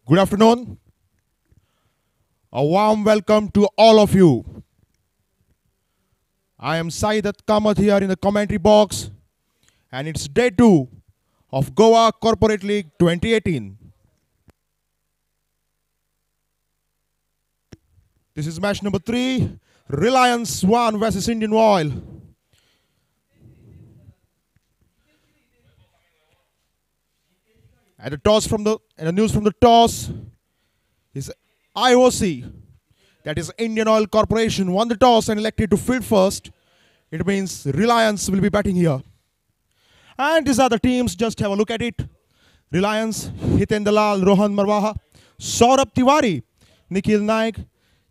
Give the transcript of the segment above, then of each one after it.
Good afternoon. A warm welcome to all of you. I am Saidat Kamath here in the commentary box, and it's day 2 of Goa Corporate League 2018. This is match number 3, Reliance 1 versus Indian Oil. And the news from the toss is IOC, that is Indian Oil Corporation, won the toss and elected to field first. It means Reliance will be batting here. And these are the teams, just have a look at it. Reliance, Hiten Dalal, Rohan Marwaha, Saurabh Tiwary, Nikhil Naik,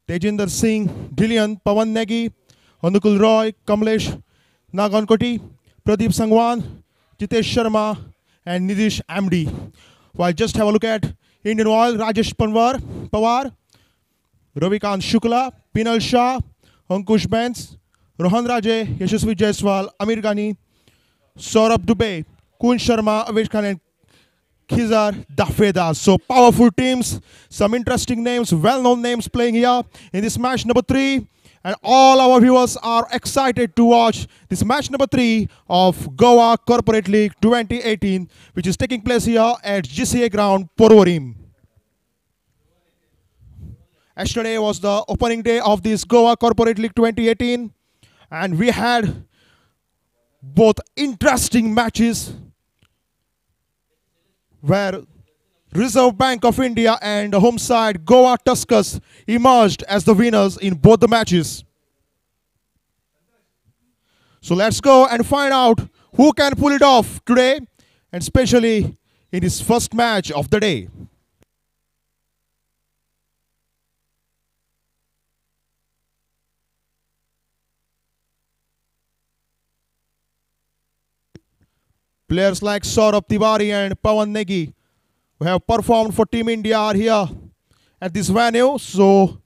Tejinder Singh, Dillian, Pawan Negi, Anukul Roy, Kamlesh Nagankoti, Pradeep Sangwan, Jitesh Sharma, and Nidish Amdi. While just have a look at Indian Oil, Rajesh Pawar, Ravikant Shukla, Pinal Shah, Ankush Benz, Rohan Raje, Yashasvi Jaiswal, Amir Ghani, Saurabh Dubey, Kun Sharma, Avesh Khan, and Khizar Dafeda. So powerful teams, some interesting names, well-known names playing here in this match number 3. And all our viewers are excited to watch this match number 3 of Goa Corporate League 2018, which is taking place here at GCA ground, Porvorim. Yesterday was the opening day of this Goa Corporate League 2018, and we had both interesting matches where Reserve Bank of India and home side Goa Tuskers emerged as the winners in both the matches. So let's go and find out who can pull it off today, and especially in this first match of the day. Players like Saurabh Tiwary and Pawan Negi, who have performed for Team India, are here at this venue. So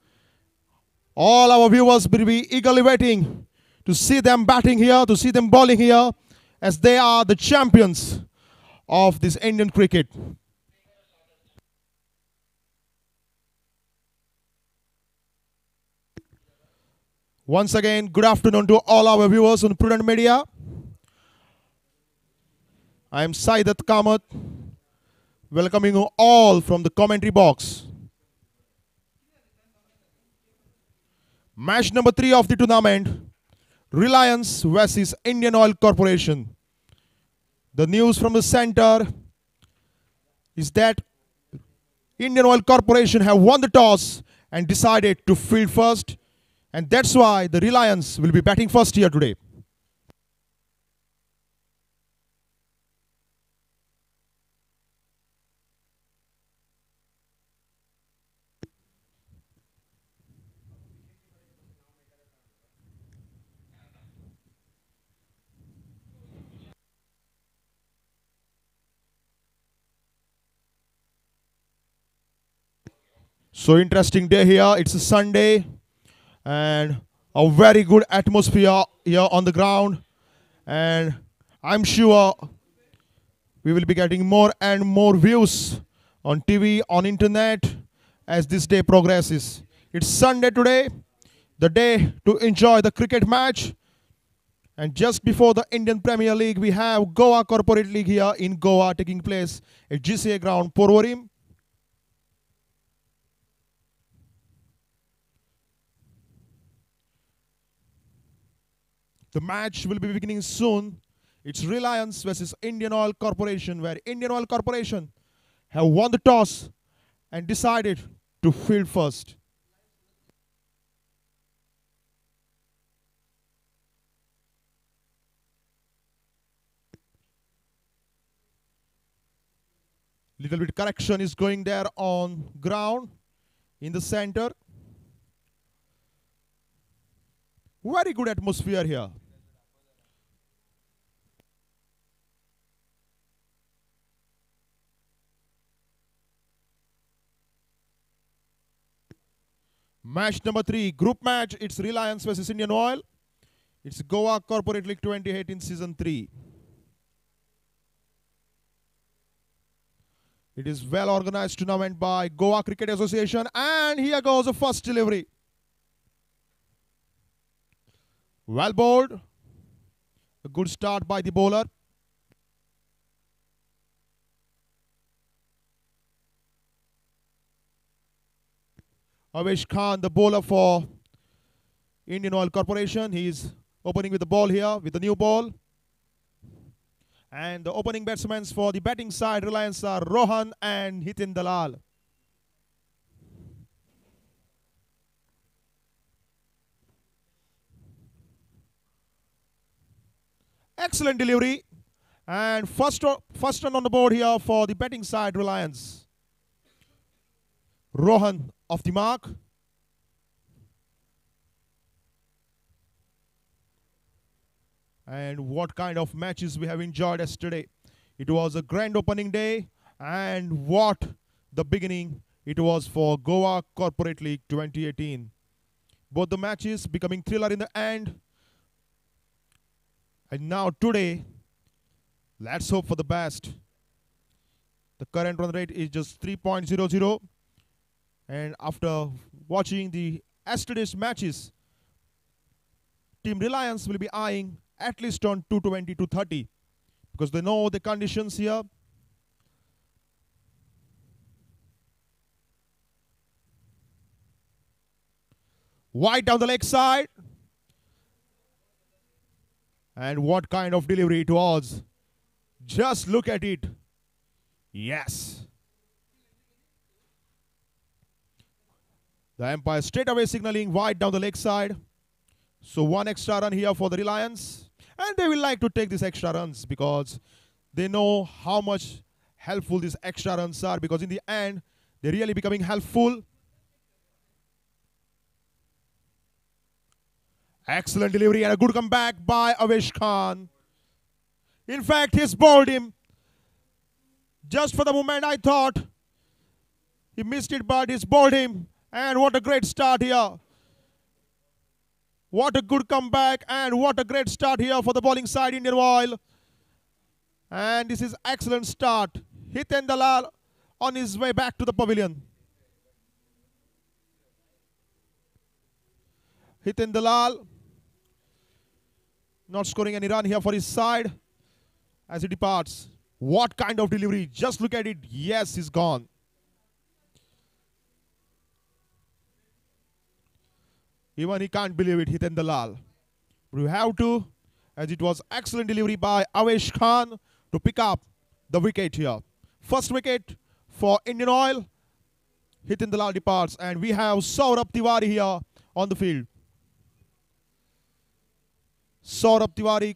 all our viewers will be eagerly waiting to see them batting here, to see them bowling here, as they are the champions of this Indian cricket. Once again, good afternoon to all our viewers on Prudent Media. I am Saidat Kamath, welcoming you all from the commentary box. Match number 3 of the tournament, Reliance versus Indian Oil Corporation. The news from the center is that Indian Oil Corporation have won the toss and decided to field first, and that's why the Reliance will be batting first here today. So interesting day here. It's a Sunday and a very good atmosphere here on the ground, and I'm sure we will be getting more and more views on TV, on internet as this day progresses. It's Sunday today, the day to enjoy the cricket match, and just before the Indian Premier League we have Goa Corporate League here in Goa taking place at GCA ground, Porvorim. The match will be beginning soon. It's Reliance versus Indian Oil Corporation, where Indian Oil Corporation have won the toss and decided to field first. Little bit correction is going there on ground in the center. Very good atmosphere here. Match number 3, group match. It's Reliance versus Indian Oil. It's Goa Corporate League 2018 Season 3. It is well organized tournament by Goa Cricket Association, and here goes the first delivery. Well bowled. A good start by the bowler. Avesh Khan, the bowler for Indian Oil Corporation. He is opening with the ball here with the new ball. And the opening batsmen for the batting side, Reliance, are Rohan and Hitin Dalal. Excellent delivery. And first run on the board here for the batting side, Reliance. Rohan off the mark. And what kind of matches we have enjoyed yesterday. It was a grand opening day, and what the beginning it was for Goa Corporate League 2018. Both the matches becoming thriller in the end. And now today, let's hope for the best. The current run rate is just 3.00. And after watching the yesterday's matches, Team Reliance will be eyeing at least on 220 to 30 because they know the conditions here. Wide down the leg side. And what kind of delivery it was. Just look at it. Yes. The umpire straight away signaling wide down the leg side. So one extra run here for the Reliance. And they will like to take these extra runs because they know how much helpful these extra runs are, because in the end, they're really becoming helpful. Excellent delivery and a good comeback by Avesh Khan. In fact, he's bowled him. Just for the moment, I thought he missed it, but he's bowled him. And what a great start here. What a good comeback and what a great start here for the bowling side, Indian Oil. And this is excellent start. Hitin Dalal on his way back to the pavilion. Hitin Dalal not scoring any run here for his side as he departs. What kind of delivery? Just look at it. Yes, he's gone. Even he can't believe it, Hitin Dalal. We have to, as it was excellent delivery by Avesh Khan to pick up the wicket here. First wicket for Indian Oil. Hitin Dalal departs, and we have Saurabh Tiwary here on the field. Saurabh Tiwary.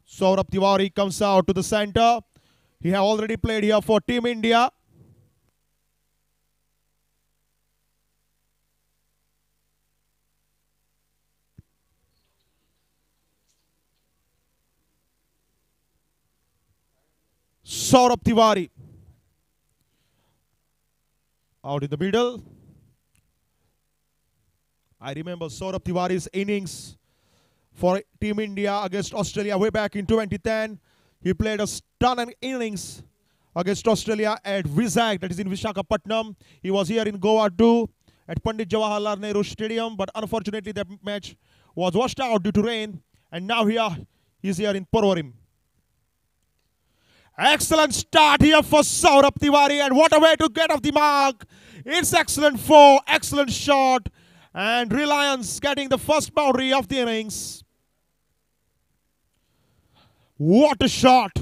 Saurabh Tiwary comes out to the center. He has already played here for Team India. Saurabh Tiwary out in the middle. I remember Saurabh Tiwary's innings for Team India against Australia way back in 2010. He played a stunning innings against Australia at Vizag, that is in Visakhapatnam. He was here in Goa too at Pandit Jawaharlal Nehru Stadium, but unfortunately that match was washed out due to rain, and now he's here in Porvorim. Excellent start here for Saurabh Tiwary, and what a way to get off the mark. It's excellent four, excellent shot, and Reliance getting the first boundary of the innings. What a shot.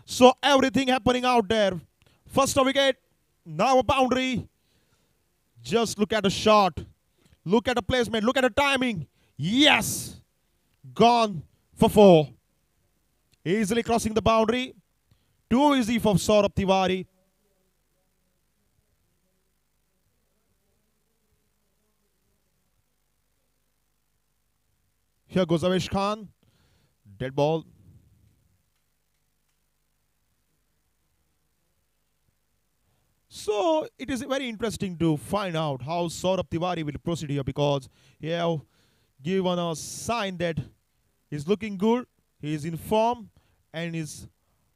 So everything happening out there. First a wicket, now a boundary. Just look at the shot. Look at the placement, look at the timing. Yes, gone for four. Easily crossing the boundary. Too easy for Saurabh Tiwary. Here goes Avesh Khan. Dead ball. So it is very interesting to find out how Saurabh Tiwary will proceed here, because he have given a sign that he's looking good. He is in form and is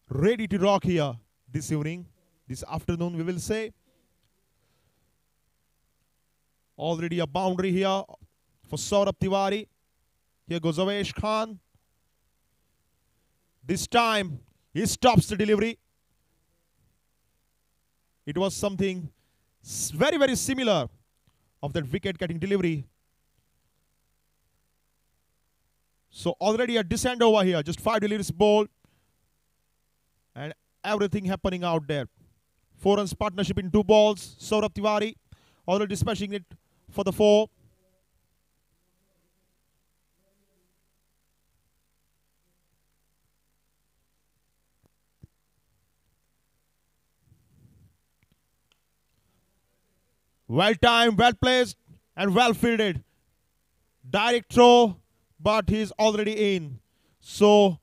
ready to rock here this evening, this afternoon, we will say. Already a boundary here for Saurabh Tiwary. Here goes Avesh Khan. This time, he stops the delivery. It was something very, very similar of that wicket getting delivery. So already a descent over here. Just 5 deliveries bowled. And everything happening out there. 4 runs partnership in 2 balls. Saurabh Tiwary already smashing it for the 4. Well timed, well placed, and well fielded. Direct throw, but he's already in. So,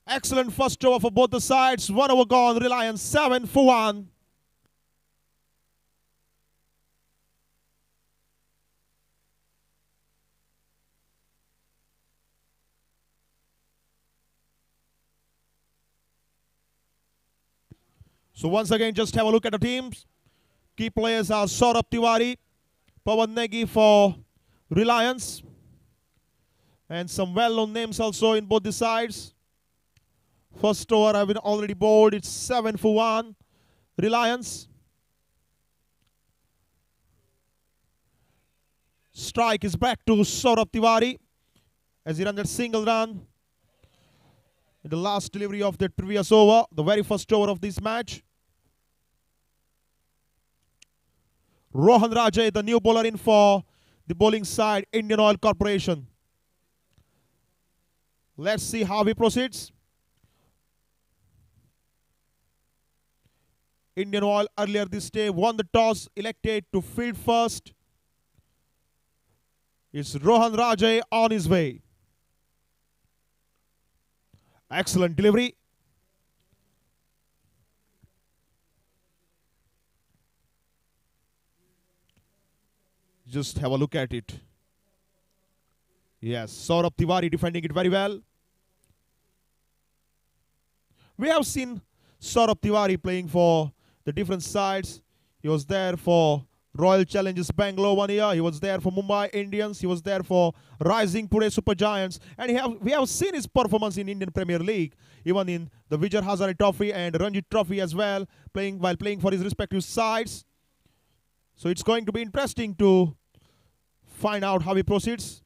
excellent first over for both the sides. 1 over gone. Reliance 7 for 1. So once again, just have a look at the teams. Key players are Saurabh Tiwary, Pawan Negi for Reliance, and some well-known names also in both the sides. First over I've been already bowled. It's 7 for 1. Reliance. Strike is back to Saurabh Tiwary as he ran that single run in the last delivery of the previous over, the very first over of this match. Rohan Rajay, the new bowler in for the bowling side, Indian Oil Corporation. Let's see how he proceeds. Indian Oil earlier this day won the toss, elected to field first. It's Rohan Rajay on his way. Excellent delivery. Just have a look at it. Yes, Saurabh Tiwary defending it very well. We have seen Saurabh Tiwary playing for the different sides. He was there for Royal Challengers Bangalore 1 year. He was there for Mumbai Indians. He was there for Rising Pune Super Giants. And we have seen his performance in Indian Premier League, even in the Vijay Hazare Trophy and Ranji Trophy as well, while playing for his respective sides. So it's going to be interesting to find out how he proceeds.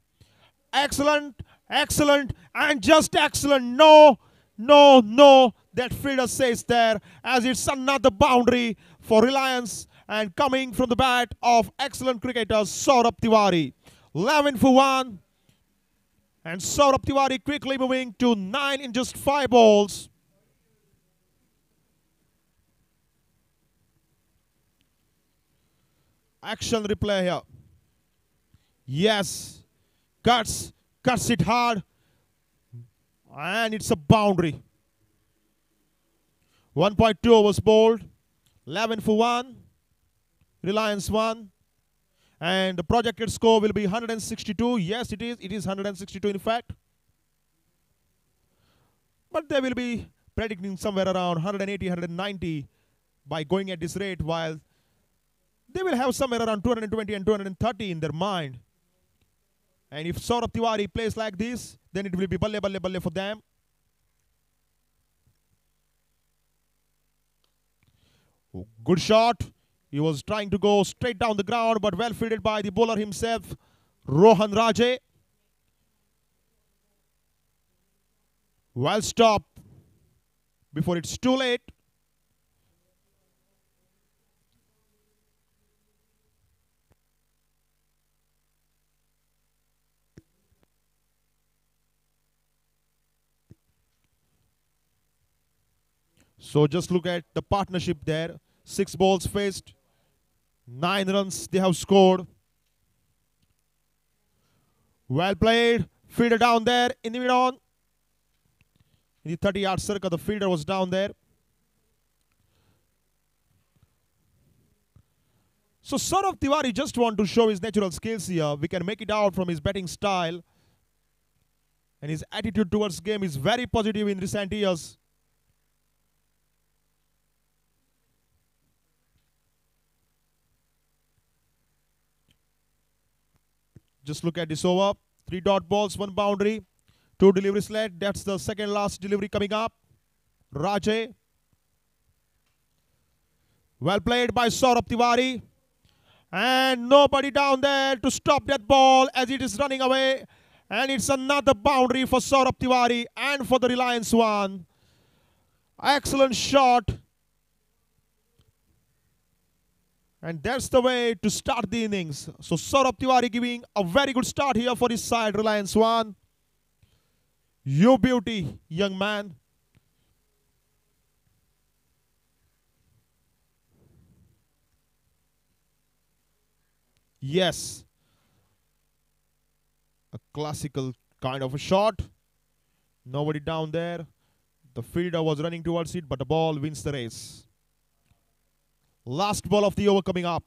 Excellent, excellent, and just excellent. No, no, no. That fielder says there, as it's another boundary for Reliance, and coming from the bat of excellent cricketer Saurabh Tiwary. 11 for 1. And Saurabh Tiwary quickly moving to 9 in just 5 balls. Action replay here. Yes. Cuts it hard. And it's a boundary. 1.2 overs bowled. 11 for 1. Reliance 1. And the projected score will be 162. Yes, it is. It is 162 in fact. But they will be predicting somewhere around 180, 190 by going at this rate, while they will have somewhere around 220 and 230 in their mind. And if Saurabh Tiwary plays like this, then it will be balle, balle, balle for them. Oh, good shot. He was trying to go straight down the ground, but well fielded by the bowler himself, Rohan Rajay. Well stopped before it's too late. So just look at the partnership there. 6 balls faced. 9 runs they have scored. Well played. Fielder down there in the mid-on. In the 30-yard circle, the fielder was down there. So Saurabh Tiwary just want to show his natural skills here. We can make it out from his batting style. And his attitude towards game is very positive in recent years. Just look at this over. 3 dot balls, 1 boundary, 2 deliveries led. That's the second last delivery coming up. Rajay. Well played by Saurabh Tiwary. And nobody down there to stop that ball as it is running away. And it's another boundary for Saurabh Tiwary and for the Reliance one. Excellent shot. And that's the way to start the innings. So Saurabh Tiwary giving a very good start here for his side, Reliance one. You beauty, young man. Yes. A classical kind of a shot. Nobody down there. The fielder was running towards it, but the ball wins the race. Last ball of the over coming up.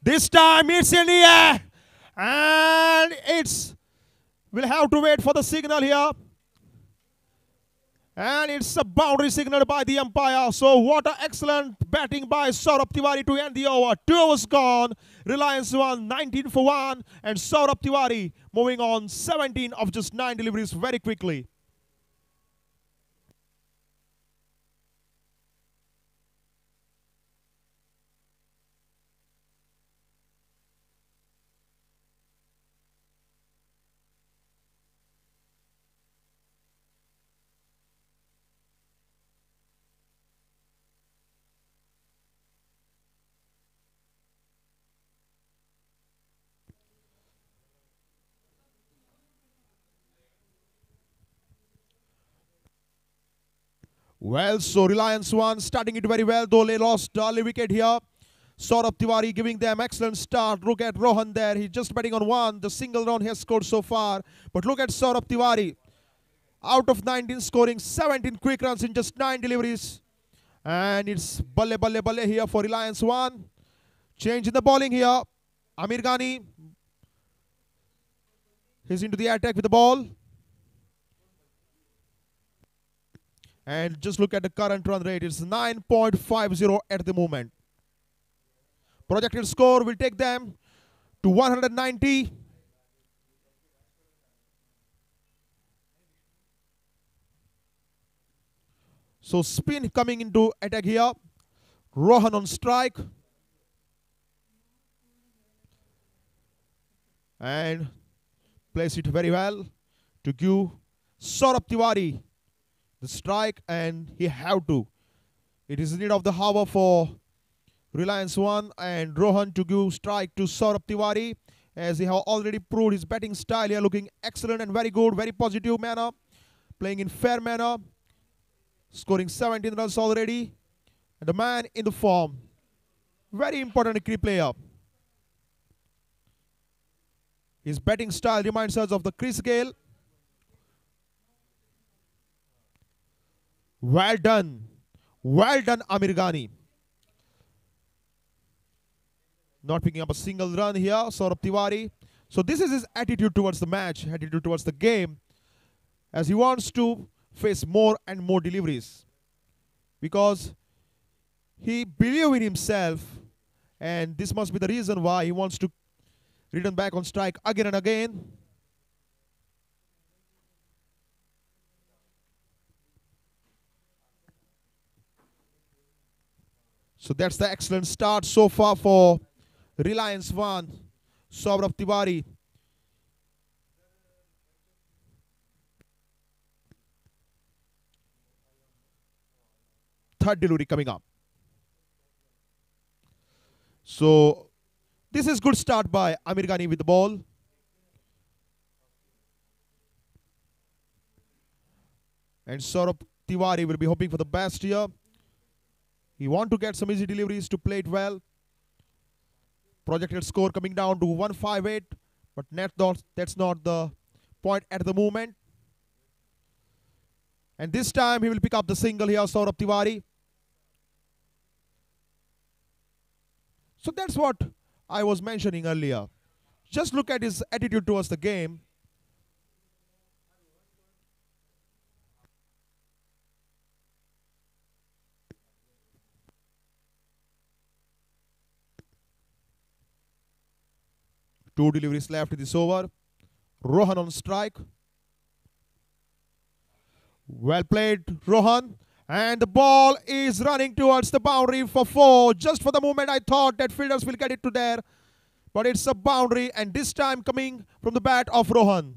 This time it's in the air. And we'll have to wait for the signal here. And it's a boundary signaled by the umpire. So what an excellent batting by Saurabh Tiwary to end the over. 2 overs gone. Reliance won 19 for 1. And Saurabh Tiwary moving on 17 of just 9 deliveries very quickly. Well, so Reliance won, starting it very well, though they lost early wicket here. Saurabh Tiwary giving them excellent start. Look at Rohan there. He's just batting on 1. The single run he has scored so far. But look at Saurabh Tiwary. Out of 19 scoring 17 quick runs in just 9 deliveries. And it's balle balle balle here for Reliance 1. Change in the bowling here. Amir Ghani. He's into the attack with the ball. And just look at the current run rate. It's 9.50 at the moment. Projected score will take them to 190. So spin coming into attack here. Rohan on strike. And place it very well to give Saurabh Tiwary the strike, and he have to. It is need of the hour for Reliance 1 and Rohan to give strike to Saurabh Tiwary, as he have already proved his batting style here, looking excellent and very good, very positive manner, playing in fair manner, scoring 17 runs already, and the man in the form. Very important key player. His batting style reminds us of the Chris Gale. Well done. Well done, Amir Ghani. Not picking up a single run here, Saurabh Tiwary. So this is his attitude towards the match, attitude towards the game, as he wants to face more and more deliveries. Because he believes in himself, and this must be the reason why he wants to return back on strike again and again. So that's the excellent start so far for Reliance 1, Saurabh Tiwary. Third delivery coming up. So this is good start by Amir Ghani with the ball. And Saurabh Tiwary will be hoping for the best here. He want to get some easy deliveries to play it well. Projected score coming down to 158, but that's not the point at the moment. And this time he will pick up the single here, Saurabh Tiwary. So that's what I was mentioning earlier. Just look at his attitude towards the game. Two deliveries left in this over. Rohan on strike. Well played, Rohan. And the ball is running towards the boundary for 4. Just for the moment, I thought that fielders will get it to there. But it's a boundary, and this time coming from the bat of Rohan.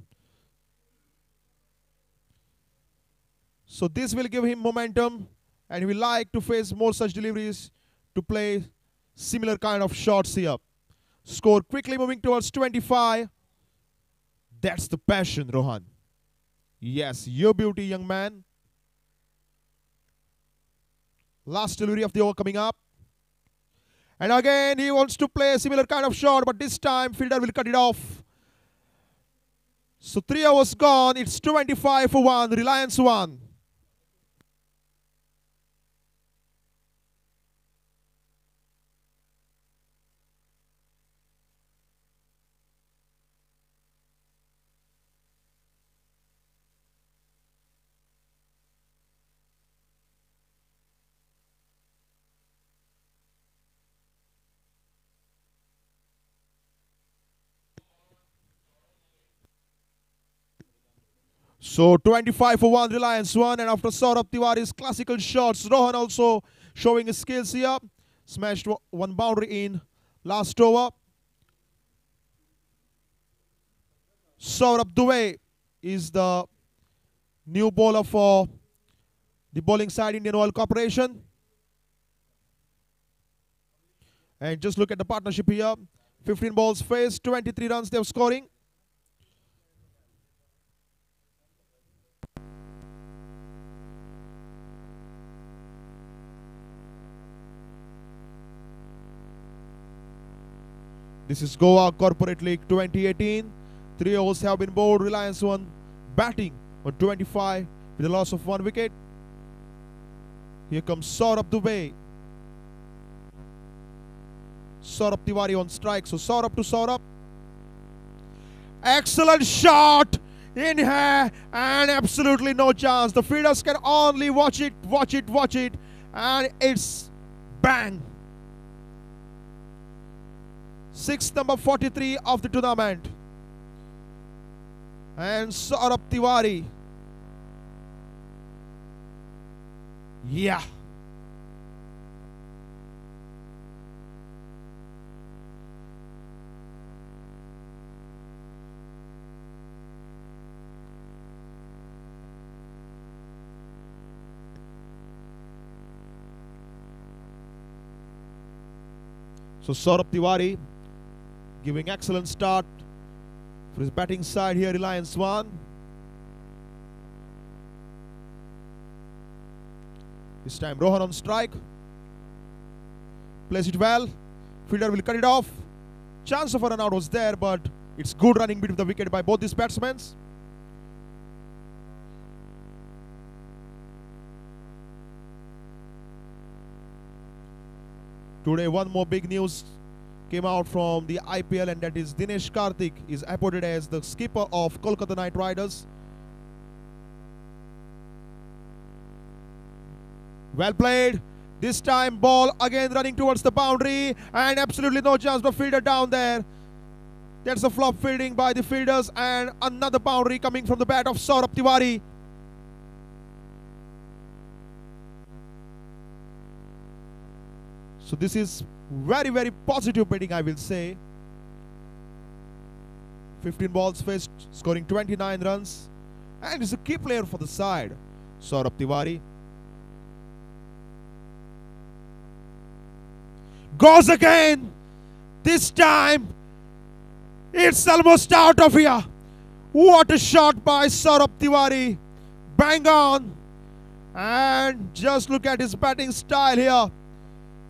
So this will give him momentum, and he will like to face more such deliveries to play similar kind of shots here. Score quickly moving towards 25. That's the passion, Rohan. Yes, your beauty, young man. Last delivery of the over coming up. And again, he wants to play a similar kind of shot, but this time, fielder will cut it off. So 3 overs gone. It's 25 for 1. Reliance 1. So 25 for 1, Reliance 1. And after Saurabh Tiwari's classical shots, Rohan also showing his skills here. Smashed one boundary in last over. Saurabh Dubey is the new bowler for the bowling side, Indian Oil Corporation. And just look at the partnership here. 15 balls faced, 23 runs they're scoring. This is Goa Corporate League 2018. 3 overs have been bowled. Reliance 1 batting on 25 with a loss of 1 wicket. Here comes Saurabh Dubey. Saurabh Tiwari on strike. So Saurabh to Saurabh. Excellent shot in here, and absolutely no chance. The fielders can only watch it, and it's bang. 6th number 43 of the tournament. And Saurabh Tiwari. Yeah. So Saurabh Tiwari giving excellent start for his batting side here, Reliance 1. This time Rohan on strike. Plays it well. Fielder will cut it off. Chance of a run out was there, but it's good running between the wicket by both these batsmen. Today one more big news came out from the IPL, and that is Dinesh Karthik is appointed as the skipper of Kolkata Knight Riders. Well played. This time ball again running towards the boundary, and absolutely no chance for fielder down there. That's a flop fielding by the fielders, and another boundary coming from the bat of Saurabh Tiwari. So this is very, very positive batting, I will say. 15 balls faced, scoring 29 runs. And he's a key player for the side, Saurabh Tiwari. Goes again. This time, it's almost out of here. What a shot by Saurabh Tiwari. Bang on. And just look at his batting style here.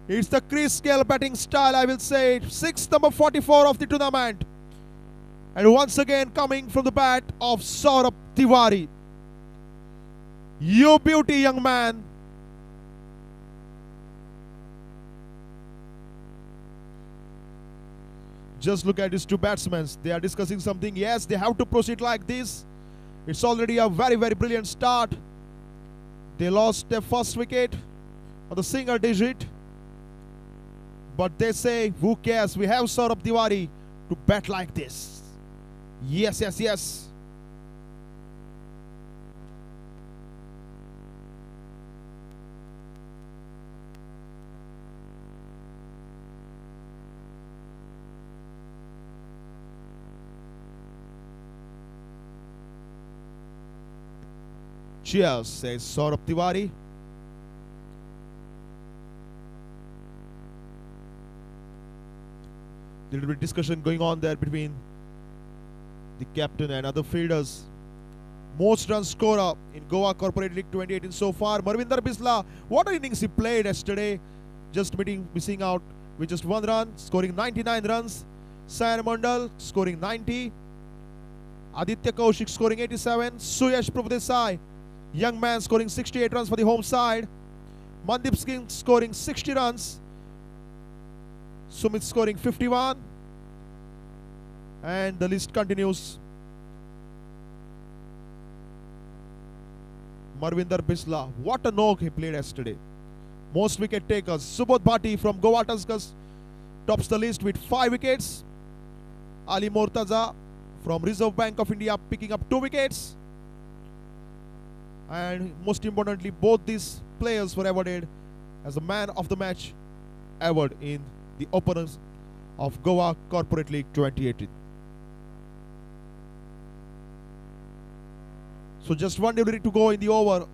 It's the crease scale batting style, I will say. 6th number 44 of the tournament. And once again coming from the bat of Saurabh Tiwari. You beauty, young man. Just look at these two batsmen. They are discussing something. Yes, they have to proceed like this. It's already a very, very brilliant start. They lost their first wicket on the single digit. But they say, who cares? We have Saurabh Tiwary to bat like this. Yes, yes, yes. Cheers, says Saurabh Tiwary. Little bit discussion going on there between the captain and other fielders. Most run scorer in Goa Corporate League 2018 so far, Marvinder Bisla. What an innings he played yesterday. Just missing out with just 1 run, scoring 99 runs. Sayan Mandal scoring 90. Aditya Kaushik scoring 87. Suyash Prabhudesai, young man, scoring 68 runs for the home side. Mandip Singh scoring 60 runs. Sumit scoring 51. And the list continues. Marvinder Bisla, what a knock he played yesterday. Most wicket takers. Subodh Bhati from Goa Tuskers tops the list with 5 wickets. Ali Mortaza from Reserve Bank of India picking up 2 wickets. And most importantly, both these players were awarded as the man of the match award in the openers of Goa Corporate League 2018. So just 1 delivery to go in the over,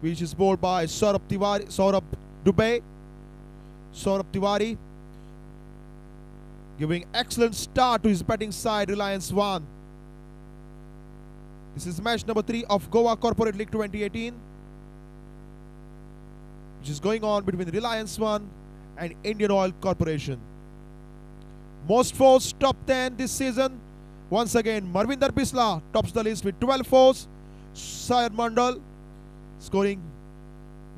which is bowled by Saurabh Dubey. Saurabh Tiwary giving excellent start to his batting side, Reliance 1. This is match number 3 of Goa Corporate League 2018, which is going on between Reliance 1 and Indian Oil Corporation. Most fours top 10 this season. Once again, Marvinder Bisla tops the list with 12 fours. Sayan Mandal scoring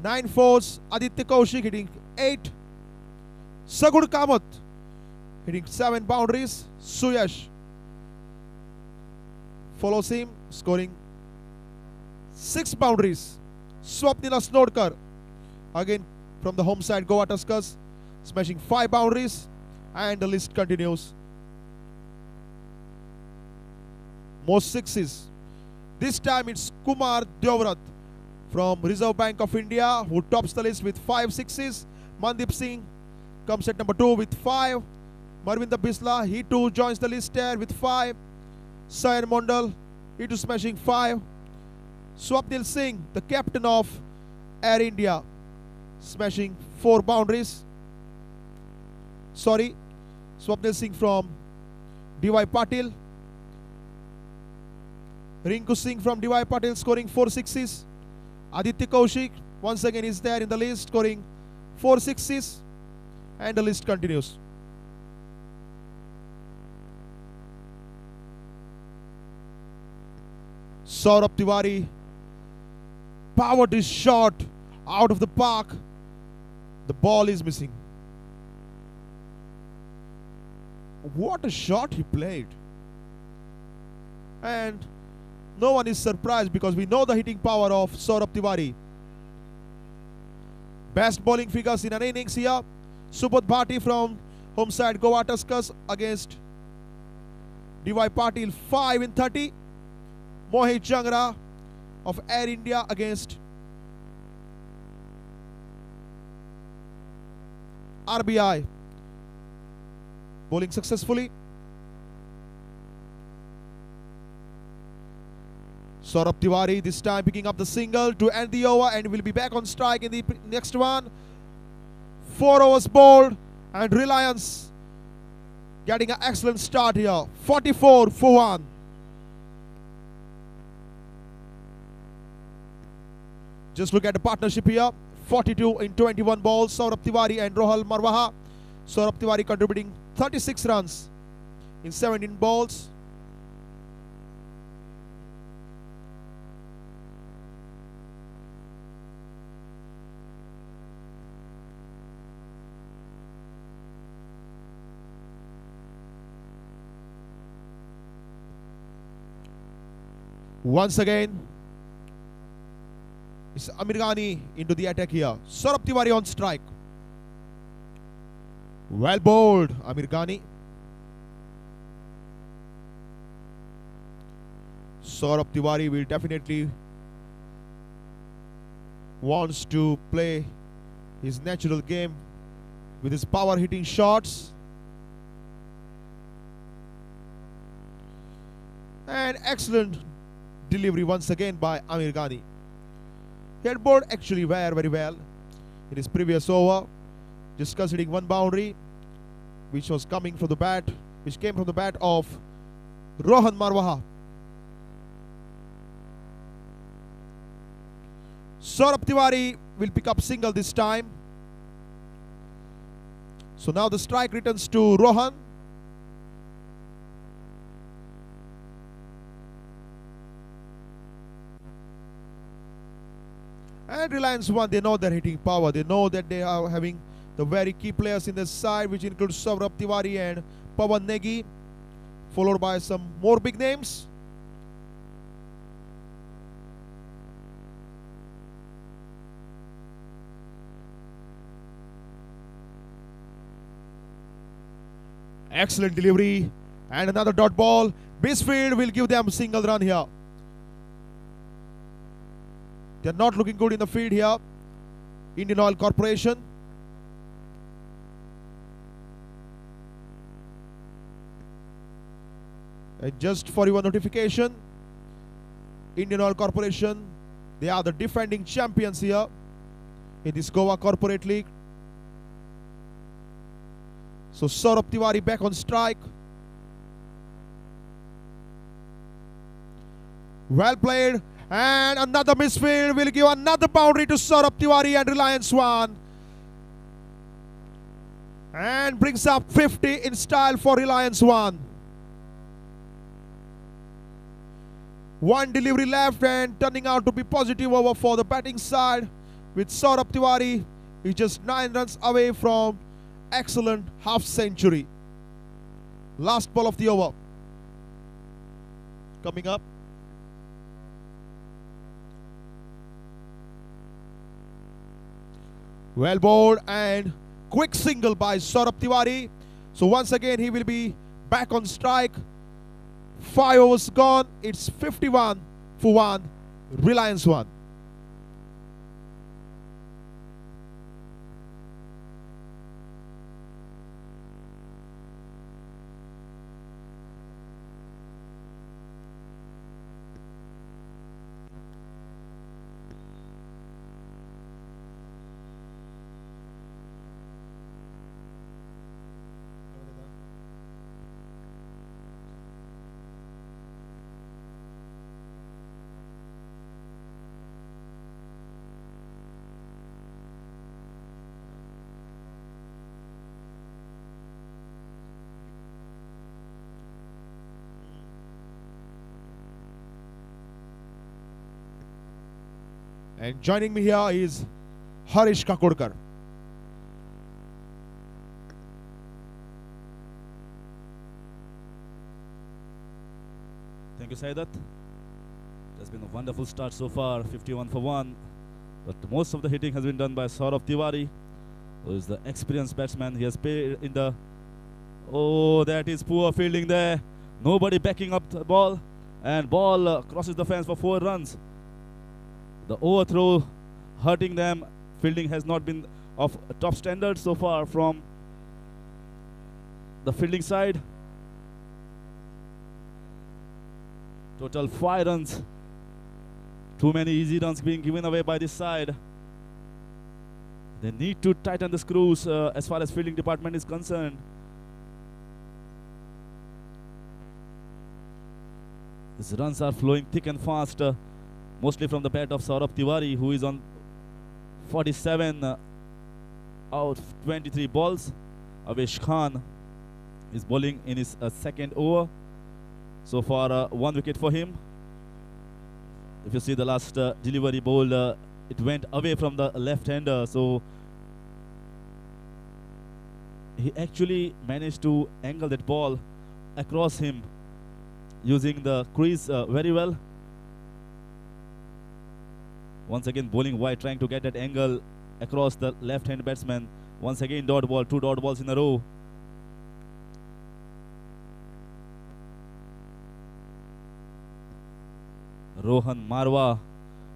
9 fours. Aditya Kaushik hitting 8. Sagur Kamath hitting 7 boundaries. Suyash follows him, scoring 6 boundaries. Swapnil Asnodkar, again from the home side Goa Tuskers, smashing 5 boundaries. And the list continues. Most sixes. This time it's Kumar Devrat from Reserve Bank of India who tops the list with 5 sixes. Mandip Singh comes at number 2 with 5. Marvinder Bisla, he too joins the list there with 5. Sayan Mandal, he too smashing 5. Swapnil Singh, the captain of Air India, smashing 4 boundaries. Swapnil Singh from D.Y. Patil. Rinku Singh from D.Y. Patil scoring 4 sixes. Aditya Kaushik once again is there in the list, scoring 4 sixes. And the list continues. Saurabh Tiwary powered his shot out of the park. The ball is missing. What a shot he played. And no one is surprised because we know the hitting power of Saurabh Tiwary. Best bowling figures in an innings here. Subodh Bhati from home side Goa Tuskers against D.Y. Patil, 5 in 30. Mohit Jangra of Air India against RBI, bowling successfully. Saurabh Tiwary this time picking up the single to end the over and will be back on strike in the next one. 4 overs bowled and Reliance getting an excellent start here. 44 for 1. Just look at the partnership here. 42 in 21 balls. Saurabh Tiwary and Rohal Marwaha. Saurabh Tiwary contributing 36 runs in 17 balls. Once again, it's Amir Ghani into the attack here. Saurabh Tiwary on strike. Well bowled, Amir Ghani. Saurabh Tiwary will definitely wants to play his natural game with his power hitting shots. And excellent delivery once again by Amir Ghani. He had bowled actually very well in his previous over, just conceding one boundary, which was coming from the bat, which came from the bat of Rohan Marwaha. Saurabh Tiwary will pick up single this time. So now the strike returns to Rohan. And Reliance won. They know their hitting power. They know that they are having the very key players in the side, which includes Saurabh Tiwary and Pawan Negi, followed by some more big names. Excellent delivery and another dot ball. Bisfield will give them a single run here. They're not looking good in the field here. Indian Oil Corporation. And just for your notification, Indian Oil Corporation, they are the defending champions here in this Goa Corporate League. So Saurabh Tiwary back on strike. Well played. And another misfield will give another boundary to Saurabh Tiwary, and Reliance won. And brings up 50 in style for Reliance won. One delivery left and turning out to be positive over for the batting side, with Saurabh Tiwary. He's just 9 runs away from excellent half century. Last ball of the over coming up. Well bowled and quick single by Saurabh Tiwary. So once again he will be back on strike. 5 overs gone. It's 51 for 1. Reliance 1. And joining me here is Harish Kakodkar. Thank you, Saidat. It's been a wonderful start so far, 51 for 1. But most of the hitting has been done by Saurabh Tiwary, who is the experienced batsman. He has played in the... Oh, that is poor fielding there. Nobody backing up the ball. And ball crosses the fence for 4 runs. The overthrow hurting them. Fielding has not been of top standard so far from the fielding side. Total 5 runs. Too many easy runs being given away by this side. They need to tighten the screws as far as fielding department is concerned. These runs are flowing thick and fast. Mostly from the bat of Saurabh Tiwary, who is on 47 out of 23 balls. Avesh Khan is bowling in his second over. So far, 1 wicket for him. If you see the last delivery bowl, it went away from the left-hander. So he actually managed to angle that ball across him using the crease very well. Once again bowling wide, trying to get that angle across the left-hand batsman. Once again dot ball, 2 dot balls in a row. Rohan Marwa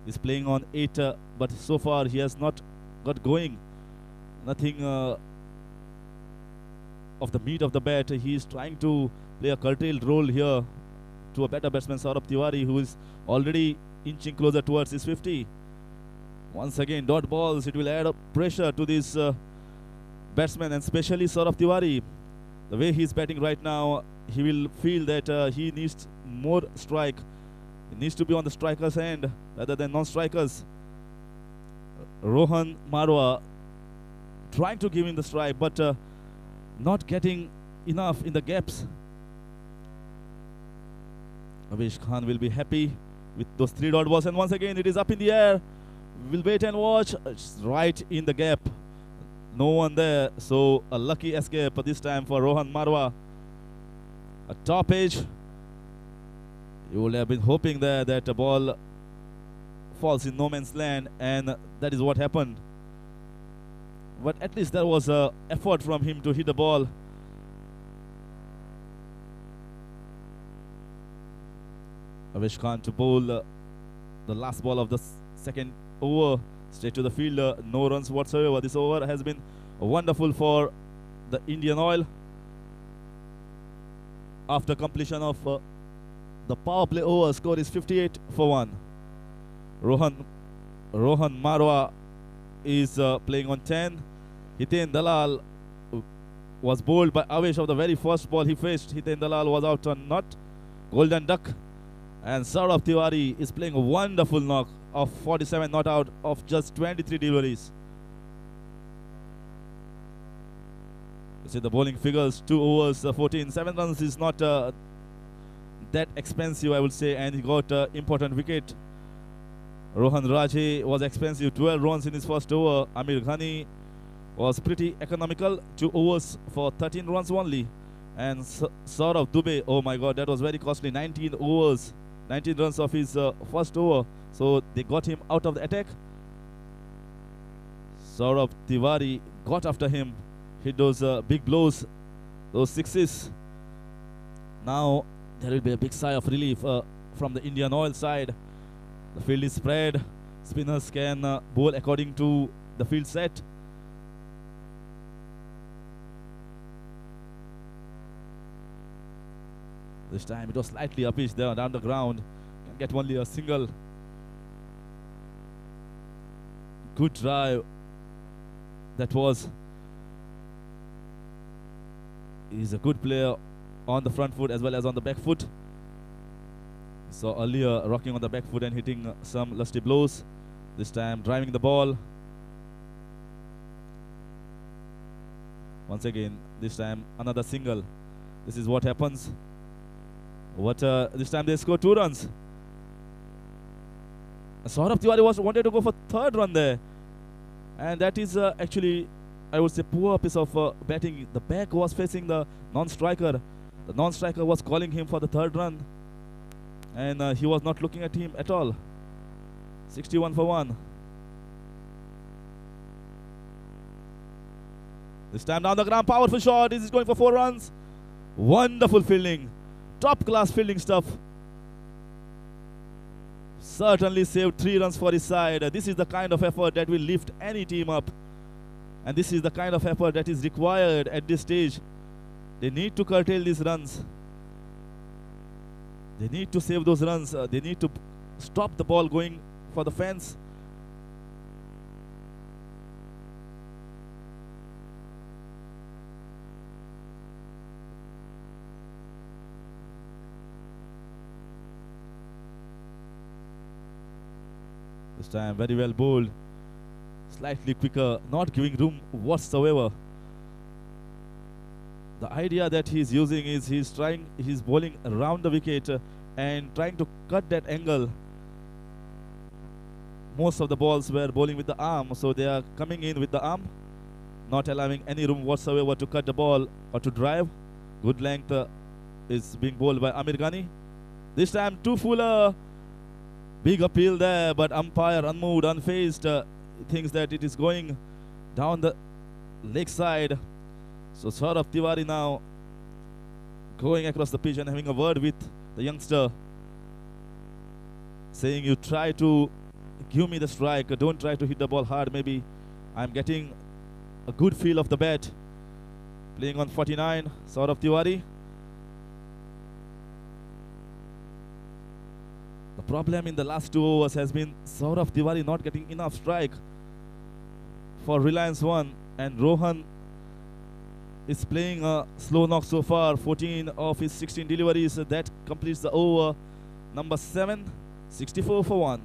is playing on 8, but so far he has not got going. Nothing of the meat of the bat. He is trying to play a curtailed role here to a better batsman, Saurabh Tiwary, who is already inching closer towards his 50. Once again, dot balls. It will add up pressure to this batsman, and especially Saurabh Tiwary. The way he is batting right now, he will feel that he needs more strike. He needs to be on the striker's end rather than non-strikers. Rohan Marwa trying to give him the strike, but not getting enough in the gaps. Avesh Khan will be happy with those 3 dot balls, and once again it is up in the air. We'll wait and watch. It's right in the gap. No one there, so a lucky escape this time for Rohan Marwa. A top edge. You would have been hoping there that a ball falls in no man's land, and that is what happened. But at least there was an effort from him to hit the ball. Avesh Khan to bowl the last ball of the second over, straight to the fielder. No runs whatsoever. This over has been wonderful for the Indian Oil. After completion of the power play over, score is 58 for 1. Rohan Marwa is playing on 10. Hiten Dalal was bowled by Avesh of the very first ball he faced. Hiten Dalal was out on not golden duck. And Saurabh Tiwary is playing a wonderful knock of 47 not out of just 23 deliveries. You see the bowling figures, 2 overs, 14. 7 runs is not that expensive, I would say, and he got important wicket. Rohan Raje was expensive, 12 runs in his first over. Amir Ghani was pretty economical, 2 overs for 13 runs only. And Saurabh Dubey, oh my god, that was very costly, 19 overs, 19 runs of his first over. So they got him out of the attack. Saurabh Tiwary got after him, hit those big blows, those sixes. Now there will be a big sigh of relief from the Indian Oil side. The field is spread. Spinners can bowl according to the field set. This time it was slightly uppish there down the ground. Can get only a single. Good drive. That was. He's a good player on the front foot as well as on the back foot. Saw earlier rocking on the back foot and hitting some lusty blows. This time driving the ball. Once again, this time another single. This is what happens. This time they score 2 runs. Saurabh Tiwary wanted to go for 3rd run there. And that is actually, I would say, poor piece of batting. The back was facing the non-striker. The non-striker was calling him for the 3rd run. And he was not looking at him at all. 61 for 1. This time down the ground, powerful shot. This is going for 4 runs. Wonderful fielding. Top class fielding stuff. Certainly saved 3 runs for his side. This is the kind of effort that will lift any team up. And this is the kind of effort that is required at this stage. They need to curtail these runs. They need to save those runs. They need to stop the ball going for the fence. This time very well bowled. Slightly quicker, not giving room whatsoever. The idea that he's using is he's bowling around the wicket and trying to cut that angle. Most of the balls were bowling with the arm, so they are coming in with the arm, not allowing any room whatsoever to cut the ball or to drive. Good length is being bowled by Amir Ghani. This time too fuller. Big appeal there, but umpire unmoved, unfazed, thinks that it is going down the leg side. So Saurav Tiwary now going across the pitch and having a word with the youngster, saying, you try to give me the strike, don't try to hit the ball hard. Maybe I'm getting a good feel of the bat. Playing on 49, Saurav Tiwary. The problem in the last 2 overs has been Saurav Tiwary not getting enough strike for Reliance 1, and Rohan is playing a slow knock so far. 14 of his 16 deliveries. That completes the over number 7, 64 for 1.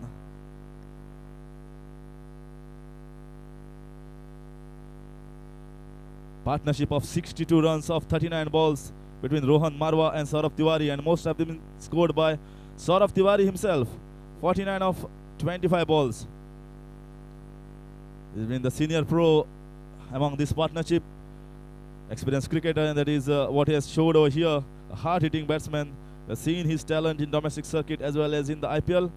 Partnership of 62 runs of 39 balls between Rohan Marwa and Saurav Tiwary, and most have been scored by Saurav Tiwary himself. 49 of 25 balls. He's been the senior pro among this partnership. Experienced cricketer, and that is what he has showed over here. A hard-hitting batsman. We've seen his talent in domestic circuit as well as in the IPL.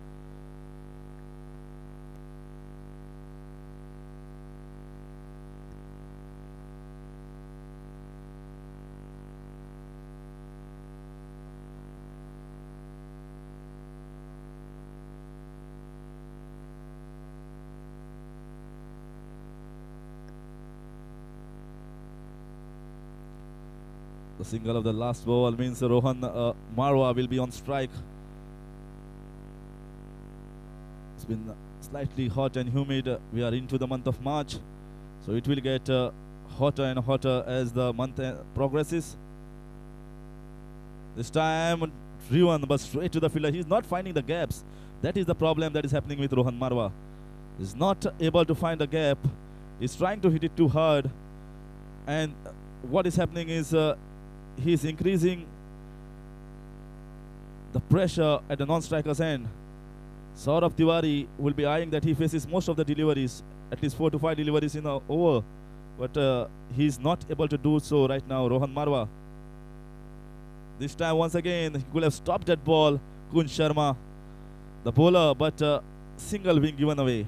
The single of the last ball means Rohan Marwa will be on strike. It's been slightly hot and humid. We are into the month of March, so it will get hotter and hotter as the month progresses. This time driven but straight to the fielder. He's not finding the gaps. That is the problem that is happening with Rohan Marwa. He's not able to find a gap. He's trying to hit it too hard, and what is happening is he's increasing the pressure at the non-striker's end. Saurav Tiwary will be eyeing that he faces most of the deliveries, at least 4 to 5 deliveries in an over, but he's not able to do so right now. Rohan Marwa. This time once again he could have stopped that ball. Kunj Sharma, the bowler, but single being given away.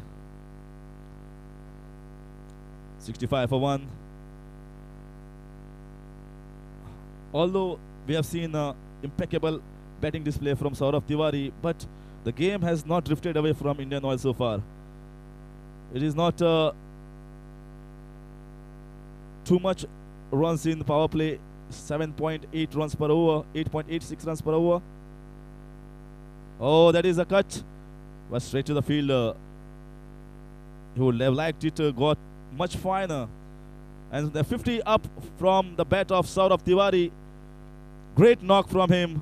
65 for 1. Although we have seen impeccable batting display from Saurav Tiwary, but the game has not drifted away from Indian Oil so far. It is not too much runs in power play. 7.8 runs per over, 8.86 runs per over. Oh, that is a cut, but straight to the fielder. He would have liked it got much finer. And the 50 up from the bat of Saurav Tiwary. Great knock from him.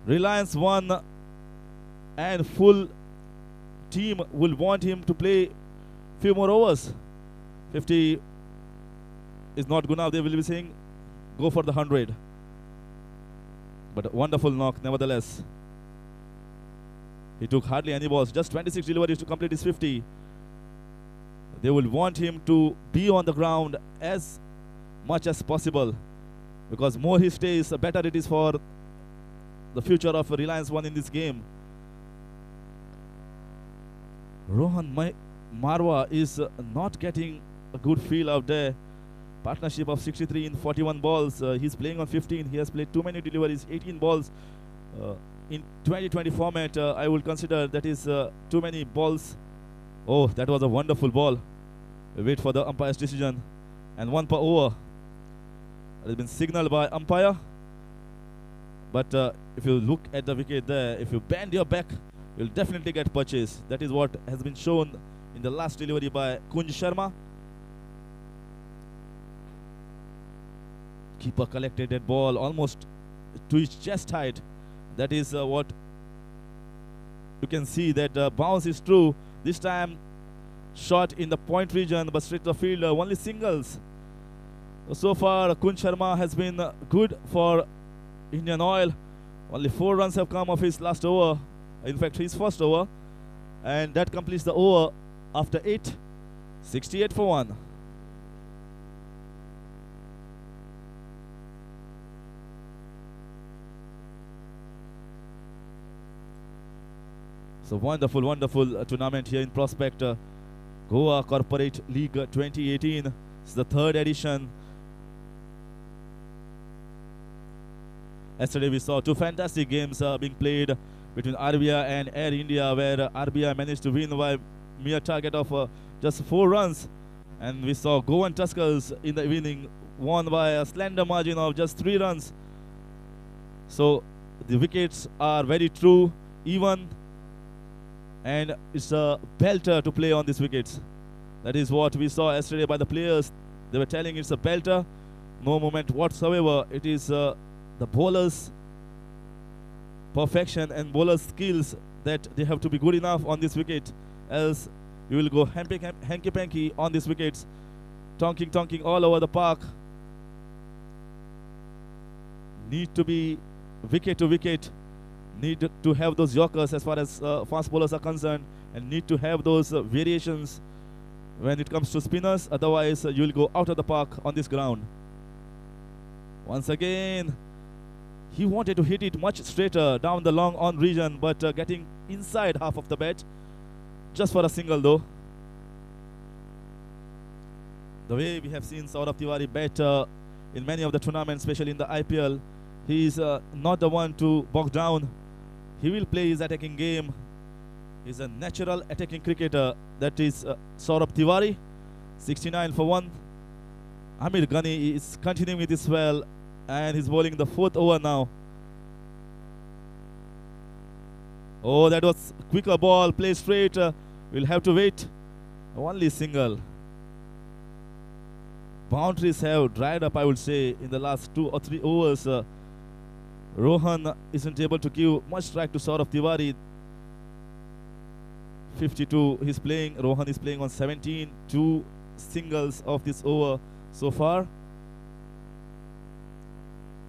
Reliance won, and full team will want him to play few more overs. 50 is not good enough. They will be saying go for the 100. But a wonderful knock nevertheless. He took hardly any balls, just 26 deliveries to complete his 50. They will want him to be on the ground as much as possible, because more he stays, the better it is for the future of Reliance 1 in this game. Rohan Marwa is not getting a good feel out there. Partnership of 63 in 41 balls. He's playing on 15. He has played too many deliveries, 18 balls. In 2020 format, I would consider that is too many balls. Oh, that was a wonderful ball. We wait for the umpire's decision. And 1 per over. It has been signaled by umpire. But if you look at the wicket there, if you bend your back, you'll definitely get purchase. That is what has been shown in the last delivery by Kunj Sharma. Keeper collected that ball almost to his chest height. That is what you can see, that bounce is true. This time shot in the point region, but straight to the field, only singles. So far, Kunj Sharma has been good for Indian Oil. Only 4 runs have come of his last over. In fact, his first over. And that completes the over after 8. 68 for 1. So wonderful, wonderful tournament here in Prospect. Goa Corporate League 2018. It's the third edition. Yesterday we saw two fantastic games being played between RBI and Air India, where RBI managed to win by mere target of just 4 runs. And we saw Goan Tuskers in the evening won by a slender margin of just 3 runs. So the wickets are very true, even, and it's a belter to play on these wickets. That is what we saw yesterday by the players. They were telling it's a belter, no moment whatsoever. It is the bowlers' perfection and bowlers' skills that they have to be good enough on this wicket, else you will go hanky-panky on these wickets, tonking all over the park. Need to be wicket to wicket, need to have those yorkers as far as fast bowlers are concerned, and need to have those variations when it comes to spinners. Otherwise, you will go out of the park on this ground. Once again, he wanted to hit it much straighter down the long on region, but getting inside half of the bat, just for a single though. The way we have seen Saurabh Tiwary bat in many of the tournaments, especially in the IPL, he is not the one to bog down. He will play his attacking game. He's a natural attacking cricketer. That is Saurabh Tiwary, 69 for 1. Amir Ghani is continuing with his spell, and he's bowling the 4th over now. Oh, that was quicker ball, play straight. We'll have to wait. Only single. Boundaries have dried up, I would say, in the last 2 or 3 overs. Rohan isn't able to give much strike to Saurabh Tiwary. 52 he's playing. Rohan is playing on 17. 2 singles of this over so far.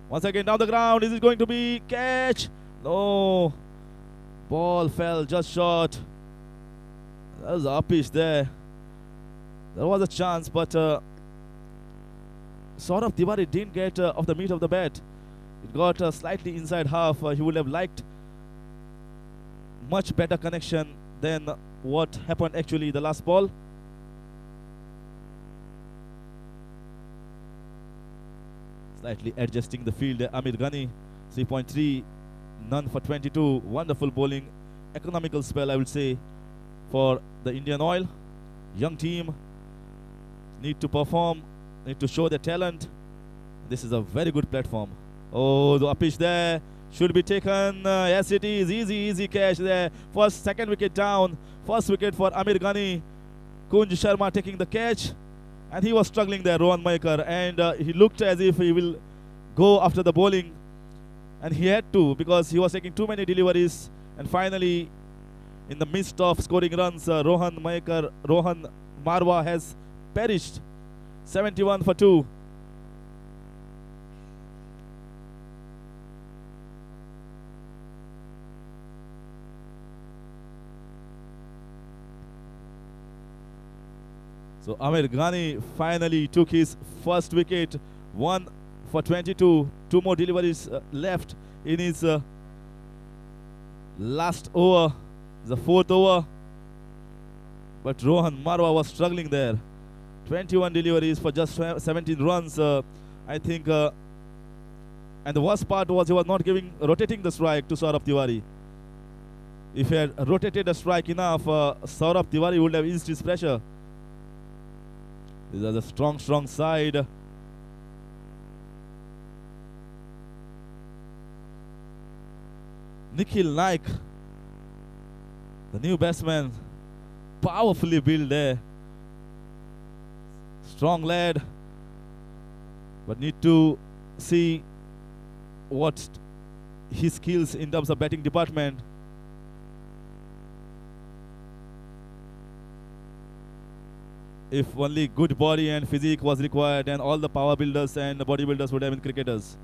Once again down the ground. Is it going to be catch? No. Ball fell just short. That was a pitch there. There was a chance, but Saurabh Tiwary didn't get off the meat of the bat. It got slightly inside half. He would have liked much better connection than what happened actually the last ball. Slightly adjusting the field. Amir Ghani, 3.3, none for 22. Wonderful bowling, economical spell, I would say, for the Indian Oil. Young team, need to perform, need to show their talent. This is a very good platform. Oh, the pitch there should be taken. Yes, it is. Easy catch there. Second wicket down. First wicket for Amir Ghani. Kunj Sharma taking the catch. And he was struggling there, Rohan Mayekar. And he looked as if he will go after the bowling. And he had to, because he was taking too many deliveries. And finally, in the midst of scoring runs, Rohan Marwa has perished. 71 for 2. So Amir Ghani finally took his first wicket, 1 for 22. 2 more deliveries left in his last over, the 4th over. But Rohan Marwa was struggling there. 21 deliveries for just 17 runs, I think. And the worst part was he was not rotating the strike to Saurabh Tiwary. If he had rotated the strike enough, Saurabh Tiwary would have eased his pressure. These are the strong side. Nikhil Naik, the new batsman, powerfully built there. Strong lad, but need to see what his skills in terms of batting department. If only good body and physique was required, then all the power builders and the bodybuilders would have been cricketers.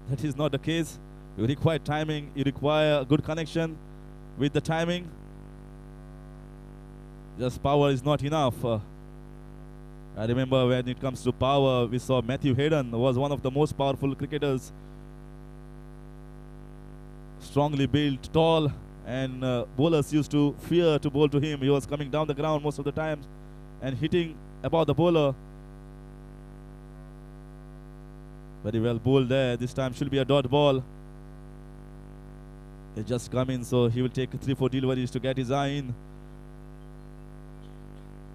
That is not the case. You require timing, you require a good connection with the timing. Just power is not enough. I remember when it comes to power, we saw Matthew Hayden was one of the most powerful cricketers. Strongly built, tall, and bowlers used to fear to bowl to him. He was coming down the ground most of the times and hitting above the bowler. Very well bowled there. This time should be a dot ball. It just come in, so he will take 3-4 deliveries to get his eye in.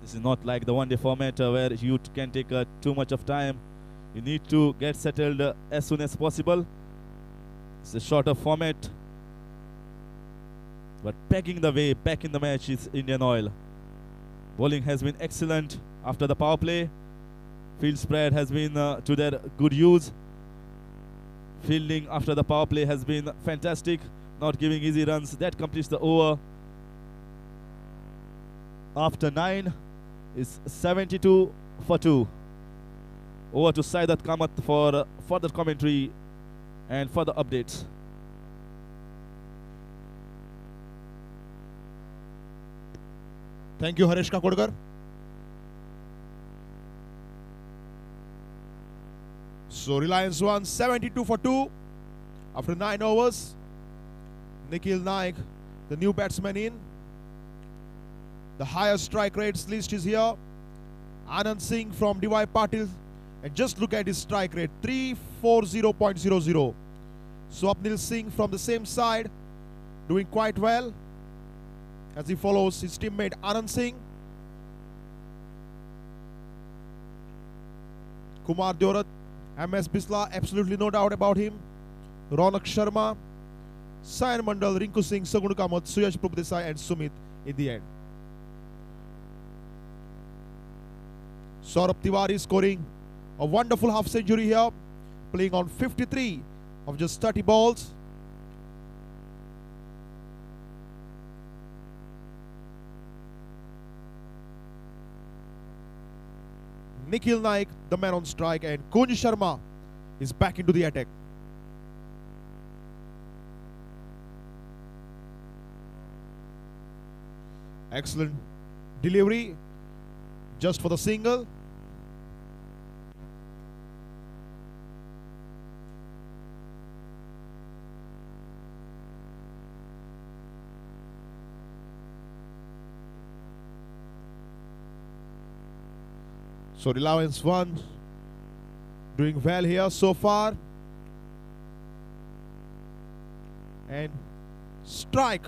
This is not like the one-day format where you can take too much of time. You need to get settled as soon as possible. It's a shorter format. But pegging the way back in the match is Indian Oil. Bowling has been excellent after the power play. Field spread has been to their good use. Fielding after the power play has been fantastic, not giving easy runs. That completes the over. After 9 is 72 for 2. Over to Saidat Kamath for further commentary and further updates. Thank you, Harish Kakodkar. So Reliance won 72 for 2 after 9 overs. Nikhil Naik, the new batsman in. The highest strike rates list is here. Anand Singh from DY Patil. And just look at his strike rate, 340.00. Swapnil Singh from the same side, doing quite well as he follows his teammate Anand Singh. Kumar Diorat, MS Bisla, absolutely no doubt about him. Ronak Sharma, Sayan Mandal, Rinku Singh, Sagun Kamath, Suyash Prabhudesai and Sumit in the end. Saurabh Tiwary scoring a wonderful half century here, playing on 53 of just 30 balls. Nikhil Naik, the man on strike, and Kunj Sharma is back into the attack. Excellent delivery just for the single. So Reliance 1 doing well here so far. And strike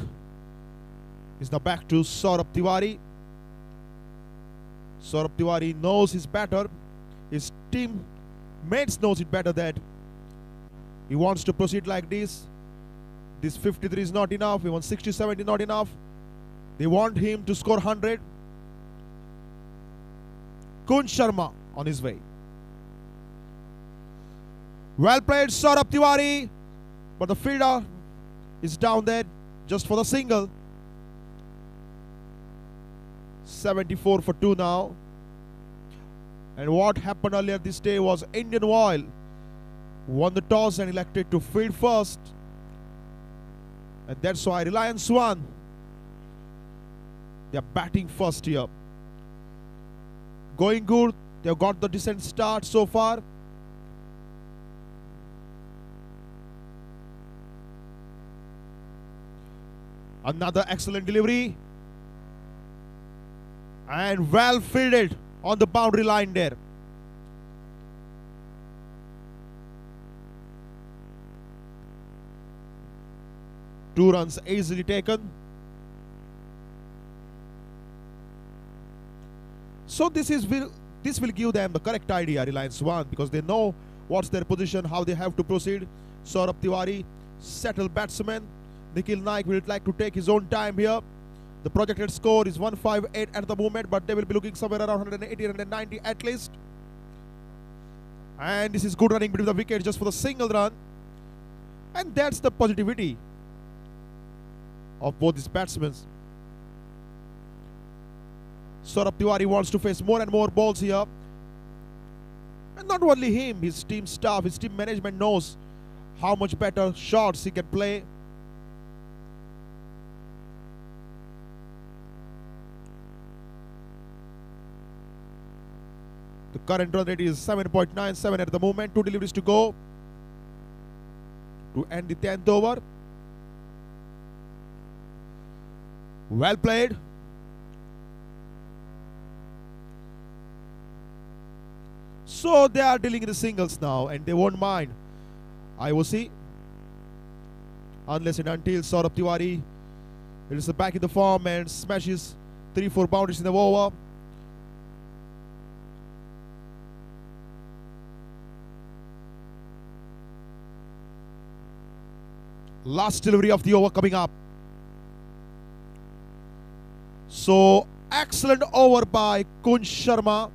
is now back to Saurabh Tiwary. Saurabh Tiwary knows his batter. His teammates knows it better that he wants to proceed like this. This 53 is not enough. Even 60-70 not enough. They want him to score 100. Kunj Sharma on his way. Well played, Saurabh Tiwary, but the fielder is down there just for the single. 74 for 2 now. And what happened earlier this day was Indian Oil won the toss and elected to field first. And that's why Reliance won. They are batting first here. Going good. They've got the decent start so far. Another excellent delivery. And well fielded on the boundary line there. Two runs easily taken. So this will give them the correct idea, Reliance 1, because they know what's their position, how they have to proceed. Saurabh Tiwary, settled batsman. Nikhil Naik will like to take his own time here. The projected score is 158 at the moment, but they will be looking somewhere around 180, 190 at least. And this is good running between the wickets just for the single run. And that's the positivity of both these batsmen. Saurabh Tiwary wants to face more and more balls here. And not only him, his team staff, his team management knows how much better shots he can play. The current run rate is 7.97 at the moment. 2 deliveries to go to end the 10th over. Well played. So they are dealing in the singles now and they won't mind. IOC. Unless and until Saurabh Tiwary is back in the form and smashes 3-4 boundaries in the over. Last delivery of the over coming up. So excellent over by Kunj Sharma.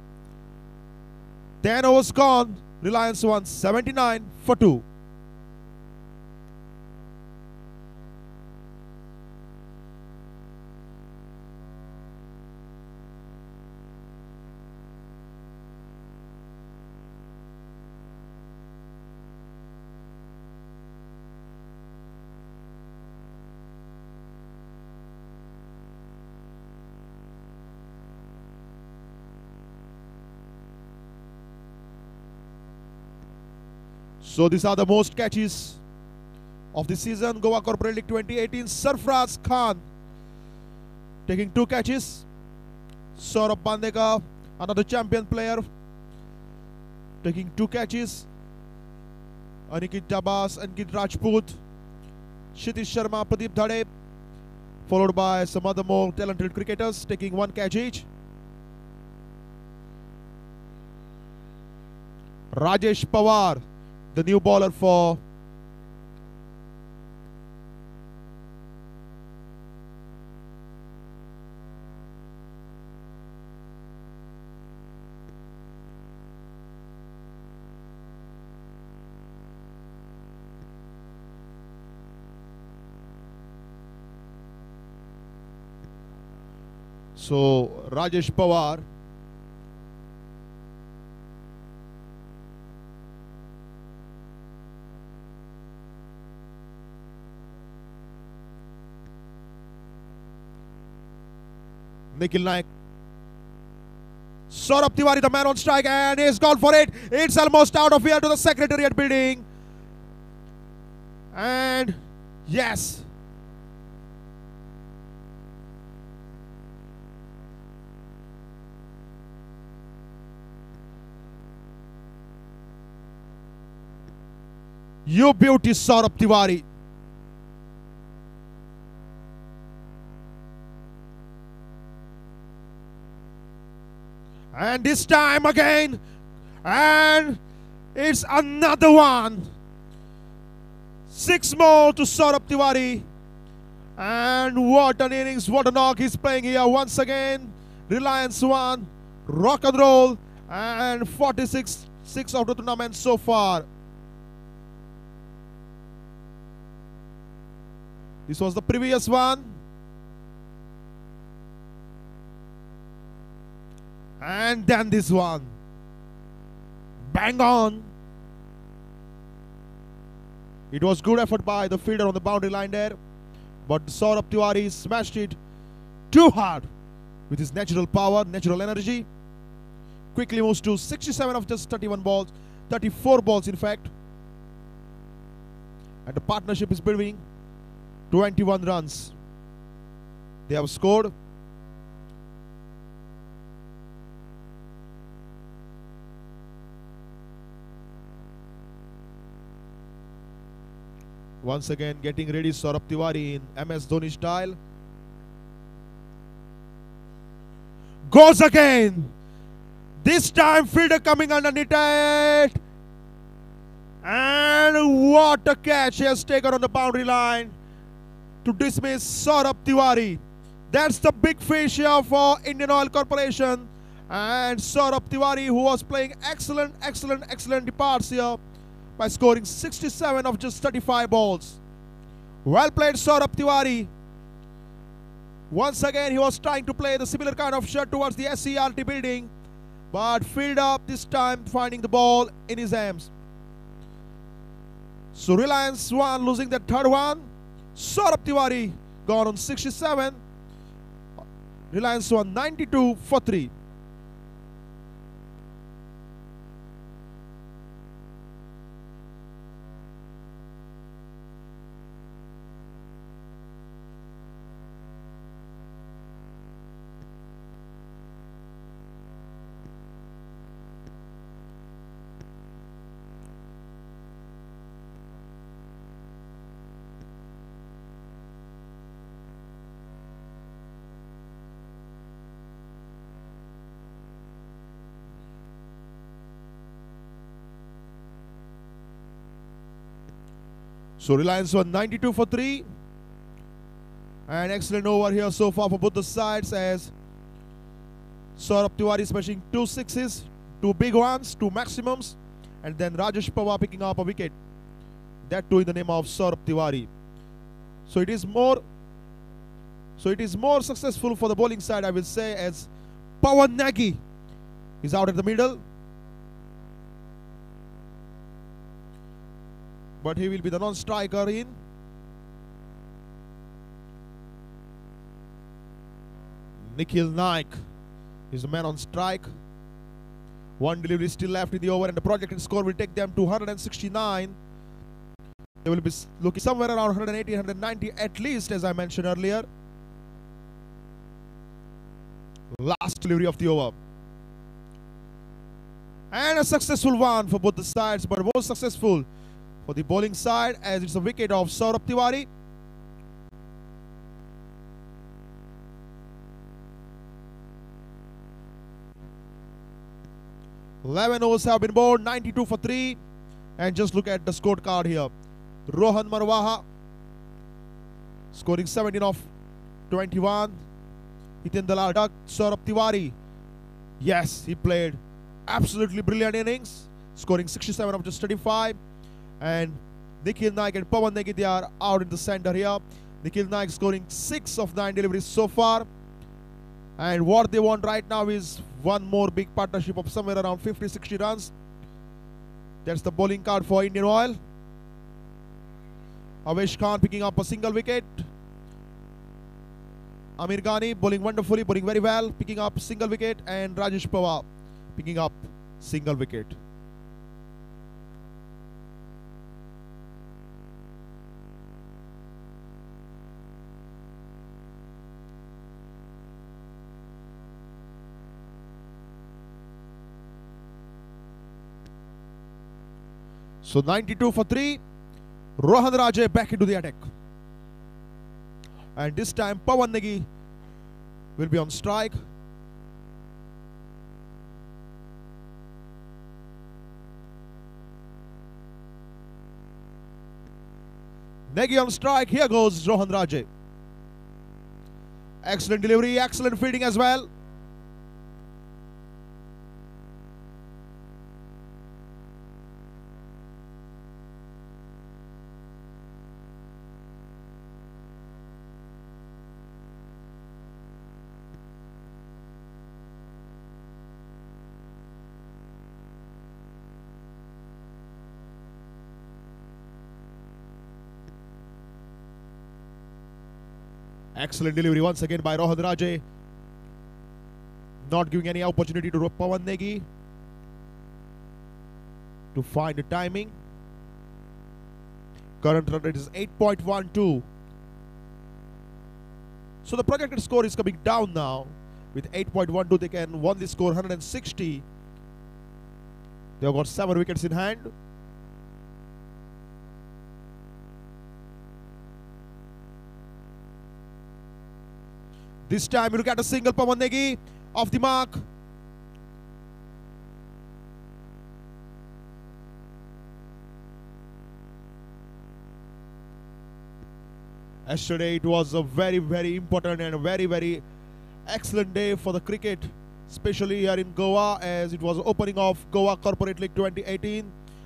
10 overs gone. Reliance won 79 for 2. So these are the most catches of the season. Goa Corporate League 2018. Sarfraz Khan taking 2 catches. Saurabh Bandekar, another champion player, taking 2 catches. Aniket Dabas, Ankit Rajput, Kshitiz Sharma, Pradeep Dhade, followed by some other more talented cricketers taking 1 catch each. Rajesh Pawar, the new bowler for Rajesh Pawar Nikhil Naik. Saurabh Tiwary, the man on strike, and he's gone for it. It's almost out of here to the Secretariat building. And yes. You beauty, Saurabh Tiwary. And this time again, and it's another one. 6 more to Saurabh Tiwary. And what an innings, what a knock he's playing here once again. Reliance won, rock and roll, and 46 of the tournament so far. This was the previous one. And then this one. Bang on. It was good effort by the fielder on the boundary line there. But Saurabh Tiwary smashed it too hard with his natural power, natural energy. Quickly moves to 67 of just 31 balls. 34 balls in fact. And the partnership is building 21 runs. They have scored. Once again getting ready Saurabh Tiwary in MS Dhoni style. Goes again. This time fielder coming underneath it. And what a catch he has taken on the boundary line to dismiss Saurabh Tiwary. That's the big fish here for Indian Oil Corporation. And Saurabh Tiwary, who was playing excellent departs here by scoring 67 of just 35 balls. Well played, Saurabh Tiwary. Once again, he was trying to play the similar kind of shot towards the SCRT building, but filled up this time, finding the ball in his arms. So Reliance won, losing that third one. Saurabh Tiwary gone on 67. Reliance won 92 for 3. So Reliance won 92 for 3. An excellent over here so far for both the sides, as Saurabh Tiwary smashing 2 sixes, 2 big ones, 2 maximums, and then Rajesh Pawar picking up a wicket. That too in the name of Saurabh Tiwary. So it is more successful for the bowling side, I will say, as Pawan Nagy is out at the middle. But he will be the non-striker in. Nikhil Naik is the man on strike. One delivery still left in the over, and the projected score will take them to 169. They will be looking somewhere around 180, 190 at least, as I mentioned earlier. Last delivery of the over. And a successful one for both the sides, but most successful for the bowling side, as it's a wicket of Saurabh Tiwary. Eleven overs have been bowled, 92 for 3. And just look at the scorecard here. Rohan Marwaha scoring 17 of 21. Hitin Dalal Duck, Saurabh Tiwary. Yes, he played absolutely brilliant innings, scoring 67 of just 35. And Nikhil Naik and Pawan Nagy, they are out in the center here. Nikhil Naik scoring 6 of 9 deliveries so far. And what they want right now is one more big partnership of somewhere around 50-60 runs. That's the bowling card for Indian Oil. Avesh Khan picking up a single wicket. Amir Ghani bowling wonderfully, bowling very well, picking up single wicket. And Rajesh Pawar picking up single wicket. So 92 for 3. Rohan Raje back into the attack. And this time Pawan Nagy will be on strike. Nagy on strike. Here goes Rohan Raje. Excellent delivery, excellent fielding as well. Excellent delivery once again by Rohan Raje. Not giving any opportunity to Pawan Nagy to find the timing. Current run rate is 8.12. So the projected score is coming down now. With 8.12, they can won the score 160. They've got 7 wickets in hand. This time you look at a single Pawan Nagy off the mark. Yesterday it was a very, very important and a very, very excellent day for the cricket, especially here in Goa, as it was opening of Goa Corporate League 2018.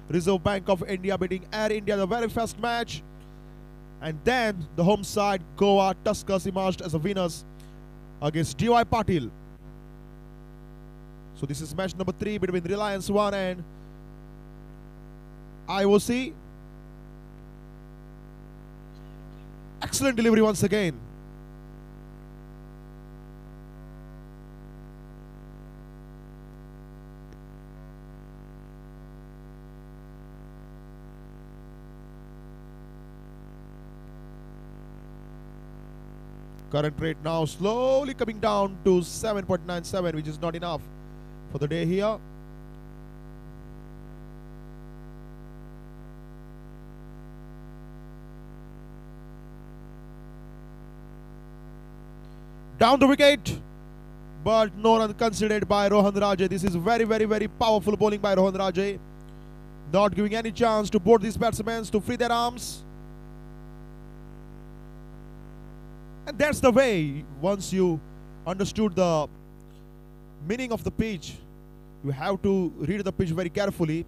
Reserve Bank of India beating Air India the very first match. And then the home side Goa Tuskers emerged as the winners against D.Y. Patil. So this is match number 3 between Reliance 1 and IOC. Excellent delivery once again. Current rate now slowly coming down to 7.97, which is not enough for the day here. Down the wicket, but no run considered by Rohan Raje. This is very, very, very powerful bowling by Rohan Raje. Not giving any chance to both these batsmen to free their arms. And that's the way, once you understood the meaning of the pitch, you have to read the pitch very carefully.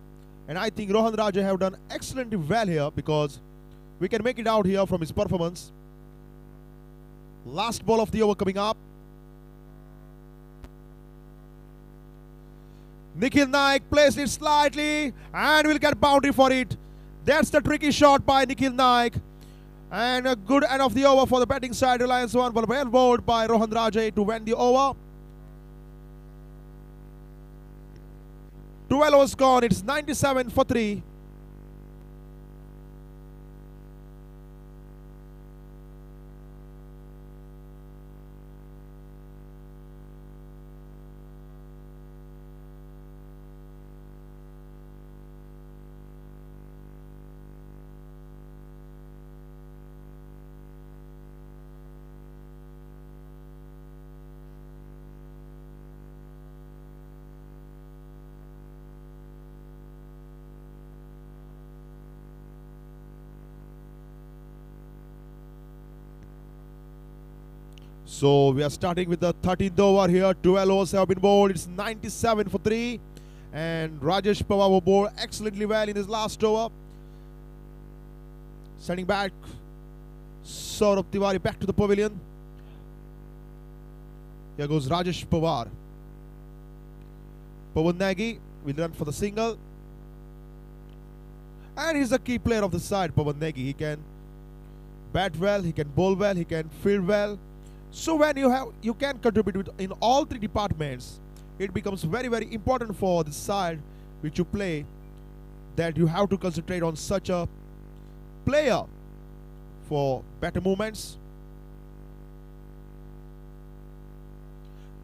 And I think Rohan Raja have done excellently well here, because we can make it out here from his performance. Last ball of the over coming up. Nikhil Naik placed it slightly and will get boundary for it. That's the tricky shot by Nikhil Naik. And a good end of the over for the batting side. Reliance one, but well bowled by Rohan Raja to win the over. 12 overs gone. It's 97 for 3. So we are starting with the 13th over here. 12 overs have been bowled. It's 97 for 3. And Rajesh Pawar will bowl excellently well in his last over. Sending back Saurabh Tiwary back to the pavilion. Here goes Rajesh Pawar. Pawan Nagy will run for the single. And he's a key player of the side, Pawan Nagy. He can bat well, he can bowl well, he can field well. So when you can contribute in all three departments, it becomes very, very important for the side which you play, that you have to concentrate on such a player for better movements.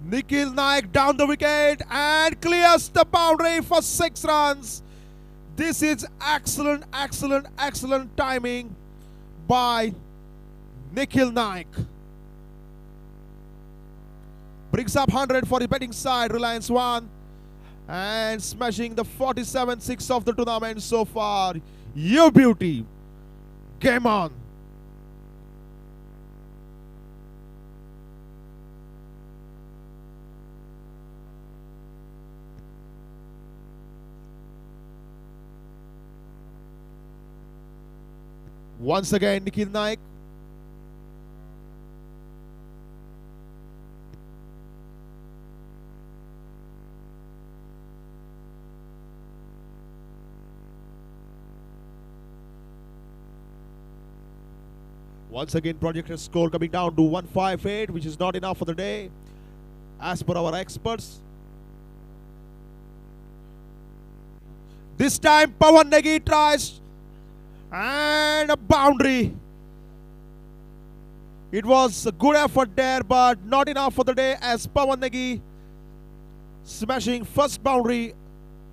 Nikhil Naik down the wicket and clears the boundary for 6 runs. This is excellent, excellent, excellent timing by Nikhil Naik. Brings up 100 for the batting side, Reliance 1. And smashing the 47-6 of the tournament so far. You beauty. Game on. Once again, Nikhil Naik. Once again, projected score coming down to 158, which is not enough for the day, as per our experts. This time, Pawan Nagy tries, and a boundary. It was a good effort there, but not enough for the day, as Pawan Nagy smashing first boundary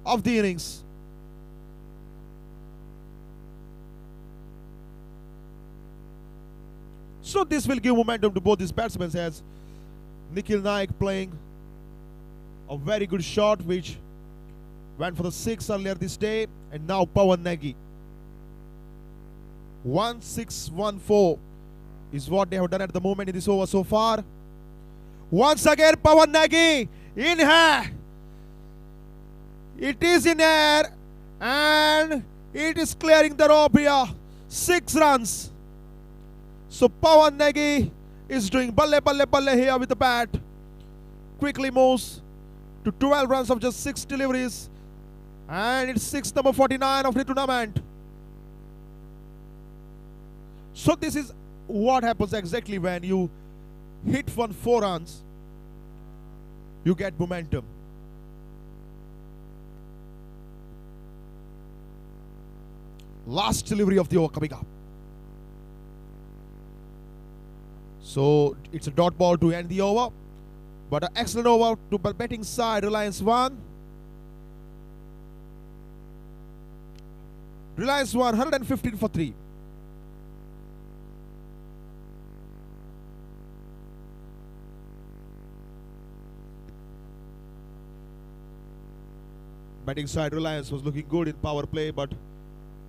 of the innings. So this will give momentum to both these batsmen, as Nikhil Naik playing a very good shot which went for the 6 earlier this day, and now Pawan Nagy. 1-6-1-4 is what they have done at the moment in this over so far. Once again, Pawan Nagy in air. It is in air and it is clearing the rope here. 6 runs. So Pawan Nagy is doing balle balle balle here with the bat. Quickly moves to 12 runs of just 6 deliveries. And it's 6 number 49 of the tournament. So this is what happens exactly when you hit 4 runs. You get momentum. Last delivery of the over coming up. So it's a dot ball to end the over. But an excellent over to the batting side, Reliance 1. Reliance 1, 115 for 3. Batting side, Reliance was looking good in power play, but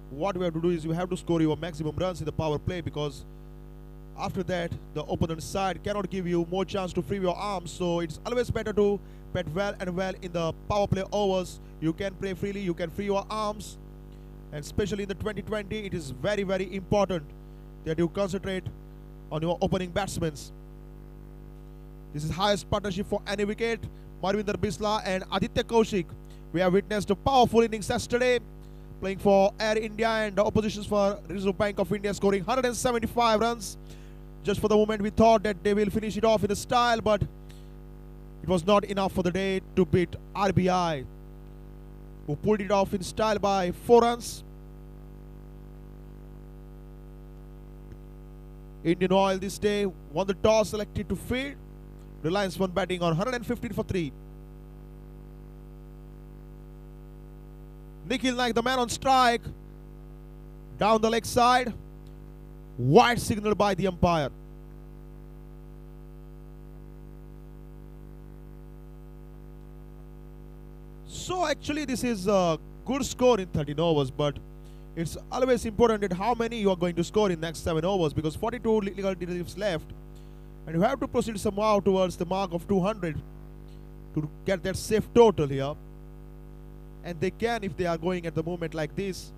what we have to do is you have to score your maximum runs in the power play, because After that, the opponent side cannot give you more chance to free your arms, so it's always better to bat well and well in the power play overs. You can play freely, you can free your arms, and especially in the 2020, it is very, very important that you concentrate on your opening batsmen. This is highest partnership for any wicket. Marvinder Bisla and Aditya Kaushik. We have witnessed a powerful innings yesterday, playing for Air India, and the oppositions for Reserve Bank of India scoring 175 runs. Just for the moment, we thought that they will finish it off in a style, but it was not enough for the day to beat RBI, who pulled it off in style by 4 runs. Indian Oil this day won the toss, selected to field. Reliance won batting on 115 for 3. Nikhil Naik, the man on strike, down the leg side. Wide signal by the umpire. So actually this is a good score in 13 overs, but it's always important that how many you are going to score in next 7 overs, because 42 legal derivatives left, and you have to proceed somehow towards the mark of 200 to get that safe total here. And they can if they are going at the moment like this.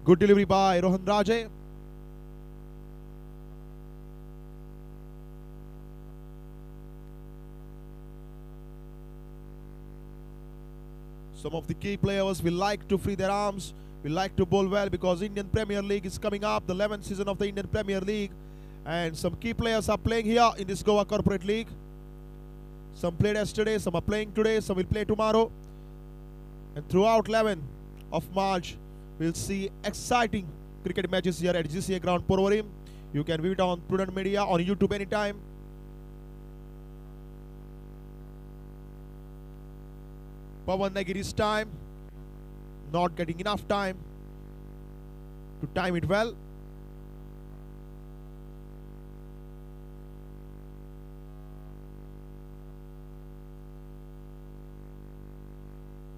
Good delivery by Rohan Raje. Some of the key players will like to free their arms, will like to bowl well, because Indian Premier League is coming up, the 11th season of the Indian Premier League, and some key players are playing here in this Goa Corporate League. Some played yesterday, some are playing today, some will play tomorrow. And throughout 11th of March, we'll see exciting cricket matches here at GCA Ground, Porvorim. You can view it on Prudent Media on YouTube anytime. Pawan Negi this time, not getting enough time to time it well.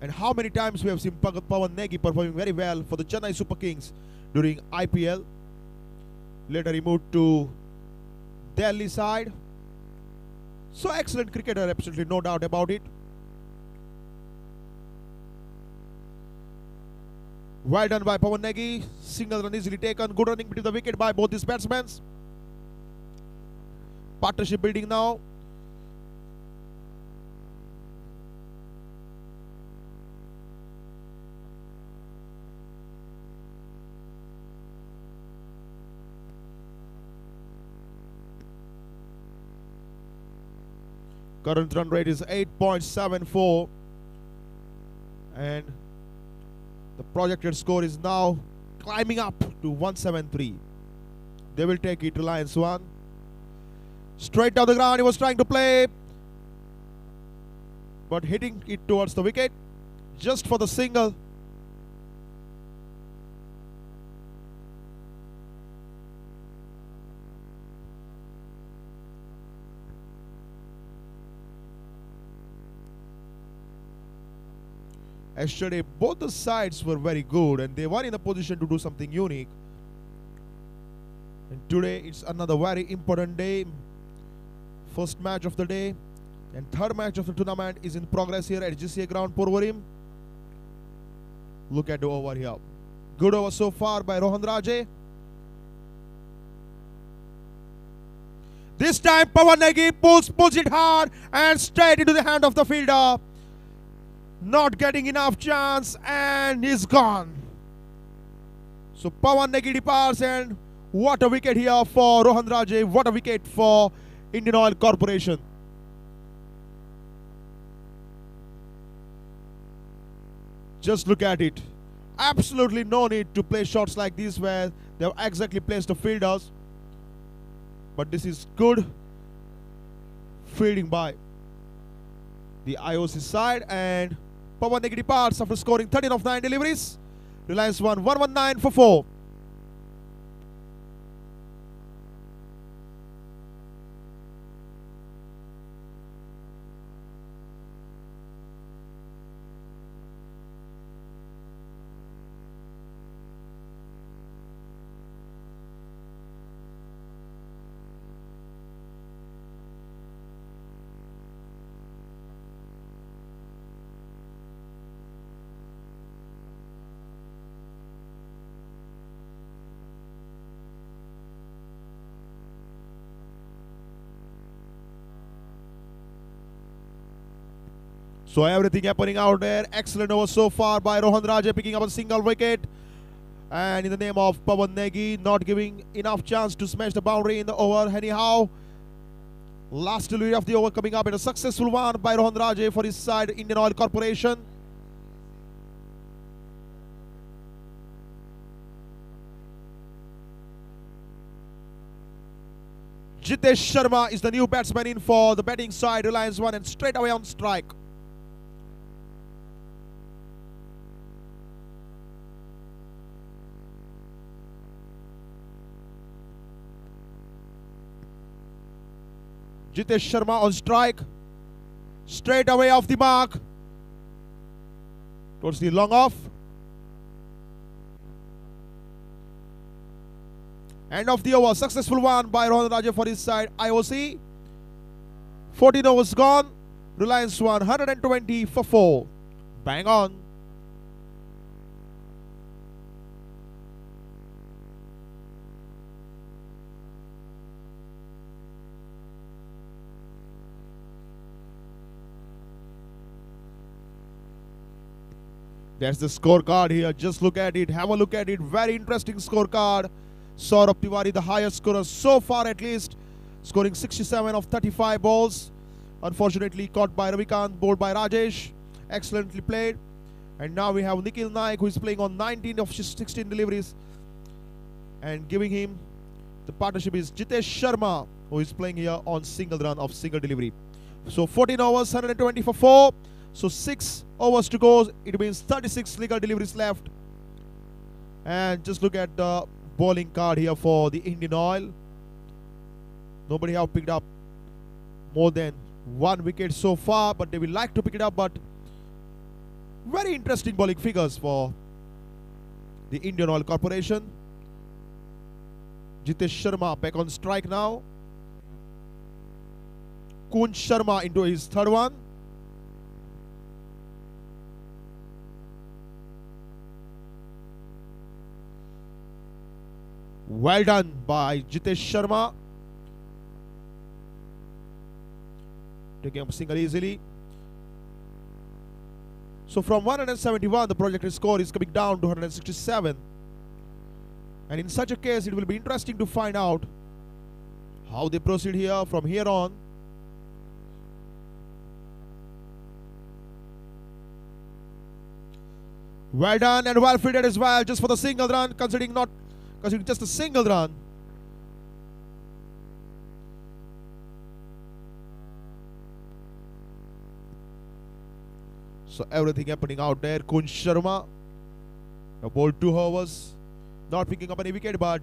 And how many times we have seen Pawan Negi performing very well for the Chennai Super Kings during IPL. Later he moved to Delhi side. So excellent cricketer, absolutely no doubt about it. Well done by Pawan Negi. Single run easily taken. Good running between the wicket by both these batsmen. Partnership building now. Current run rate is 8.74, and the projected score is now climbing up to 173. They will take it. Reliance 1. Straight down the ground, he was trying to play, but hitting it towards the wicket just for the single. Yesterday, both the sides were very good, and they were in a position to do something unique. And today, it's another very important day. First match of the day, and third match of the tournament is in progress here at GCA Ground, Porvorim. Look at the over here. Good over so far by Rohan Raje. This time, Pawan Negi pulls it hard and straight into the hand of the fielder. Not getting enough chance, and he's gone. So Pawan Negi departs, and what a wicket here for Rohan Raje. What a wicket for Indian Oil Corporation. Just look at it. Absolutely no need to play shots like this where they have exactly placed the fielders. But this is good fielding by the IOC side, and Pawan Negi departs after scoring 13 of 9 deliveries. Reliance won 119 for 4. So everything happening out there. Excellent over so far by Rohan Raje, picking up a single wicket. And in the name of Pawan Negi, not giving enough chance to smash the boundary in the over. Anyhow, last delivery of the over coming up, and a successful one by Rohan Raje for his side, Indian Oil Corporation. Jitesh Sharma is the new batsman in for the batting side, Reliance 1, and straight away on strike. Jitesh Sharma on strike, straight away off the mark, towards the long off. End of the over, successful one by Rohan Raje for his side, IOC. 14 overs gone, Reliance 1, 120 for 4. Bang on. That's the scorecard here. Just look at it. Have a look at it. Very interesting scorecard. Saurabh Tiwary, the highest scorer so far at least, scoring 67 of 35 balls. Unfortunately caught by Ravikant, bowled by Rajesh. Excellently played. And now we have Nikhil Naik, who is playing on 19 of 16 deliveries. And giving him the partnership is Jitesh Sharma, who is playing here on single run of single delivery. So 14 overs, 120 for 4. So 6 overs to go. It means 36 legal deliveries left. And just look at the bowling card here for the Indian Oil. Nobody have picked up more than 1 wicket so far, but they will like to pick it up. But very interesting bowling figures for the Indian Oil Corporation. Jitesh Sharma back on strike now. Kunj Sharma into his third one. Well done by Jitesh Sharma. Taking up a single easily. So from 171, the projected score is coming down to 167. And in such a case, it will be interesting to find out how they proceed here from here on. Well done and well fielded as well, just for the single run, considering just a single run. So everything happening out there. Kunj Sharma bowled 2 overs, not picking up any wicket, but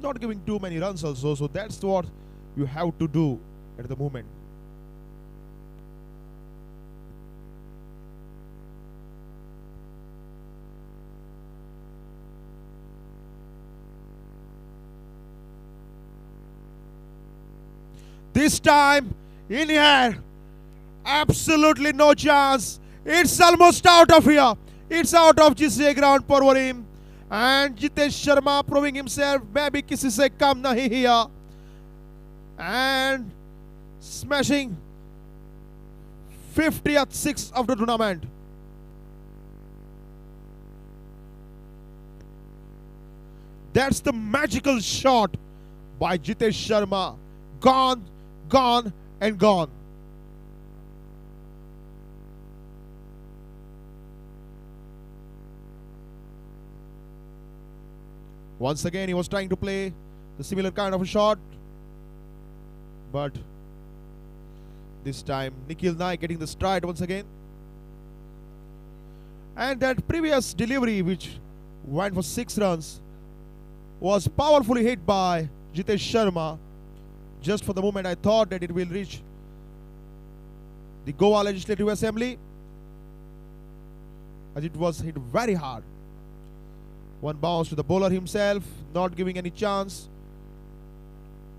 not giving too many runs also. So that's what you have to do at the moment. This time, in here, absolutely no chance. It's almost out of here. It's out of GCA ground for him. And Jitesh Sharma proving himself, maybe kisi se kam nahi here. And smashing 50th 6 of the tournament. That's the magical shot by Jitesh Sharma. Gone, gone, and gone. Once again, he was trying to play the similar kind of a shot, but this time Nikhil Naik getting the stride once again. And that previous delivery, which went for 6 runs, was powerfully hit by Jitesh Sharma. Just for the moment, I thought that it will reach the Goa Legislative Assembly, as it was hit very hard. One bounce to the bowler himself, not giving any chance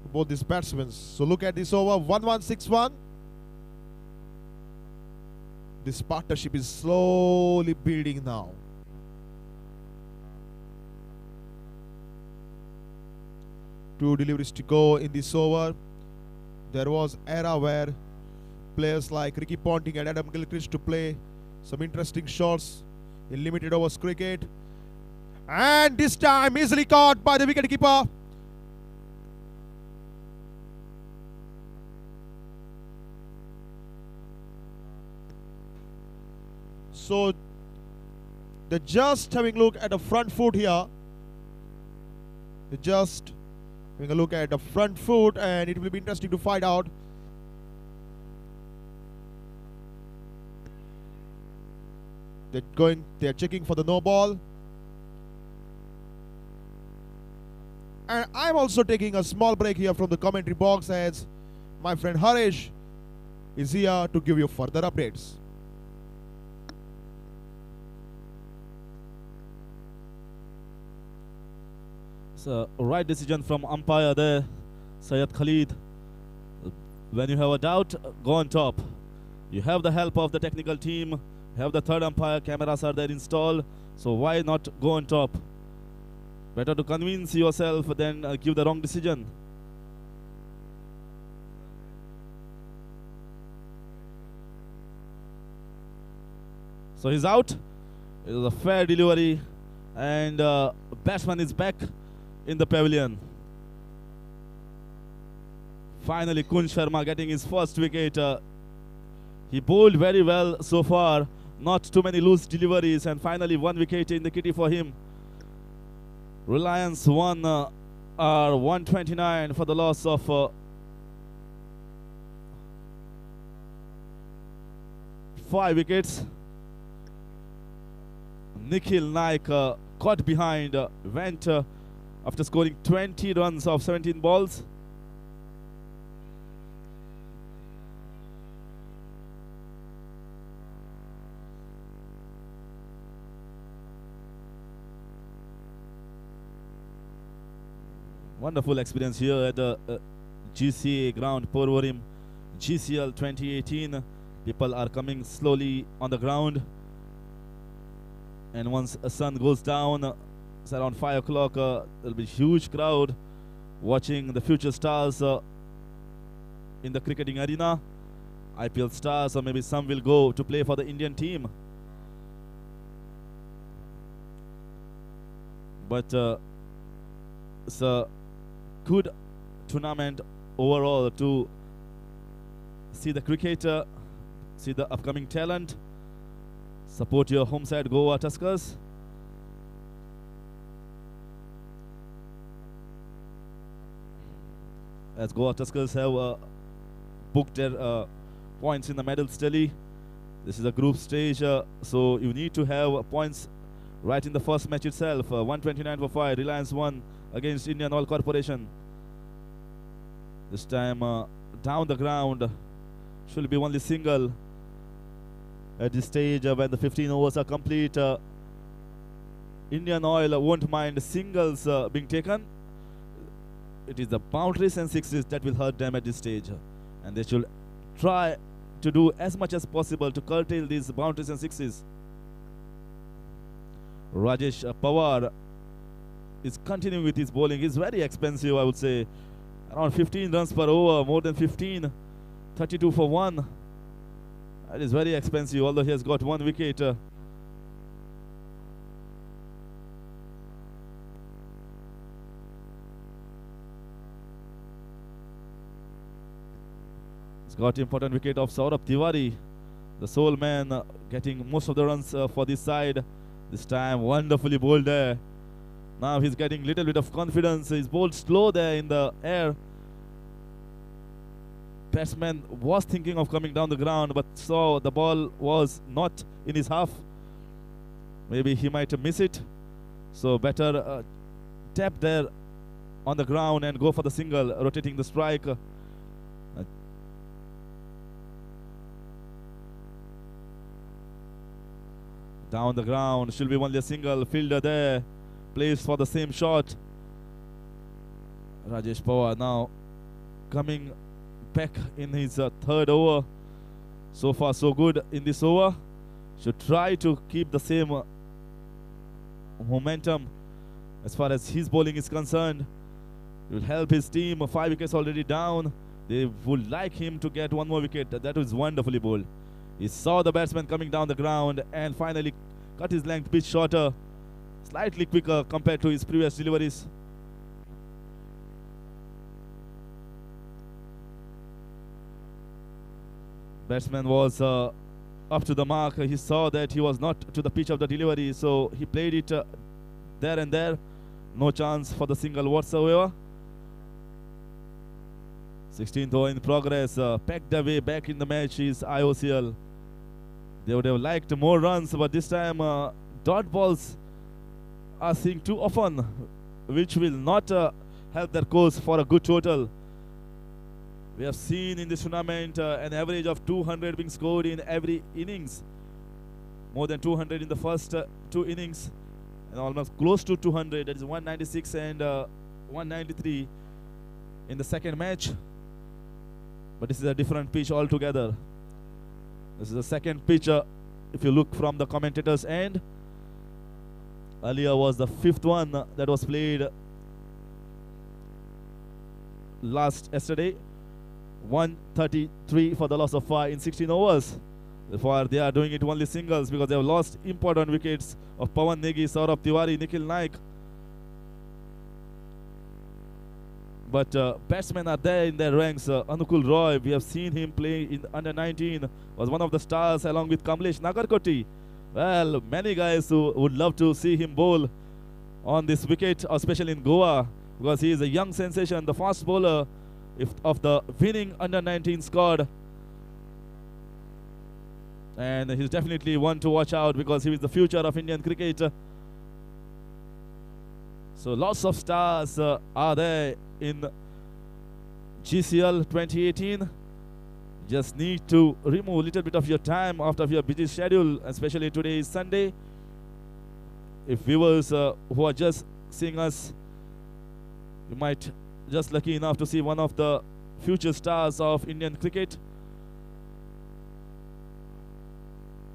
to both these batsmen. So look at this over, 1-1-6-1. This partnership is slowly building now. Two deliveries to go in this over. There was era where players like Ricky Ponting and Adam Gilchrist to play some interesting shots in limited overs cricket. And this time easily caught by the wicketkeeper. So they're just having a look at the front foot here. They're just having a look at the front foot, and it will be interesting to find out. They're checking for the no ball. And I'm also taking a small break here from the commentary box as my friend Harish is here to give you further updates. So, right decision from umpire there, Syed Khalid. When you have a doubt, go on top. You have the help of the technical team, you have the third umpire, cameras are there installed, so why not go on top? Better to convince yourself than give the wrong decision. So he's out. It was a fair delivery, and batsman is back in the pavilion. Finally, Kun Sharma getting his first wicket. He bowled very well so far. Not too many loose deliveries, and finally 1 wicket in the kitty for him. Reliance won are 129 for the loss of 5 wickets. Nikhil Naik got behind, went after scoring 20 runs of 17 balls. Wonderful experience here at the GCA ground, Porvorim, GCL 2018. People are coming slowly on the ground. And once the sun goes down, it's around 5 o'clock, there'll be a huge crowd watching the future stars in the cricketing arena. IPL stars, or maybe some will go to play for the Indian team. But it's a good tournament overall to see the cricketer, see the upcoming talent, support your home side Goa Tuskers. As Goa Tuskers have booked their points in the medals tally. This is a group stage, so you need to have points right in the first match itself. 129 for 5, Reliance won against Indian Oil Corporation. This time down the ground, should be only single at this stage when the 15 overs are complete. Indian Oil won't mind singles being taken. It is the boundaries and sixes that will hurt them at this stage, and they should try to do as much as possible to curtail these boundaries and sixes. Rajesh Pawar is continuing with his bowling. He's very expensive, I would say. Around 15 runs per over, more than 15. 32 for 1. That is very expensive, although he has got 1 wicket. He's got important wicket of Saurabh Tiwary, the sole man getting most of the runs for this side. This time wonderfully bowled there. Now he's getting little bit of confidence. He's bowled slow there in the air. Batsman was thinking of coming down the ground, but saw the ball was not in his half. Maybe he might miss it. So better tap there on the ground and go for the single, rotating the strike. Down the ground, should be only a single. Fielder there, plays for the same shot. Rajesh Pawar now coming back in his third over. So far so good in this over. Should try to keep the same momentum as far as his bowling is concerned. It will help his team. 5 wickets already down. They would like him to get one more wicket. That was wonderfully bowled. He saw the batsman coming down the ground and finally cut his length bit shorter, slightly quicker compared to his previous deliveries. Batsman was up to the mark. He saw that he was not to the pitch of the delivery, so he played it there and there. No chance for the single whatsoever. 16th over in progress. Pegged away back in the match is IOCL. They would have liked more runs, but this time dot balls are seen too often, which will not help their cause for a good total. We have seen in this tournament an average of 200 being scored in every innings. More than 200 in the first two innings, and almost close to 200. That is 196 and 193 in the second match. But this is a different pitch altogether. This is the second pitch. If you look from the commentator's end, earlier was the fifth one that was played yesterday. 133 for the loss of 5 in 16 overs. Therefore, they are doing it only singles because they have lost important wickets of Pawan Negi, Saurabh Tiwary, Nikhil Naik. But batsmen are there in their ranks. Anukul Roy, we have seen him play in under 19, was one of the stars along with Kamlesh Nagarkoti. Well, many guys who would love to see him bowl on this wicket, especially in Goa, because he is a young sensation, the fast bowler of the winning under 19 squad, and he's definitely one to watch out because he is the future of Indian cricket. So lots of stars are there in GCL 2018. Just need to remove a little bit of your time after your busy schedule, especially today is Sunday. If viewers who are just seeing us, you might just lucky enough to see one of the future stars of Indian cricket.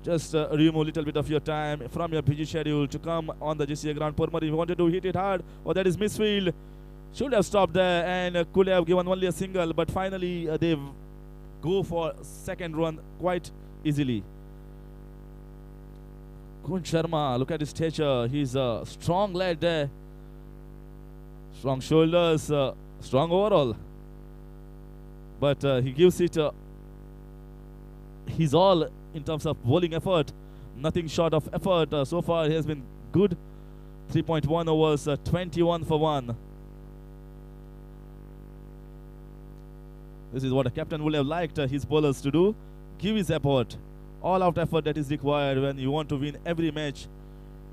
Just remove a little bit of your time from your busy schedule to come on the GCA ground. Pormari, if you wanted to hit it hard, or that is misfield, should have stopped there and could have given only a single, but finally they go for second run quite easily. Kun Sharma, look at his stature. He's a strong lad there. Strong shoulders, strong overall. But he gives it his all in terms of bowling effort. Nothing short of effort. So far he has been good. 3.1 overs, 21 for 1. This is what a captain would have liked his bowlers to do. Give his effort. All-out effort that is required when you want to win every match.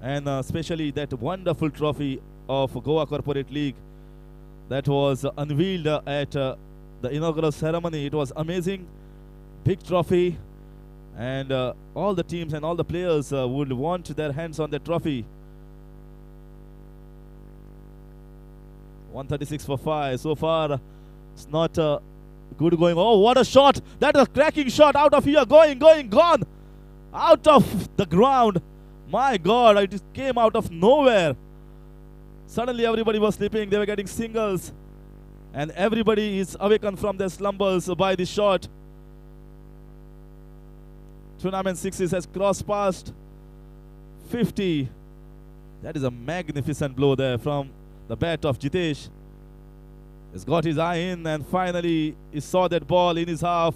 And especially that wonderful trophy of Goa Corporate League that was unveiled at the inaugural ceremony. It was amazing. Big trophy. And all the teams and all the players would want their hands on the trophy. 136 for 5. So far, it's not good going. Oh, what a shot. That is a cracking shot out of here. Going, gone. Out of the ground. My God, it just came out of nowhere. Suddenly everybody was sleeping. They were getting singles. And everybody is awakened from their slumbers by this shot. Tournament 6 has crossed past 50. That is a magnificent blow there from the bat of Jitesh. He's got his eye in and finally he saw that ball in his half.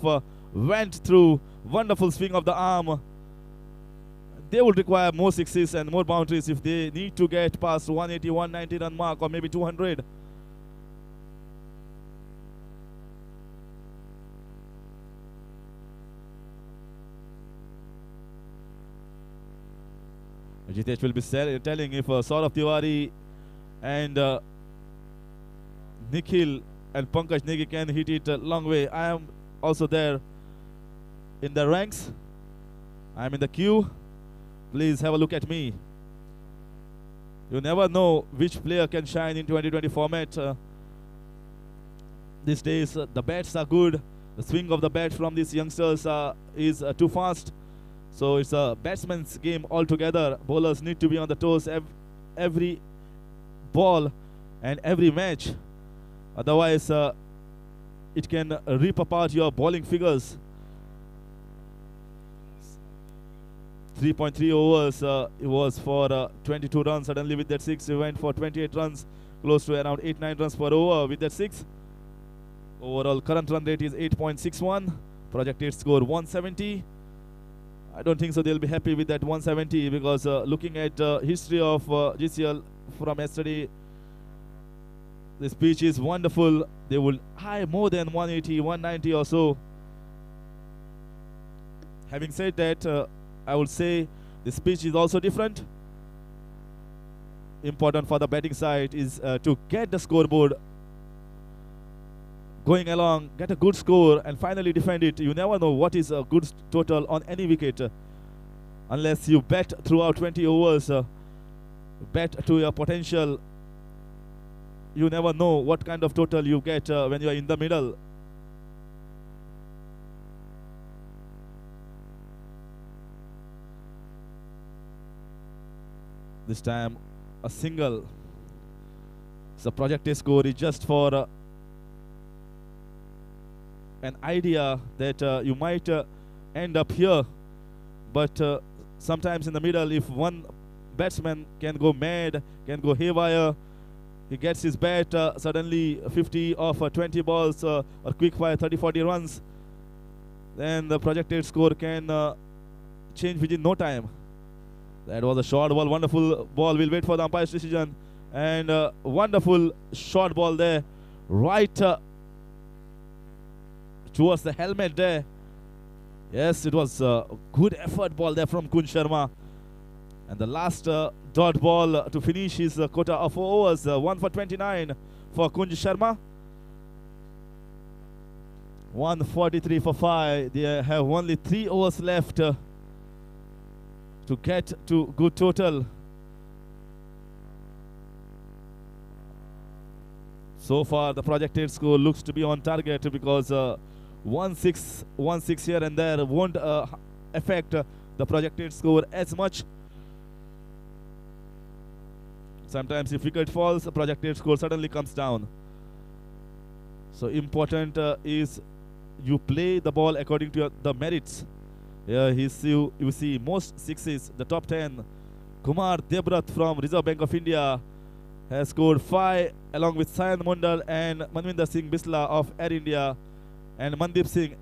Went through. Wonderful swing of the arm. They will require more sixes and more boundaries if they need to get past 180, 190 run mark or maybe 200. Jitesh will be telling if Saurabh Tiwary and Nikhil and Pankaj Negi can hit it a long way. I am also there in the ranks. I am in the queue. Please have a look at me. You never know which player can shine in 2020 format. These days, the bats are good. The swing of the bat from these youngsters is too fast. So it's a batsman's game altogether. Bowlers need to be on the toes every ball and every match. Otherwise, it can rip apart your bowling figures. 3.3 overs, it was for 22 runs. Suddenly with that 6, he went for 28 runs, close to around 8-9 runs per over with that 6. Overall current run rate is 8.61. Projected score 170. I don't think so they'll be happy with that 170 because looking at history of GCL from yesterday, this pitch is wonderful. They will high more than 180, 190 or so. Having said that, I would say this pitch is also different. Important for the batting side is to get the scoreboard going along, get a good score, and finally defend it. You never know what is a good total on any wicket unless you bet throughout 20 overs, bet to your potential. You never know what kind of total you get when you are in the middle. This time a single. So projected score is just for an idea that you might end up here, but sometimes in the middle, if one batsman can go mad, can go haywire, he gets his bat, suddenly 50 off 20 balls or quick fire 30-40 runs, then the projected score can change within no time. That was a short ball, wonderful ball. We'll wait for the umpire's decision, and wonderful short ball there, right towards the helmet there. Yes, it was a good effort ball there from Kunj Sharma. And the last dot ball to finish his quota of 4 overs, 1 for 29 for Kunj Sharma. 143 for 5. They have only 3 overs left to get to good total. So far, the projected score looks to be on target because 1-6 here and there won't affect the projected score as much. Sometimes if wicket falls, the projected score suddenly comes down. So important is you play the ball according to the merits. Here you see most 6s, the top 10. Kumar Debrat from Reserve Bank of India has scored 5 along with Sayan Mundal and Manvinder Singh Bisla of Air India and Mandeep Singh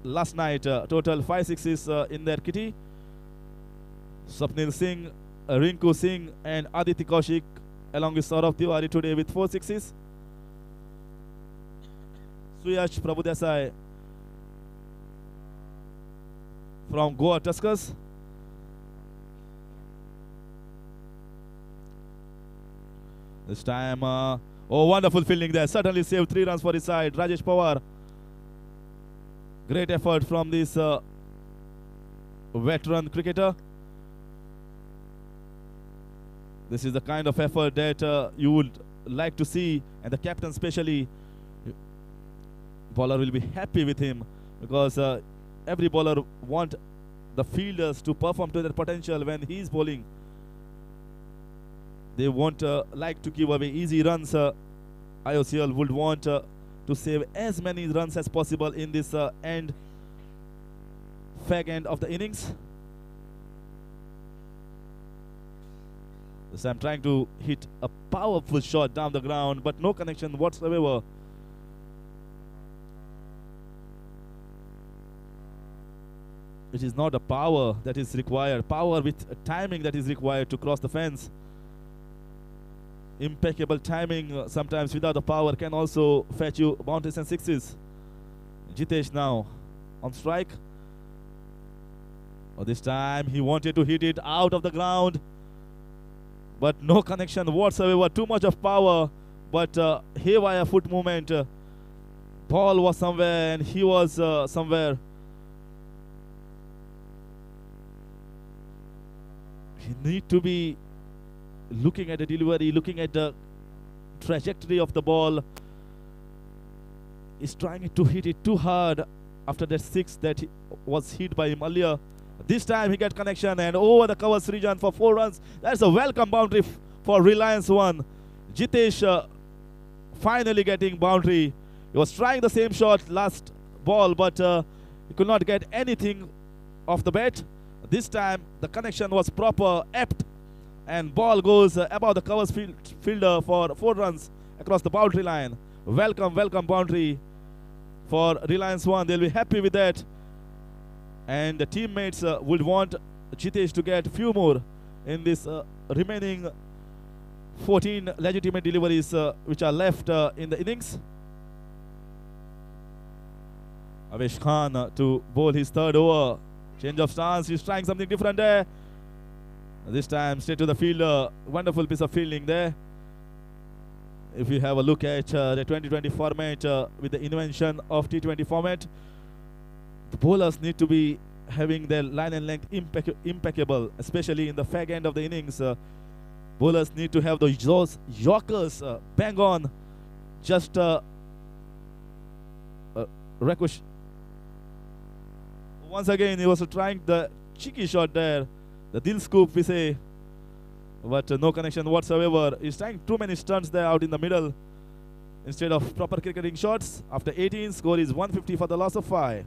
last night. Total 5 6s in their kitty. Swapnil Singh, Rinku Singh and Aditi Kaushik along with Saurav Tiwary today with 4 6s. Suyash Prabhudesai from Goa Tuskers. This time, oh, wonderful fielding there. Certainly saved 3 runs for his side. Rajesh Pawar. Great effort from this veteran cricketer. This is the kind of effort that you would like to see, and the captain especially. Bowler will be happy with him because every bowler wants the fielders to perform to their potential when he is bowling. They won't like to give away easy runs. IOCL would want to save as many runs as possible in this fag end of the innings. So I'm trying to hit a powerful shot down the ground, but no connection whatsoever. It is not a power that is required. Power with timing that is required to cross the fence. Impeccable timing, sometimes without the power, can also fetch you bounties and 6s. Jitesh now on strike. Oh, this time he wanted to hit it out of the ground, but no connection whatsoever. Too much of power, but haywire foot movement. Ball was somewhere and he was somewhere. You need to be looking at the delivery, looking at the trajectory of the ball. He's trying to hit it too hard after that 6 that was hit by him earlier. This time he got connection and over the covers region for 4 runs. That's a welcome boundary for Reliance 1. Jitesh finally getting boundary. He was trying the same shot last ball, but he could not get anything off the bat. This time the connection was proper, apt, and ball goes above the covers fielder for 4 runs across the boundary line. Welcome boundary for Reliance 1. They'll be happy with that, and the teammates would want Jitesh to get few more in this remaining 14 legitimate deliveries which are left in the innings. Avesh Khan to bowl his 3rd over. Change of stance. He's trying something different there. This time straight to the fielder. Wonderful piece of fielding there. If you have a look at the 2020 format with the invention of T20 format, the bowlers need to be having their line and length impeccable, especially in the fag end of the innings. Bowlers need to have those yorkers bang on, just ricochet. Once again, he was trying the cheeky shot there, the dil scoop we say, but no connection whatsoever. He's trying too many stunts there out in the middle instead of proper cricketing shots. After 18, score is 150 for the loss of 5.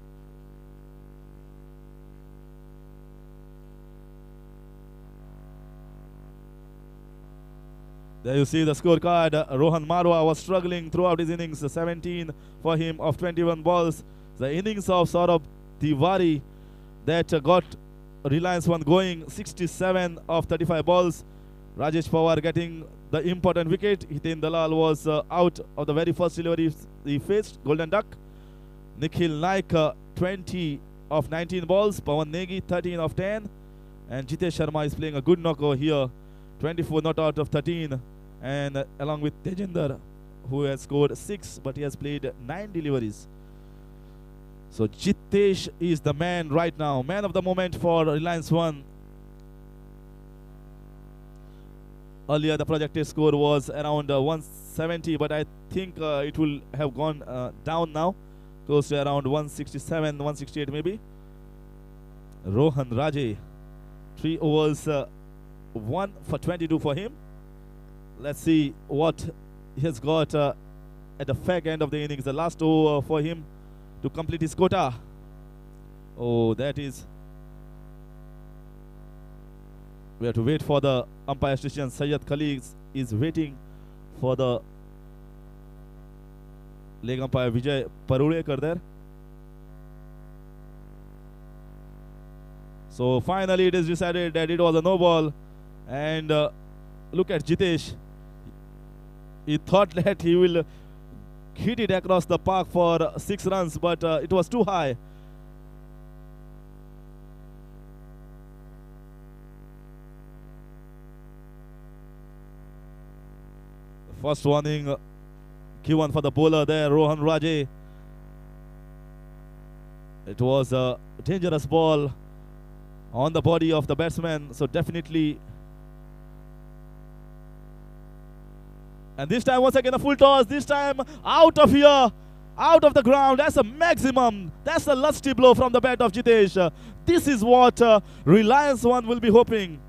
There you see the scorecard. Rohan Marwa was struggling throughout his innings. 17 for him of 21 balls. The innings of Saurabh Tiwary that got Reliance 1 going. 67 of 35 balls. Rajesh Pawar getting the important wicket. Hiten Dalal was out of the very first delivery he faced. Golden Duck. Nikhil Naik 20 of 19 balls. Pawan Negi 13 of 10. And Jitesh Sharma is playing a good knock over here. 24 not out of 13. And along with Tejinder, who has scored 6, but he has played 9 deliveries. So Jitesh is the man right now, man of the moment for Reliance 1. Earlier the projected score was around 170, but I think it will have gone down now, close to around 167, 168 maybe. Rohan Raje, 3 overs, 1 for 22 for him. Let's see what he has got at the fag end of the innings. The last over for him to complete his quota. Oh, that is... We have to wait for the umpire's decision. Syed Khalid is waiting for the leg umpire Vijay Parulekar there. So finally it is decided that it was a no ball. And look at Jitesh. He thought that he will hit it across the park for 6 runs, but it was too high. The first warning given for the bowler there, Rohan Raje. It was a dangerous ball on the body of the batsman, so definitely. And this time, once again, a full toss. This time, out of here, out of the ground. That's a maximum. That's a lusty blow from the bat of Jitesh. This is what Reliance 1 will be hoping.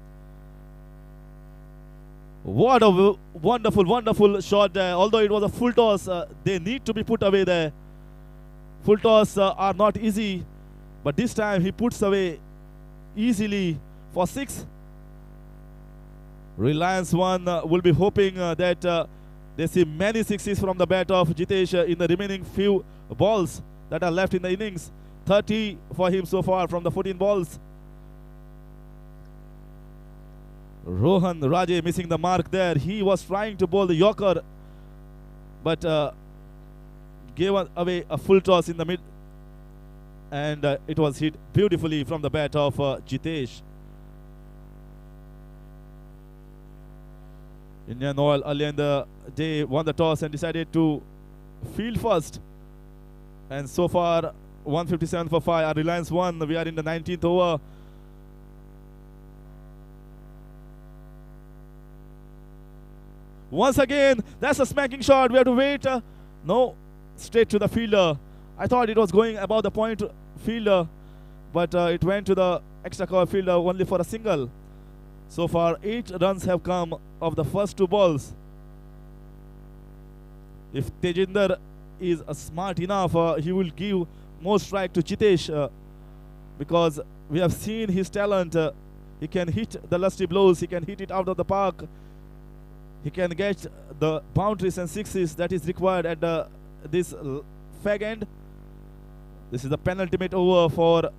What a wonderful, wonderful shot there. Although it was a full toss, they need to be put away there. Full toss are not easy, but this time he puts away easily for 6. Reliance 1 will be hoping that they see many 6s from the bat of Jitesh in the remaining few balls that are left in the innings. 30 for him so far from the 14 balls. Rohan Raje missing the mark there. He was trying to bowl the Yorker, but gave away a full toss in the mid, and it was hit beautifully from the bat of Jitesh. Indian Oil earlier in the day won the toss and decided to field first. And so far, 157 for 5. Our Reliance 1. We are in the 19th over. Once again, that's a smacking shot. We have to wait. No, straight to the fielder. I thought it was going above the point fielder, but it went to the extra cover fielder only for a single. So far, 8 runs have come of the first 2 balls. If Tejinder is smart enough, he will give more strike to Jitesh, because we have seen his talent. He can hit the lusty blows, he can hit it out of the park, he can get the boundaries and sixes that is required at this fag end. This is the penultimate over for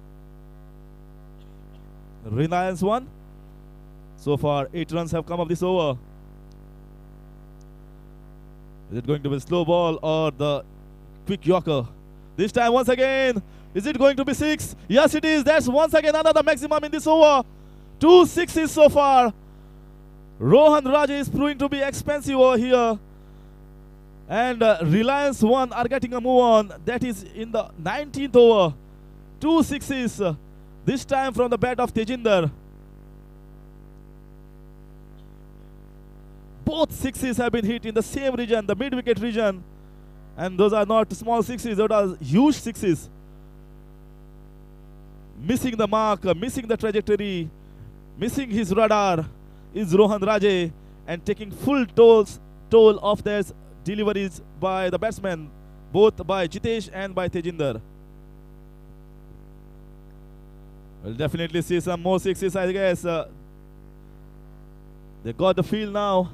Reliance 1. So far 8 runs have come of this over. Is it going to be a slow ball or the quick yorker? This time once again, is it going to be 6? Yes it is. That's once again another maximum in this over. 2 sixes so far. Rohan Raje is proving to be expensive over here. And Reliance 1 are getting a move on. That is in the 19th over. 2 sixes. This time from the bat of Tejinder. Both sixes have been hit in the same region, the mid-wicket region. And those are not small sixes, those are huge sixes. Missing the mark, missing the trajectory, missing his radar is Rohan Raje, and taking full toll of their deliveries by the batsmen, both by Jitesh and by Tejinder. We'll definitely see some more sixes, I guess. They got the field now.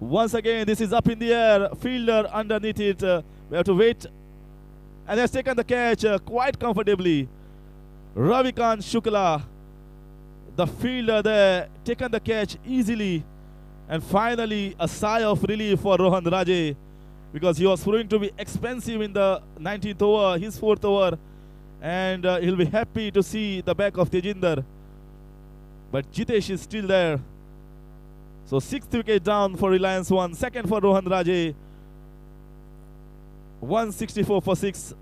Once again, this is up in the air. Fielder underneath it. We have to wait. And has taken the catch quite comfortably. Ravikant Shukla, the fielder there, taken the catch easily. And finally, a sigh of relief for Rohan Raje, because he was proving to be expensive in the 19th over, his 4th over. And he'll be happy to see the back of Tejinder. But Jitesh is still there. So 6th wicket down for Reliance 1, 2nd for Rohan Raje. 164 for 6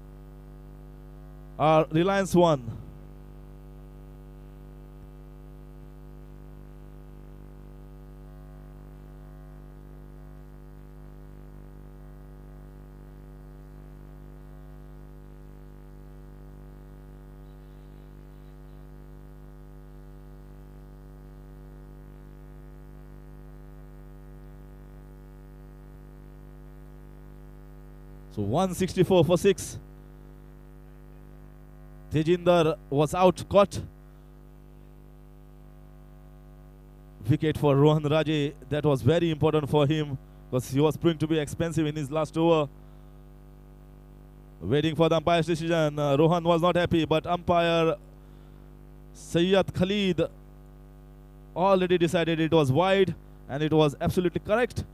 are Reliance 1. So 164 for 6. Tejinder was out, caught. Wicket for Rohan Raje. That was very important for him, because he was proving to be expensive in his last over. Waiting for the umpire's decision. Rohan was not happy, but umpire Sayyid Khalid already decided it was wide, and it was absolutely correct.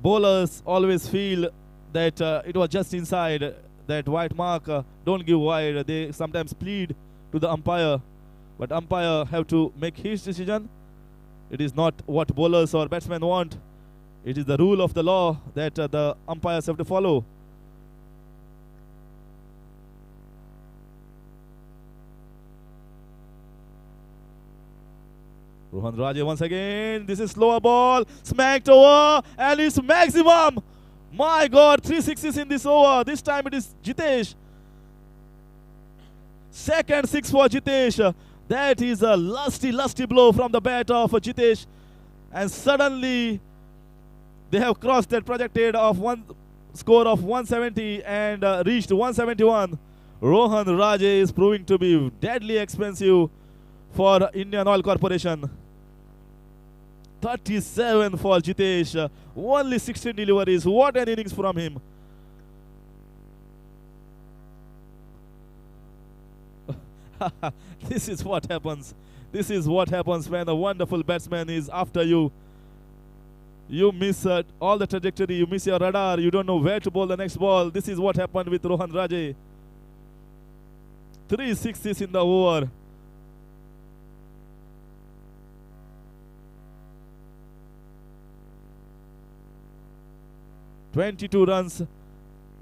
Bowlers always feel that it was just inside that white mark. Don't give wide. They sometimes plead to the umpire, but umpire have to make his decision. It is not what bowlers or batsmen want. It is the rule of the law that the umpires have to follow. Rohan Raje once again. This is slower ball. Smacked over. And it's maximum. My God, 3 sixes in this over. This time it is Jitesh. Second 6 for Jitesh. That is a lusty blow from the bat of Jitesh. And suddenly they have crossed that projected of one score of 170 and reached 171. Rohan Raje is proving to be deadly expensive for Indian Oil Corporation. 37 for Jitesh. Only 16 deliveries. What an innings from him. This is what happens. This is what happens when a wonderful batsman is after you. You miss all the trajectory. You miss your radar. You don't know where to bowl the next ball. This is what happened with Rohan Raje. 3 sixes in the over. "22 runs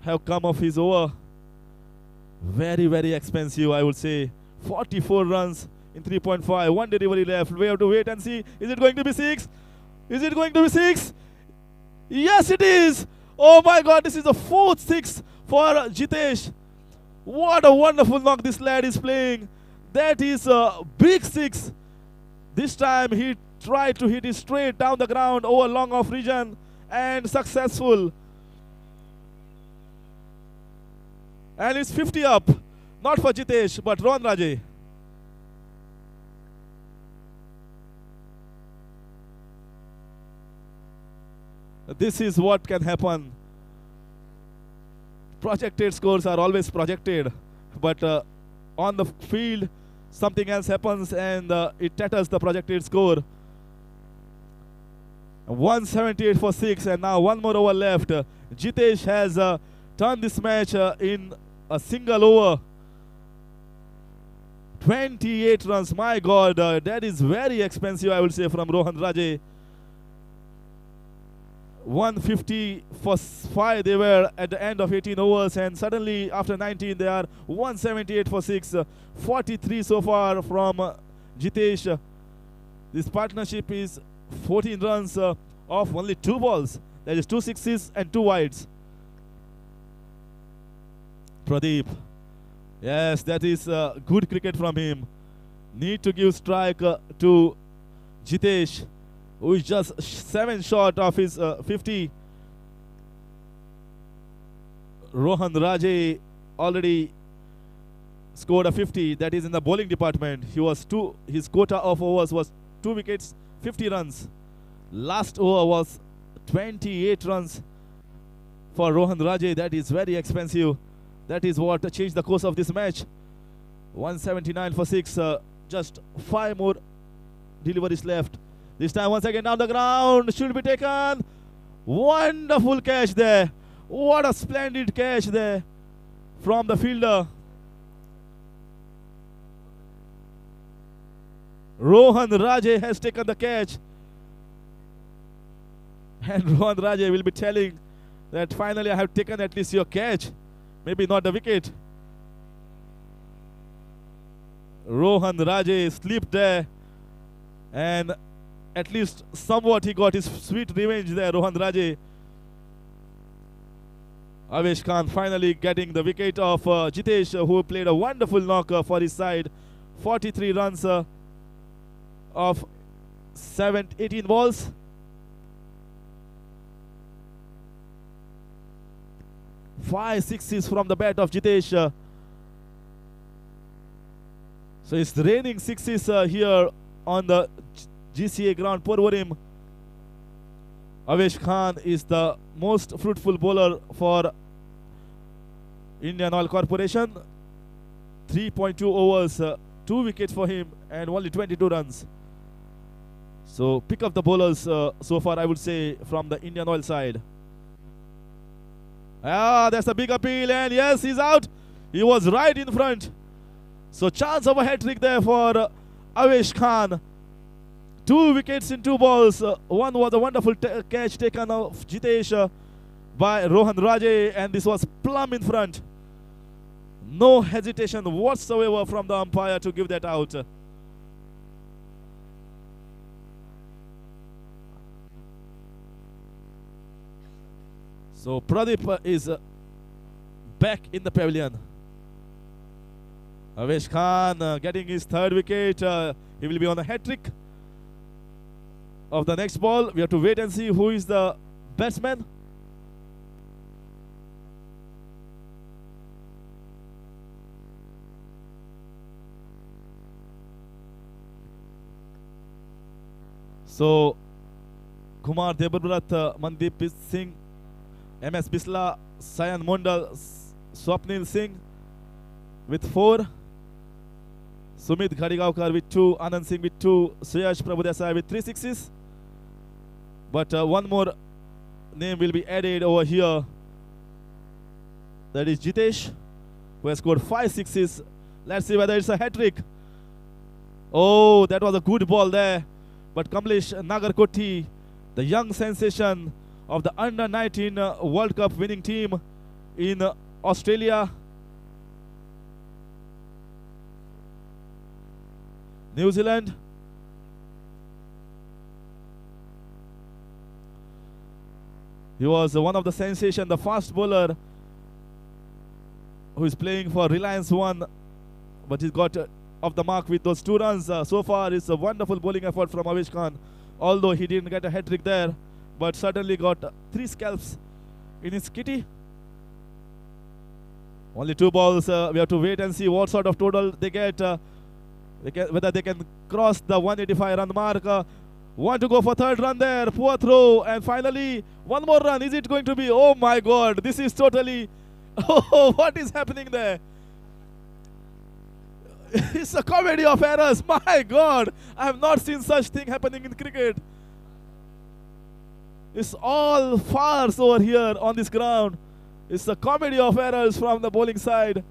have come off his over. Very, very expensive, I would say. 44 runs in 3.5. One delivery left. We have to wait and see. Is it going to be 6? Is it going to be 6? Yes, it is. Oh my God, this is the 4th 6 for Jitesh. What a wonderful knock this lad is playing. That is a big 6. This time he tried to hit it straight down the ground over long off region, and successful. And it's 50 up. Not for Jitesh, but Rohan Raje. This is what can happen. Projected scores are always projected, but on the field, something else happens and it tatters the projected score. 178 for 6, and now one more over left. Jitesh has turned this match in a single over. 28 runs, my God, that is very expensive, I would say, from Rohan Raje. 150 for 5 they were at the end of 18 overs, and suddenly after 19 they are 178 for 6. 43 so far from Jitesh. This partnership is 14 runs off only 2 balls. That is 2 sixes and 2 wides. Pradeep. Yes, that is good cricket from him. Need to give strike to Jitesh, who is just 7 short of his 50. Rohan Raje already scored a 50. That is in the bowling department. His quota of overs was 2 wickets, 50 runs. Last over was 28 runs for Rohan Raje. That is very expensive. That is what changed the course of this match. 179 for 6. Just 5 more deliveries left. This time once again down the ground. Should be taken. Wonderful catch there. What a splendid catch there from the fielder. Rohan Raje has taken the catch. And Rohan Raje will be telling that finally I have taken at least your catch. Maybe not the wicket. Rohan Raje slipped there, and at least somewhat he got his sweet revenge there, Rohan Raje. Avesh Khan finally getting the wicket of Jitesh, who played a wonderful knock for his side. 43 runs of 18 balls. Five sixes from the bat of Jitesh. So it's raining sixes here on the GCA ground. Poor for him. Avesh Khan is the most fruitful bowler for Indian Oil Corporation. 3.2 overs, 2 wickets for him, and only 22 runs. So pick up the bowlers so far, I would say, from the Indian Oil side. That's a big appeal, and yes, he's out. He was right in front. So chance of a hat-trick there for Avesh Khan. 2 wickets in 2 balls. One was a wonderful catch taken of Jitesh by Rohan Raje, and this was plumb in front. No hesitation whatsoever from the umpire to give that out. So Pradeep is back in the pavilion. Avesh Khan getting his 3rd wicket. He will be on a hat-trick of the next ball. We have to wait and see who is the batsman. So Kumar Debrat, Mandeep Singh, MS Bisla, Sayan Mondal, Swapnil Singh with 4. Sumit Ghadigaonkar with 2, Anand Singh with 2, Suyash Prabhudesai with 3 sixes. But one more name will be added over here. That is Jitesh, who has scored 5 sixes. Let's see whether it's a hat-trick. Oh, that was a good ball there. But Kamlesh Nagarkoti, the young sensation of the Under-19 World Cup winning team in Australia, New Zealand. He was one of the sensation, the fast bowler who is playing for Reliance 1, but he's got off the mark with those 2 runs. So far, it's a wonderful bowling effort from Avesh Khan, although he didn't get a hat-trick there. but certainly got 3 scalps in his kitty. Only 2 balls. We have to wait and see what sort of total they get. Whether they can cross the 185 run mark. Want to go for 3rd run there. Poor throw. And finally, 1 more run. Is it going to be? Oh my God. This is totally... Oh, what is happening there? It's a comedy of errors. My God. I have not seen such thing happening in cricket. It's all farce over here on this ground. It's a comedy of errors from the bowling side.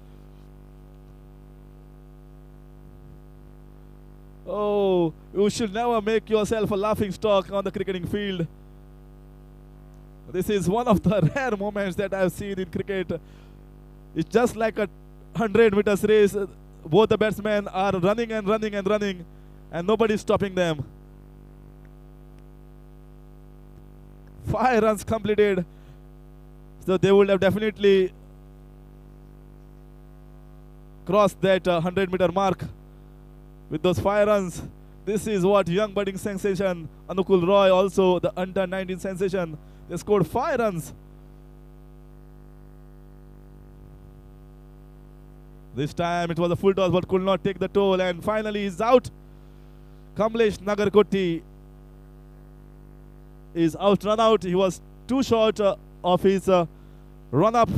Oh, you should never make yourself a laughing stock on the cricketing field. This is one of the rare moments that I have seen in cricket. It's just like a 100 meters race. Both the batsmen are running and running and running, and nobody is stopping them. 5 runs completed. So they would have definitely crossed that 100-meter mark with those 5 runs. This is what young budding sensation Anukul Roy, also the under 19 sensation, they scored 5 runs. This time it was a full toss but could not take the toll, and finally he's out. Kamlesh Nagarkoti is out, run out. He was too short of his run up,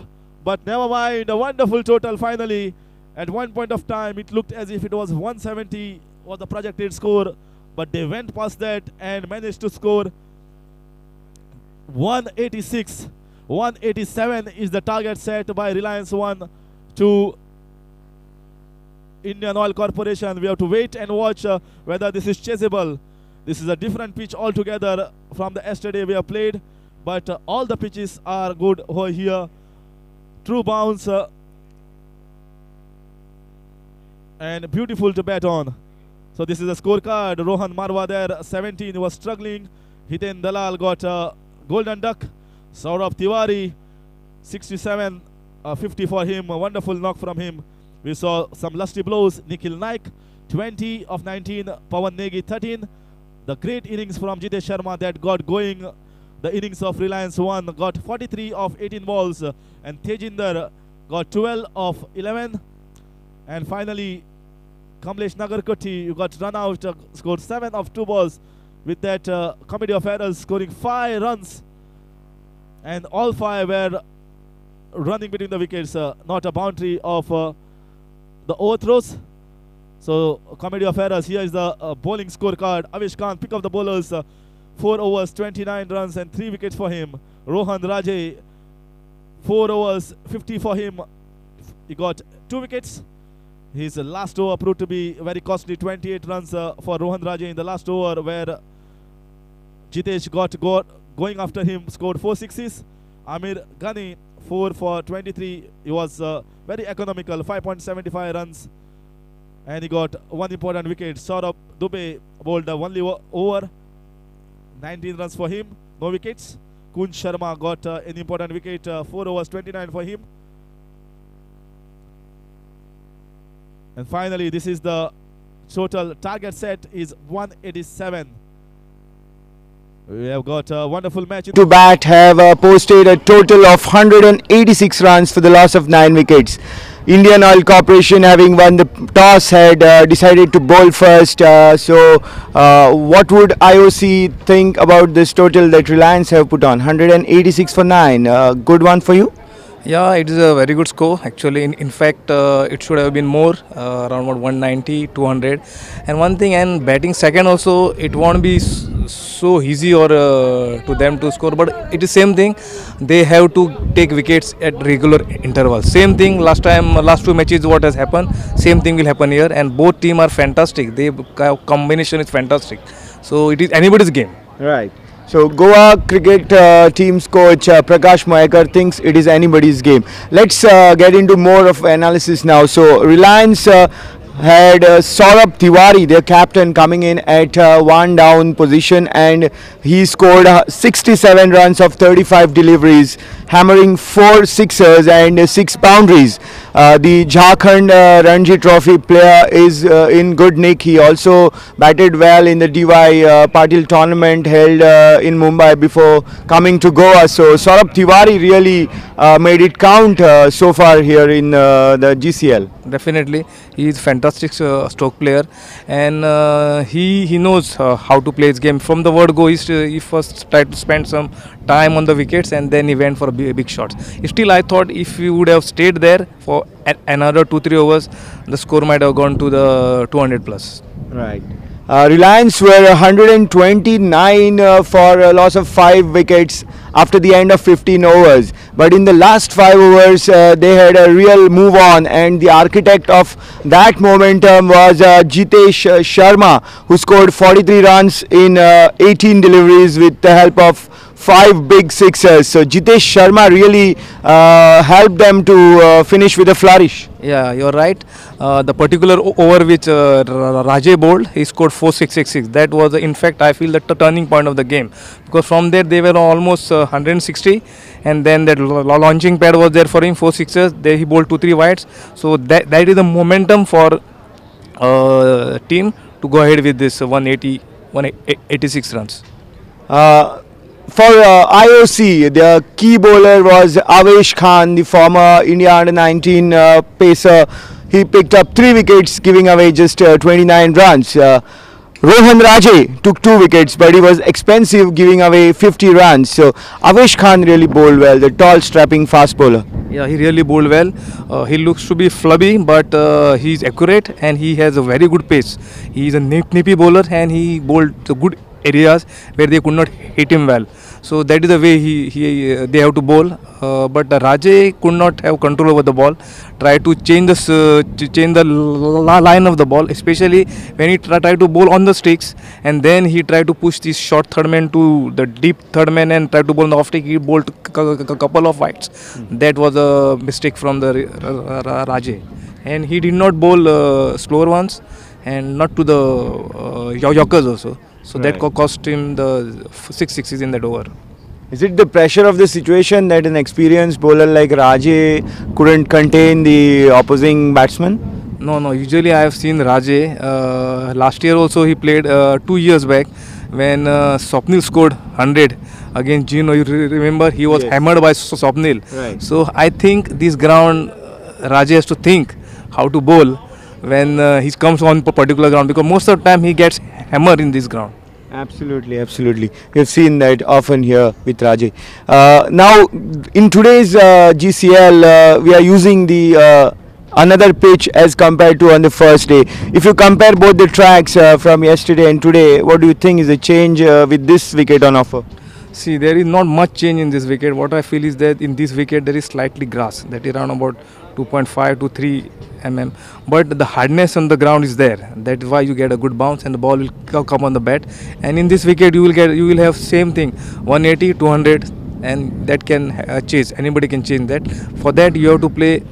but never mind. A wonderful total finally. At one point of time it looked as if it was 170 was the projected score, but they went past that and managed to score 186. 187 is the target set by Reliance 1 to Indian Oil Corporation. We have to wait and watch whether this is chaseable. This is a different pitch altogether from the yesterday we have played, but all the pitches are good over here. True bounce and beautiful to bat on. So this is a scorecard. Rohan Marwa there, 17, was struggling. Hiten Dalal got a golden duck. Saurabh Tiwary, 67, 50 for him. A wonderful knock from him. We saw some lusty blows. Nikhil Naik, 20 of 19. Pawan Negi, 13. The great innings from Jitesh Sharma that got going. The innings of Reliance 1 got 43 of 18 balls. And Tejinder got 12 of 11. And finally, Kamlesh Nagarkoti got run out, scored 7 of 2 balls with that comedy of errors, scoring 5 runs. And all 5 were running between the wickets, not a boundary of the overthrows. So, comedy of errors. Here is the bowling scorecard. Avish Khan, pick up the bowlers, 4 overs, 29 runs and 3 wickets for him. Rohan Raje, 4 overs, 50 for him. He got 2 wickets. His last over proved to be very costly, 28 runs for Rohan Raje in the last over, where Jitesh got going after him, scored 4 sixes. Amir Ghani, 4 for 23. He was very economical, 5.75 runs. And he got 1 important wicket. Saurabh Dubey bowled only over, 19 runs for him, no wickets. Kunj Sharma got an important wicket, 4 overs, 29 for him. And finally, this is the total target set is 187. We have got a wonderful match. To bat have posted a total of 186 runs for the loss of 9 wickets. Indian Oil Corporation, having won the toss, had decided to bowl first. So what would IOC think about this total that Reliance have put on? 186 for 9. Good one for you? Yeah, it is a very good score actually. In fact, it should have been more, around about 190, 200. And one thing, and batting second also, it won't be so easy or to them to score. But it is same thing. They have to take wickets at regular intervals. Same thing last time, last 2 matches what has happened. Same thing will happen here. And both team are fantastic. Their combination is fantastic. So it is anybody's game. Right. So Goa cricket team's coach Prakash Moyekar thinks it is anybody's game. Let's get into more of analysis now. So Reliance had Saurabh Tiwary, their captain, coming in at one down position, and he scored 67 runs of 35 deliveries, hammering 4 sixers and 6 boundaries. The Jharkhand Ranji Trophy player is in good nick. He also batted well in the DY Patil tournament held in Mumbai before coming to Goa. So Saurabh Tiwary really made it count so far here in the GCL. Definitely, he is fantastic stroke player, and he knows how to play his game. From the word go, he first tried to spend some time on the wickets, and then he went for big shots. Still, I thought if he would have stayed there for another 2-3 overs, the score might have gone to the 200 plus. Right. Reliance were 129 for a loss of 5 wickets after the end of 15 overs. But in the last 5 overs, they had a real move on, and the architect of that momentum was Jitesh Sharma, who scored 43 runs in 18 deliveries with the help of 5 big sixers. So Jitesh Sharma really helped them to finish with a flourish. Yeah, you're right. The particular over which Rajay bowled, he scored 4-6-6-6. That was, in fact, I feel, the turning point of the game, because from there they were almost 160, and then that launching pad was there for him, 4 sixes. There he bowled 2-3 wides. So that is the momentum for team to go ahead with this 186 runs. For IOC, the key bowler was Avesh Khan, the former India under-19 pacer. He picked up 3 wickets, giving away just 29 runs. Rohan Raje took 2 wickets, but he was expensive, giving away 50 runs. So Avesh Khan really bowled well, the tall, strapping fast bowler. Yeah, he really bowled well. He looks to be flubby, but he's accurate, and he has a very good pace. He is a nippy bowler, and he bowled the good areas where they could not hit him well. So that is the way they have to bowl. But Rajay could not have control over the ball. Tried to change the line of the ball, especially when he tried to bowl on the sticks, and then he tried to push this short third man to the deep third man and tried to bowl on the off stick. He bowled a couple of wides. That was a mistake from the Rajay, and he did not bowl slower ones, and not to the Yorkers also. So that cost him the 6 sixes in that over. Is it the pressure of the situation that an experienced bowler like Rajay couldn't contain the opposing batsman? No. Usually I have seen Rajay. Last year also he played 2 years back when Swapnil scored 100 against Gino. You remember, he was hammered by Swapnil. Right. So I think this ground, Rajay has to think how to bowl when he comes on a particular ground, because most of the time he gets hammered in this ground. Absolutely. We have seen that often here with Rajay. Now, in today's GCL, we are using the another pitch as compared to on the first day. If you compare both the tracks from yesterday and today, what do you think is the change with this wicket on offer? See, there is not much change in this wicket. What I feel is that in this wicket there is slightly grass, that is around about 2.5 to 3 mm, but the hardness on the ground is there. That is why you get a good bounce and the ball will come on the bat. And in this wicket you will have same thing, 180, 200, and that can chase. Anybody can change that. For that you have to play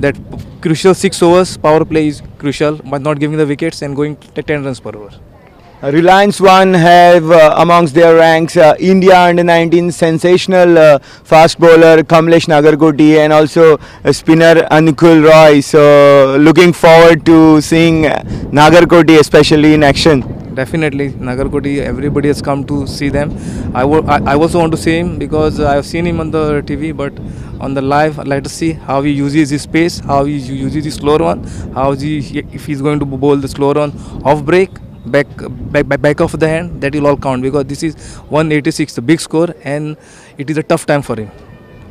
that crucial 6 overs. Power play is crucial, but not giving the wickets and going 10 runs per over. Reliance One have amongst their ranks India under-19 sensational fast bowler Kamlesh Nagarkoti and also spinner Anukul Roy. So looking forward to seeing Nagarkoti especially in action. Definitely, Nagarkoti, everybody has come to see them. I also want to see him because I have seen him on the TV, but on the live, I'd like to see how he uses his pace, how he uses his slower one, if he's going to bowl the slower one off break, back of the hand. That will all count, because this is 186, the big score, and it is a tough time for him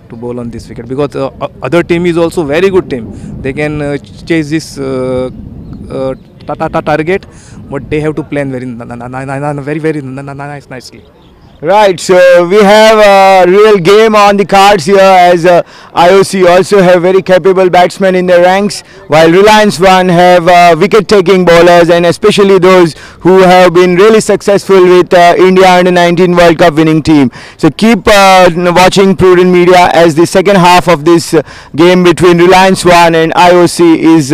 to bowl on this wicket, because other team is also very good team. They can chase this target, but they have to plan very nicely. Right, so we have a real game on the cards here as IOC also have very capable batsmen in their ranks, while Reliance One have wicket-taking bowlers and especially those who have been really successful with India Under 19 World Cup winning team. So keep watching Prudent Media as the second half of this game between Reliance One and IOC is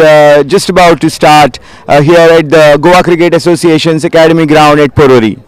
just about to start here at the Goa Cricket Association's Academy ground at Porori.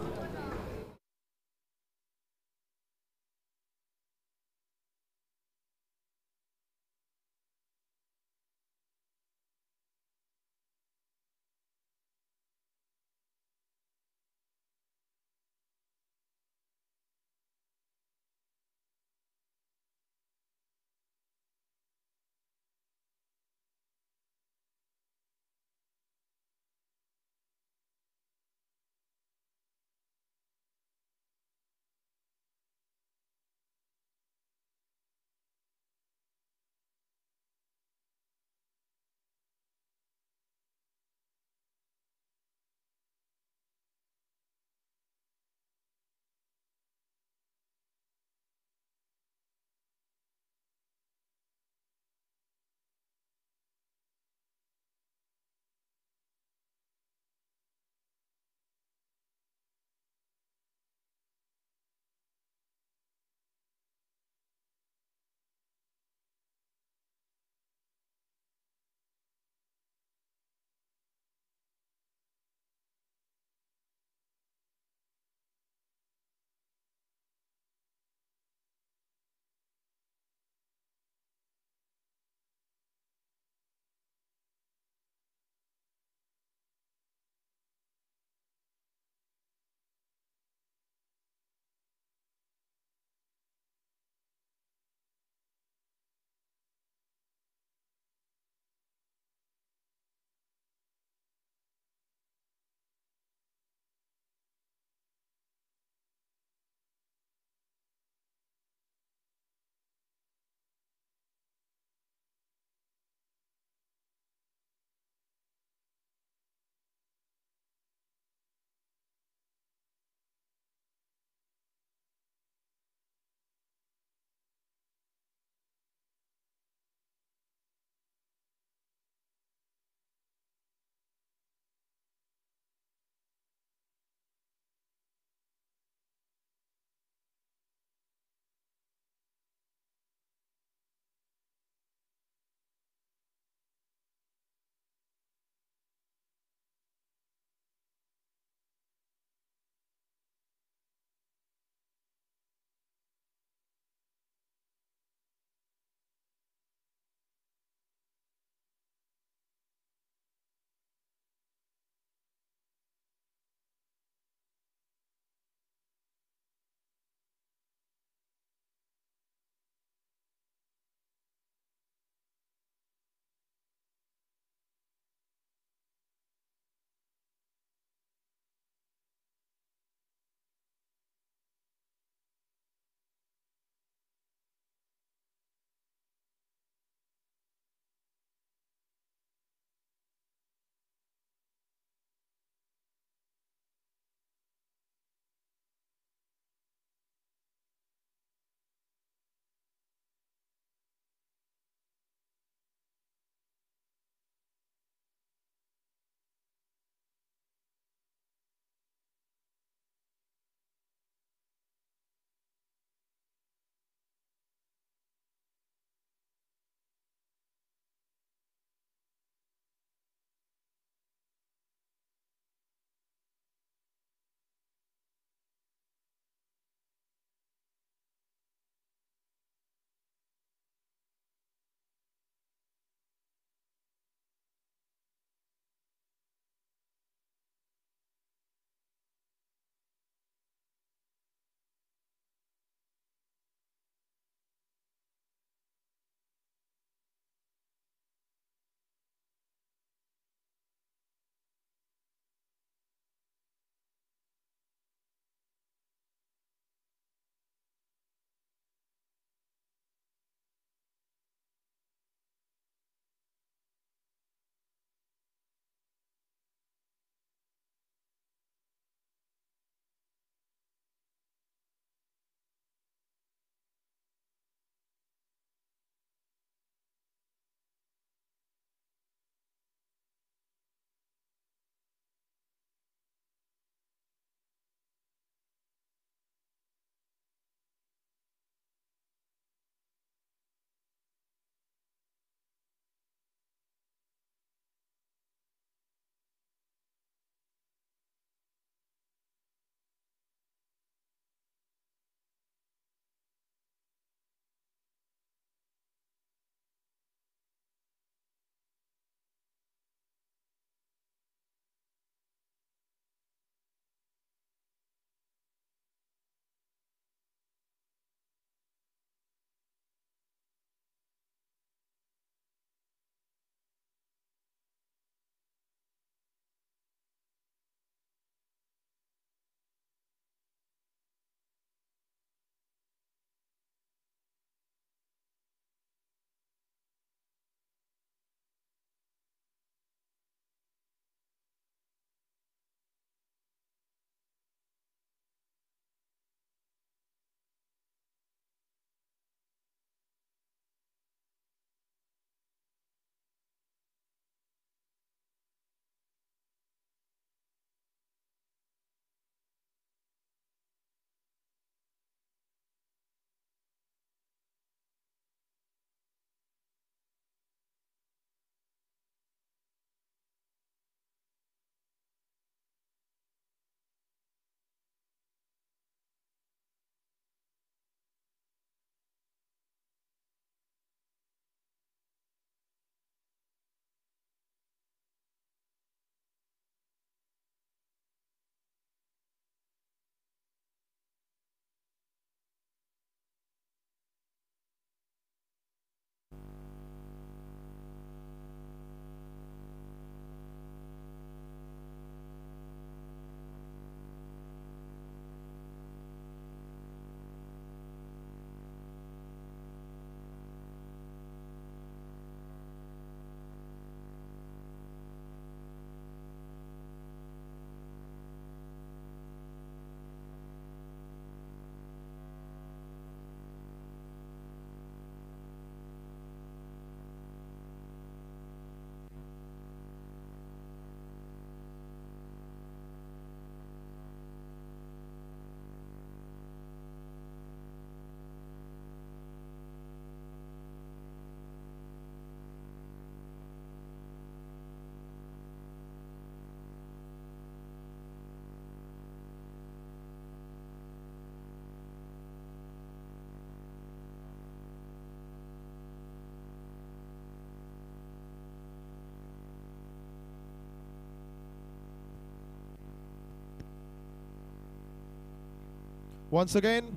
Once again,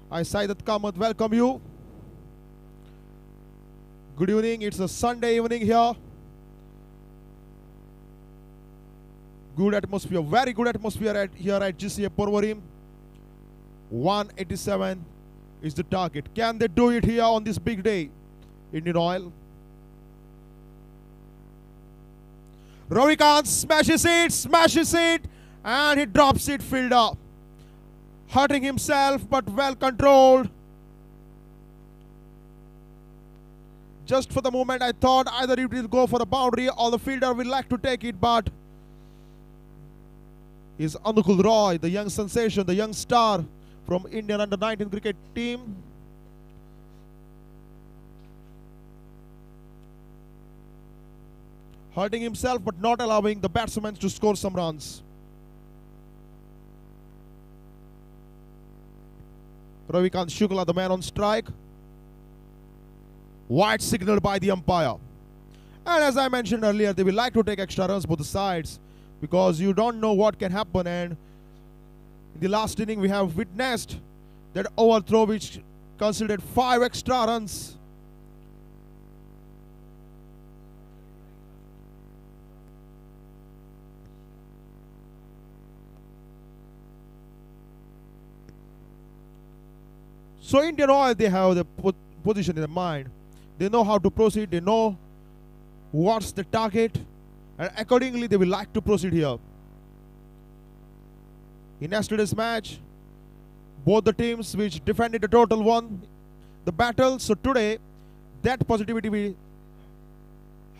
I Saidat Kamath welcome you. Good evening. It's a Sunday evening here. Good atmosphere, very good atmosphere here at GCA Porvorim. 187 is the target. Can they do it here on this big day? Indian Oil. Ravikant smashes it, and he drops it fielder. Hurting himself, but well controlled. Just for the moment, I thought either it will go for the boundary or the fielder will like to take it, but is Anukul Roy, the young sensation, the young star from Indian under-19 cricket team. Hurting himself but not allowing the batsmen to score some runs. Ravikant Shukla, the man on strike. Wide signaled by the umpire. And as I mentioned earlier, they will like to take extra runs both the sides, because you don't know what can happen. And in the last inning, we have witnessed that overthrow which considered 5 extra runs. So Indian Oil, they have the position in their mind. They know how to proceed. They know what's the target, and accordingly they will like to proceed here. In yesterday's match, both the teams which defended the total won the battle. So today, that positivity will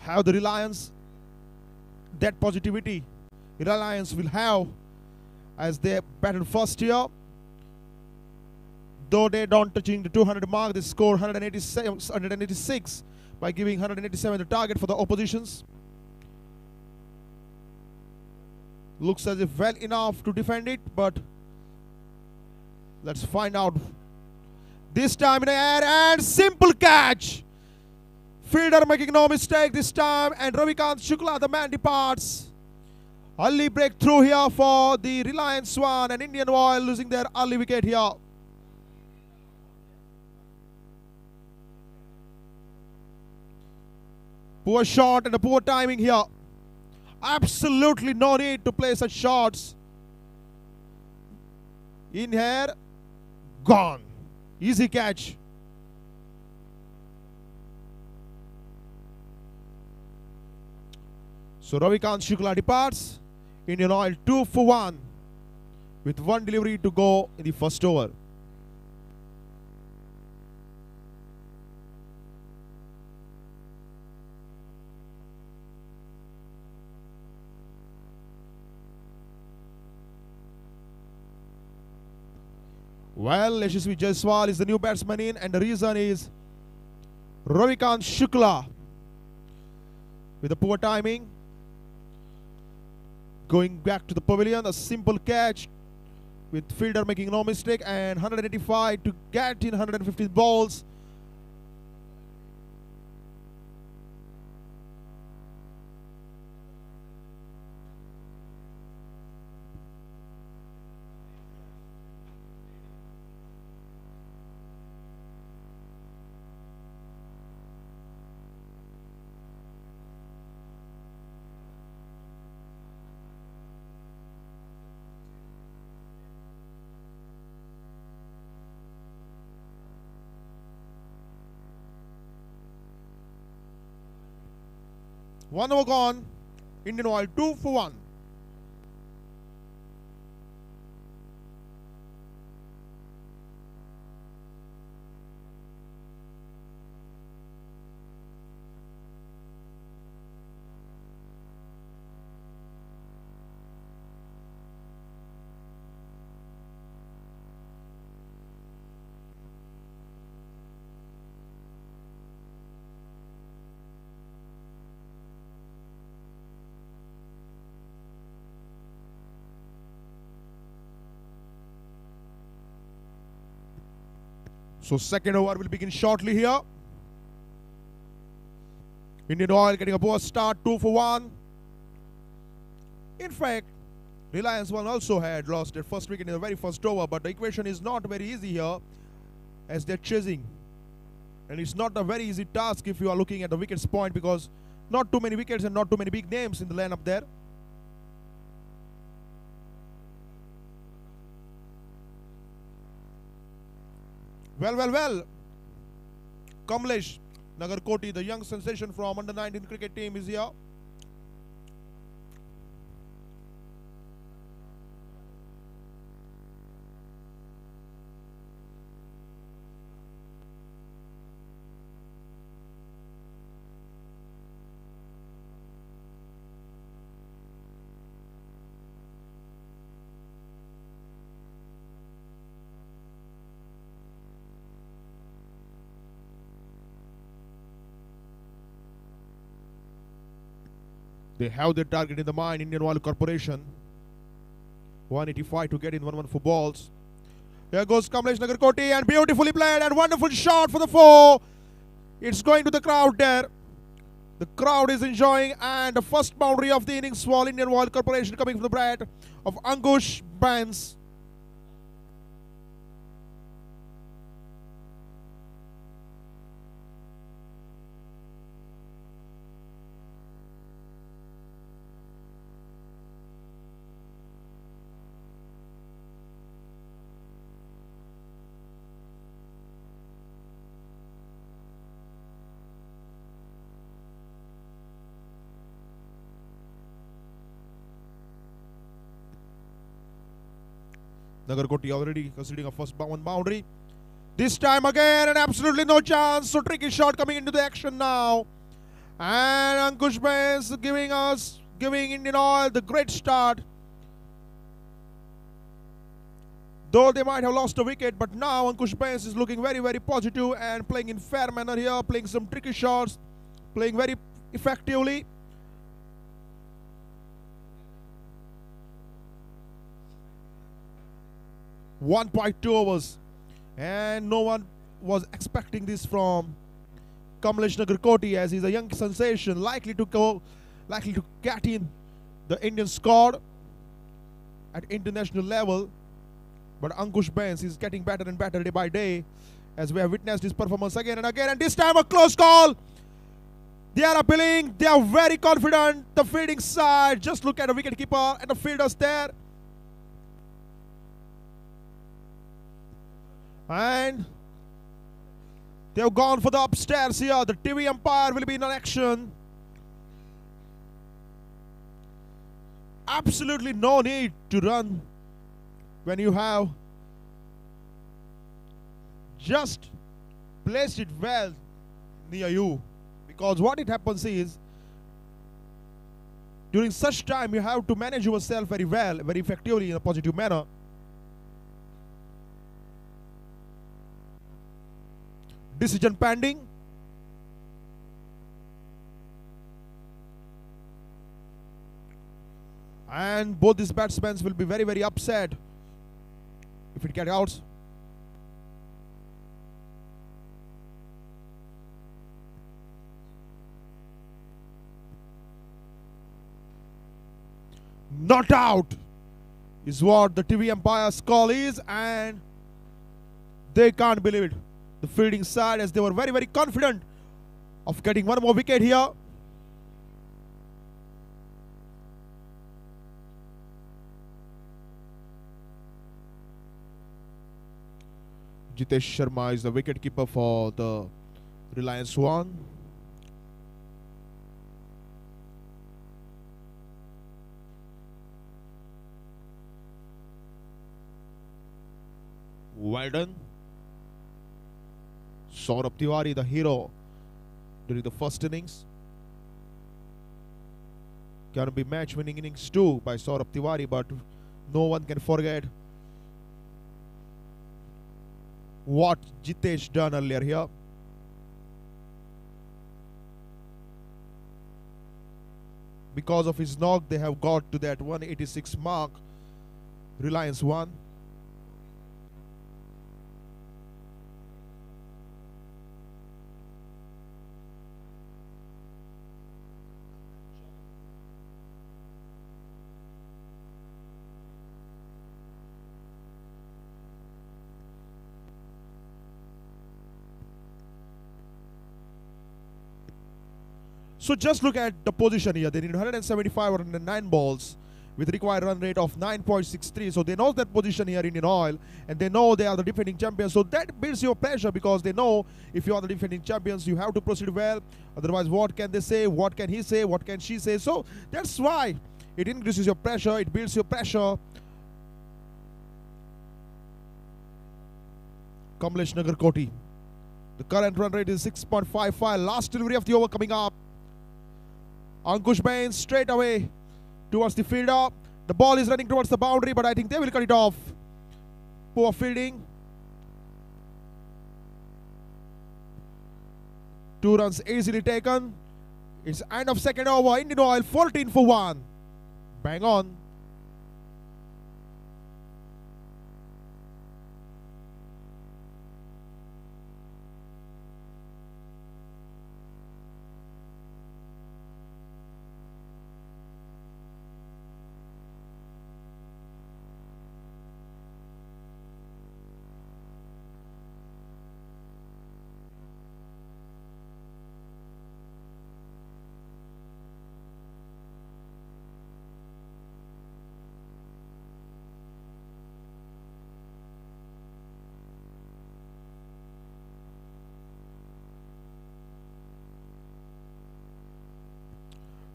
have the Reliance. That positivity Reliance will have as they battled first here. Though they don't touching the 200 mark, they score 186 by giving 187 the target for the oppositions. Looks as if well enough to defend it, but let's find out. This time in the air, and simple catch. Fielder making no mistake this time, and Ravikant Shukla, the man, departs. Early breakthrough here for the Reliance one, and Indian Oil losing their early wicket here. Poor shot and a poor timing here. Absolutely no need to play such shots. In here, gone. Easy catch. So Ravikant Shukla departs. Indian Oil 2 for 1 with 1 delivery to go in the first over. Well, Yashasvi Jaiswal is the new batsman in, and the reason is Ravikant Shukla with a poor timing. Going back to the pavilion, a simple catch with fielder making no mistake, and 185 to get in 115 balls. One over gone. Indian Oil 2 for 1. So second over will begin shortly here. Indian Oil getting a poor start, 2 for 1. In fact, Reliance one also had lost their first wicket in the very first over, but the equation is not very easy here as they're chasing. And it's not a very easy task if you are looking at the wickets point, because not too many wickets and not too many big names in the lineup there. Well. Kamlesh Nagarkoti, the young sensation from under-19 cricket team, is here. They have their target in the mind, Indian Oil Corporation. 185 to get in 1-1 for balls. Here goes Kamlesh Nagarkoti, and beautifully played and wonderful shot for the 4. It's going to the crowd there. The crowd is enjoying, and the first boundary of the innings for Indian Oil Corporation coming from the bat of Ankush Bains. Nagarkoti already considering a first one boundary. This time again, and absolutely no chance. So tricky shot coming into the action now. And Ankush Bains giving Indian Oil the great start. Though they might have lost a wicket, but now Ankush Bains is looking very, very positive and playing in fair manner here, playing some tricky shots, playing very effectively. .2 overs, and no one was expecting this from Kamlesh Nagarkoti, as he's a young sensation, likely to get in the Indian squad at international level. But Ankush Bains is getting better and better day by day, as we have witnessed his performance again and again. And this time a close call. They are appealing. They are very confident. The fielding side. Just look at the wicketkeeper and the fielders there. And they have gone for the upstairs here. The TV umpire will be in action. Absolutely no need to run when you have just placed it well near you. Because what it happens is, during such time you have to manage yourself very well, very effectively in a positive manner. Decision pending. And both these batsmen will be very, very upset if it gets out. Not out is what the TV umpire's call is, and they can't believe it. The fielding side, as they were very, very confident of getting one more wicket here. Jitesh Sharma is the wicketkeeper for the Reliance one. Well done. Saurabh Tiwary, the hero during the first innings. Can be match-winning innings too by Saurabh Tiwary, but no one can forget what Jitesh done earlier here. Because of his knock, they have got to that 186 mark. Reliance won. So just look at the position here. They need 175 or 109 balls with required run rate of 9.63. So they know that position here, Indian Oil, and they know they are the defending champions. So that builds your pressure, because they know if you are the defending champions, you have to proceed well. Otherwise, what can they say? What can he say? What can she say? So that's why it increases your pressure. It builds your pressure. Kamlesh Nagarkoti. The current run rate is 6.55. Last delivery of the over coming up. Ankush Bains straight away towards the fielder. The ball is running towards the boundary, but I think they will cut it off. Poor fielding. 2 runs easily taken. It's end of second over. Indian Oil 14 for 1. Bang on.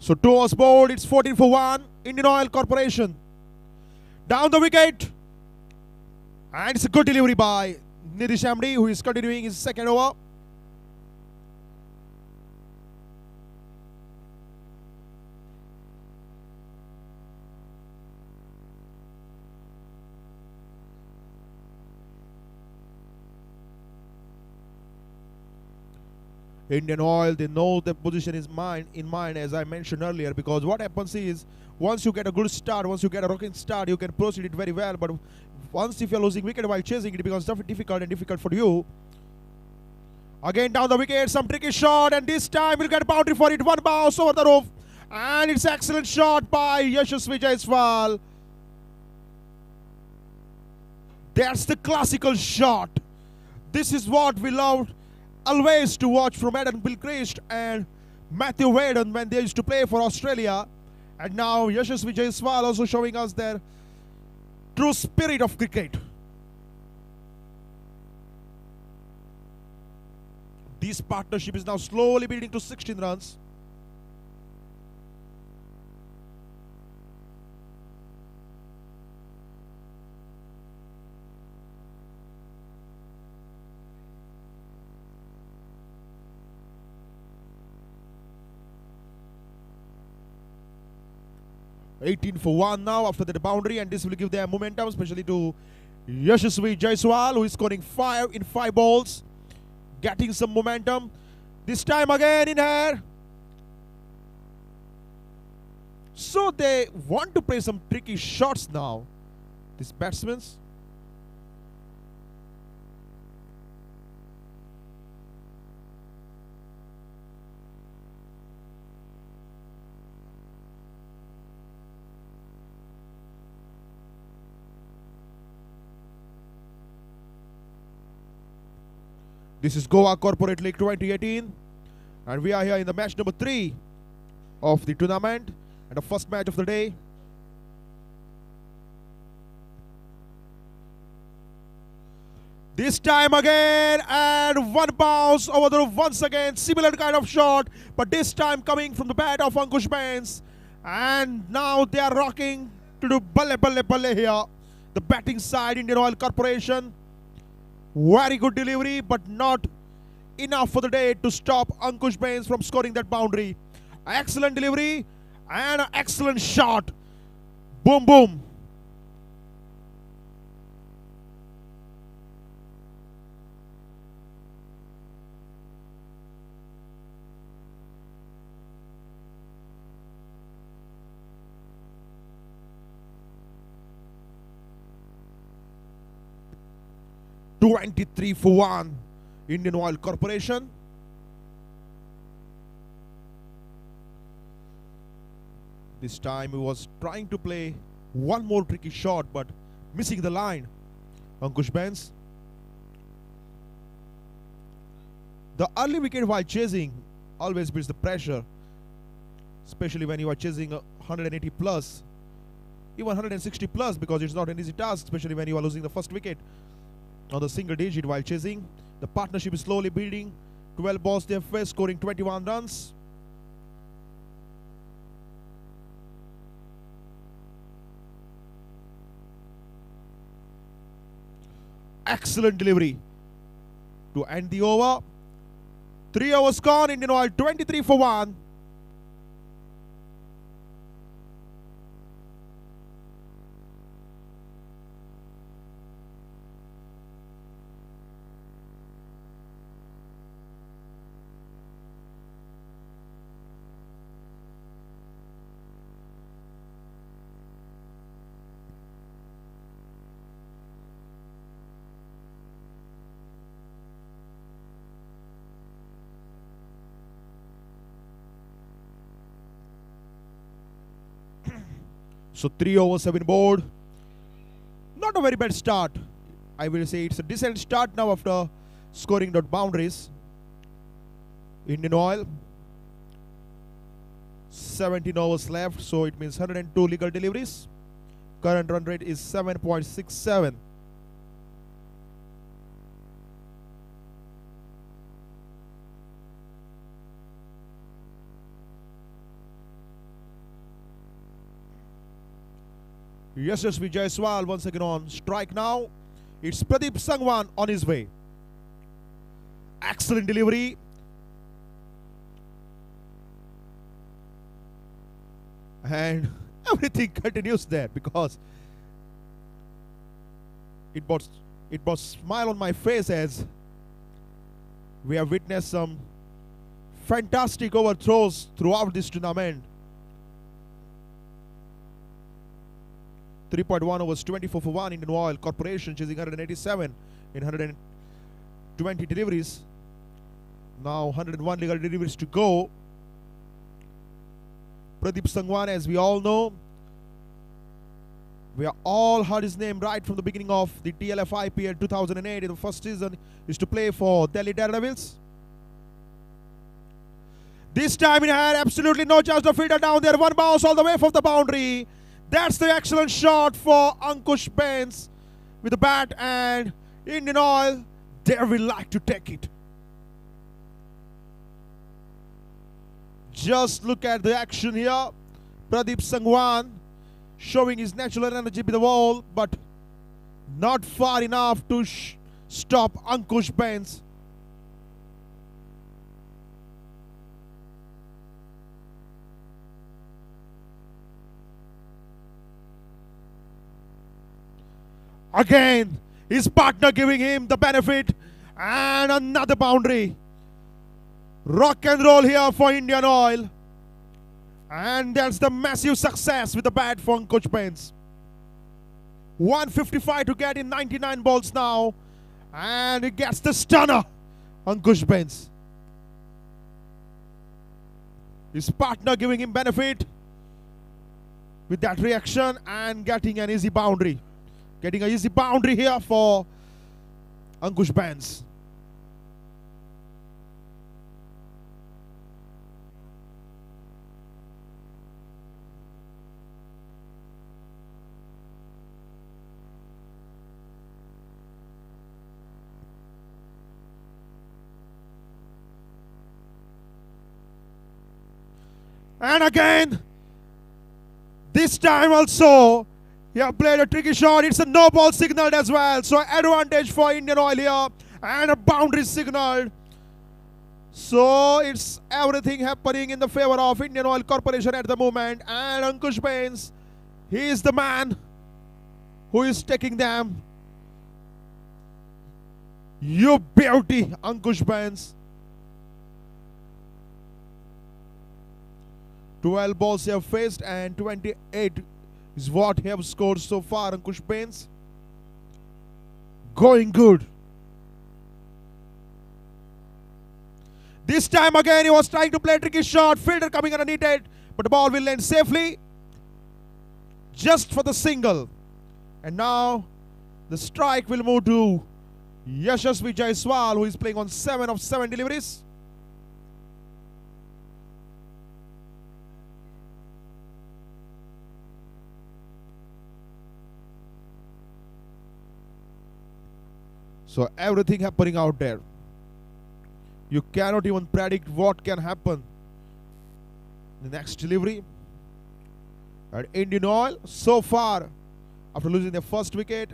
So 2 overs bowled, it's 14 for 1. Indian Oil Corporation. Down the wicket. And it's a good delivery by Nitish Amdi, who is continuing his second over. Indian Oil, they know the position is in mind, as I mentioned earlier, because what happens is, once you get a good start, once you get a rocking start, you can proceed it very well, but once if you're losing wicket while chasing, it becomes difficult for you. Again down the wicket, some tricky shot, and this time we'll get a boundary for it. One bounce over the roof, and it's excellent shot by Yashasvi Jaiswal. That's the classical shot. This is what we love always to watch from Adam Gilchrist and Matthew Waden when they used to play for Australia. And now Yashasvi Jaiswal also showing us their true spirit of cricket. This partnership is now slowly building to 16 runs. $18 for 1 now after the boundary, and this will give them momentum, especially to Yashasvi Jaiswal, who is scoring 5 in 5 balls, getting some momentum. This time again in air. So they want to play some tricky shots now, these batsmen. This is Goa Corporate League 2018, and we are here in the match number 3 of the tournament, and the first match of the day. This time again, and one bounce over the roof once again, similar kind of shot, but this time coming from the bat of Ankush Bains, and now they are rocking to do balle here. The batting side, Indian Oil Corporation. Very good delivery, but not enough for the day to stop Ankush Bains from scoring that boundary. Excellent delivery and an excellent shot. Boom, boom. $23 for 1. Indian Oil Corporation. This time he was trying to play one more tricky shot, but missing the line. Ankush Bains. The early wicket while chasing always builds the pressure. especially when you are chasing 180 plus, even 160 plus, because it's not an easy task, especially when you are losing the first wicket on the single digit while chasing. The partnership is slowly building. 12 balls they have faced, scoring 21 runs. Excellent delivery to end the over. 3 overs gone. Indian Oil 23 for 1. So 3 overs have been bowled. Not a very bad start. I will say it's a decent start now after scoring dot boundaries. Indian Oil. 17 overs left, so it means 102 legal deliveries. Current run rate is 7.67. Yashasvi Jaiswal once again on strike now. It's Pradeep Sangwan on his way. Excellent delivery. And everything continues there because it brought smile on my face as we have witnessed some fantastic overthrows throughout this tournament. 3.1 overs, 24 for 1. Indian Oil Corporation chasing 187 in 120 deliveries. Now 101 legal deliveries to go. Pradeep Sangwan, as we all know, we have all heard his name right from the beginning of the TLF IPL 2008 in the first season, is to play for Delhi Daredevils. This time he had absolutely no chance to filter down there. One bounce all the way from the boundary. That's the excellent shot for Ankush Bains with the bat, and Indian Oil, they will like to take it. Just look at the action here. Pradeep Sangwan showing his natural energy with the ball, but not far enough to stop Ankush Bains. Again, his partner giving him the benefit, and another boundary. Rock and roll here for Indian Oil. And that's the massive success with the bat for Ankush Bains. 155 to get in 99 balls now. And he gets the stunner, Ankush Bains. His partner giving him benefit with that reaction and getting an easy boundary. Getting an easy boundary here for Ankush Bains. And again, this time also, he have played a tricky shot. It's a no ball signaled as well. So advantage for Indian Oil here. And a boundary signaled. So it's everything happening in the favor of Indian Oil Corporation at the moment. And Ankush Bains, he is the man who is taking them. You beauty, Ankush Bains. 12 balls he have faced and 28 is what he have scored so far. Ankush Bains going good. This time again he was trying to play a tricky shot. Fielder coming underneath it, but the ball will land safely just for the single. And now the strike will move to Yashasvi Jaiswal, who is playing on 7 of 7 deliveries. So everything happening out there. You cannot even predict what can happen. The next delivery. And Indian Oil, so far, after losing their first wicket,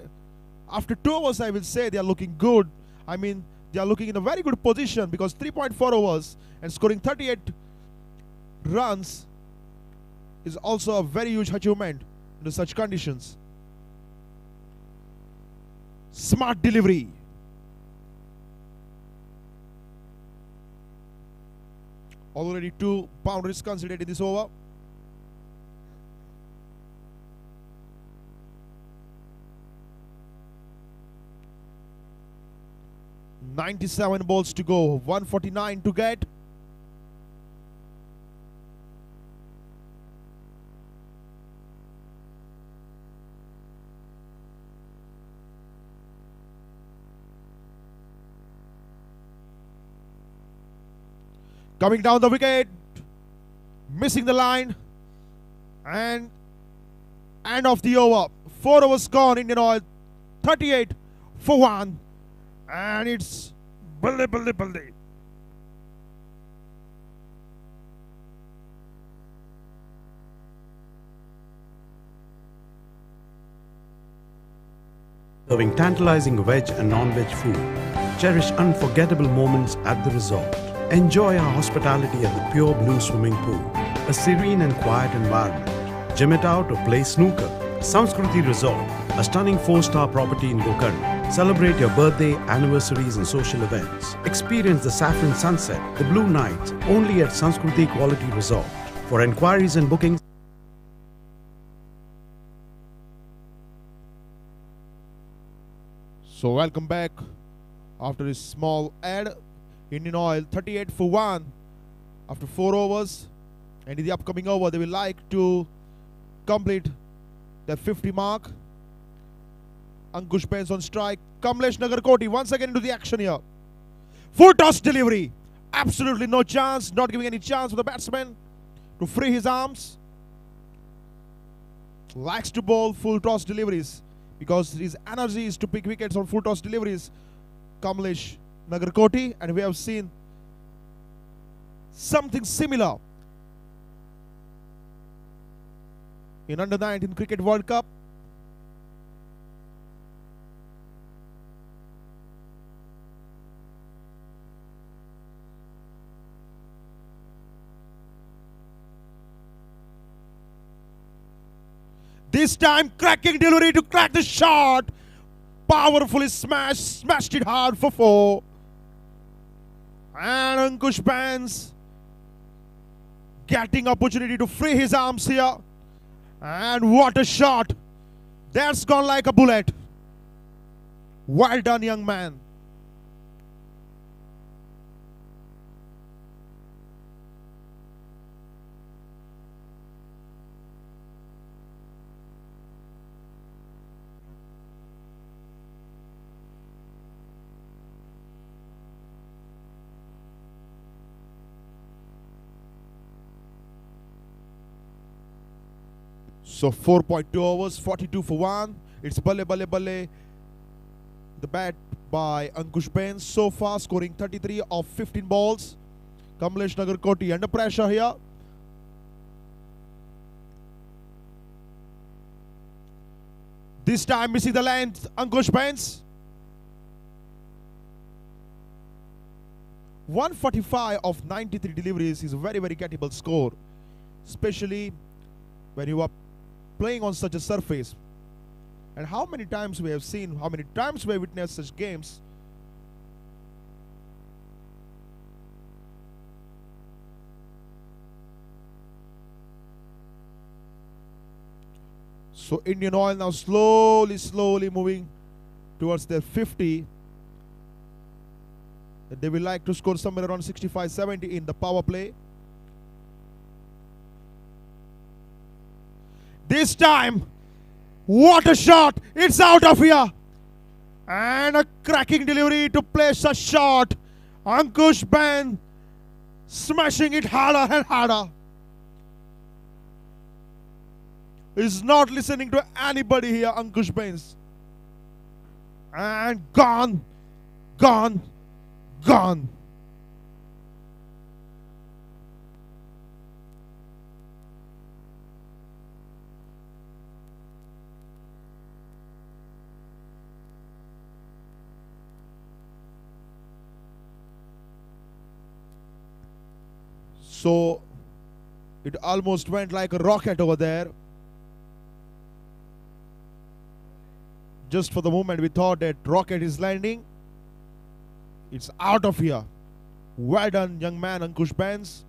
after 2 overs, I will say they are looking good. I mean, they are looking in a very good position because 3.4 overs and scoring 38 runs is also a very huge achievement under such conditions. Smart delivery. Already 2 boundaries considered in this over. .97 balls to go, 149 to get. Coming down the wicket, missing the line, and end of the over. 4 overs gone, Indian Oil, 38 for 1. And it's balde. Serving tantalizing veg and non-veg food. Cherish unforgettable moments at the resort. Enjoy our hospitality at the Pure Blue Swimming Pool. A serene and quiet environment. Gym it out or play snooker. Samskruti Resort, a stunning 4-star property in Gokarna. Celebrate your birthday, anniversaries and social events. Experience the saffron sunset, the blue nights, only at Samskruti Quality Resort. For enquiries and bookings, So welcome back after this small ad. Indian Oil 38 for 1 after 4 overs, and in the upcoming over they will like to complete their 50 mark. Ankush Bains on strike. Kamlesh Nagarkoti once again into the action here. Full toss delivery. Absolutely no chance, not giving any chance for the batsman to free his arms. Likes to bowl full toss deliveries because his energy is to pick wickets on full toss deliveries. Kamlesh Nagarkoti, and we have seen something similar in Under-19 Cricket World Cup. This time cracking delivery to crack the shot. Powerfully smashed it hard for 4. And Ankush Bains getting opportunity to free his arms here. And what a shot. That's gone like a bullet. Well done, young man. So 4.2 overs, 42 for 1. It's balle. The bat by Ankush Bains so far scoring 33 of 15 balls. Kamlesh Nagarkoti under pressure here. This time missing the length, Ankush Bains. 145 of 93 deliveries is a very, very gettable score, especially when you are playing on such a surface. And how many times we have seen, how many times we have witnessed such games. So Indian Oil now slowly moving towards their 50. They will like to score somewhere around 65-70 in the power play. This time, what a shot! It's out of here! And a cracking delivery to place a shot. Ankush Bains smashing it harder and harder. He's not listening to anybody here, Ankush Bains. And gone. Gone. Gone. So it almost went like a rocket over there. Just for the moment we thought that rocket is landing. It's out of here. Well done, young man Ankush Benz.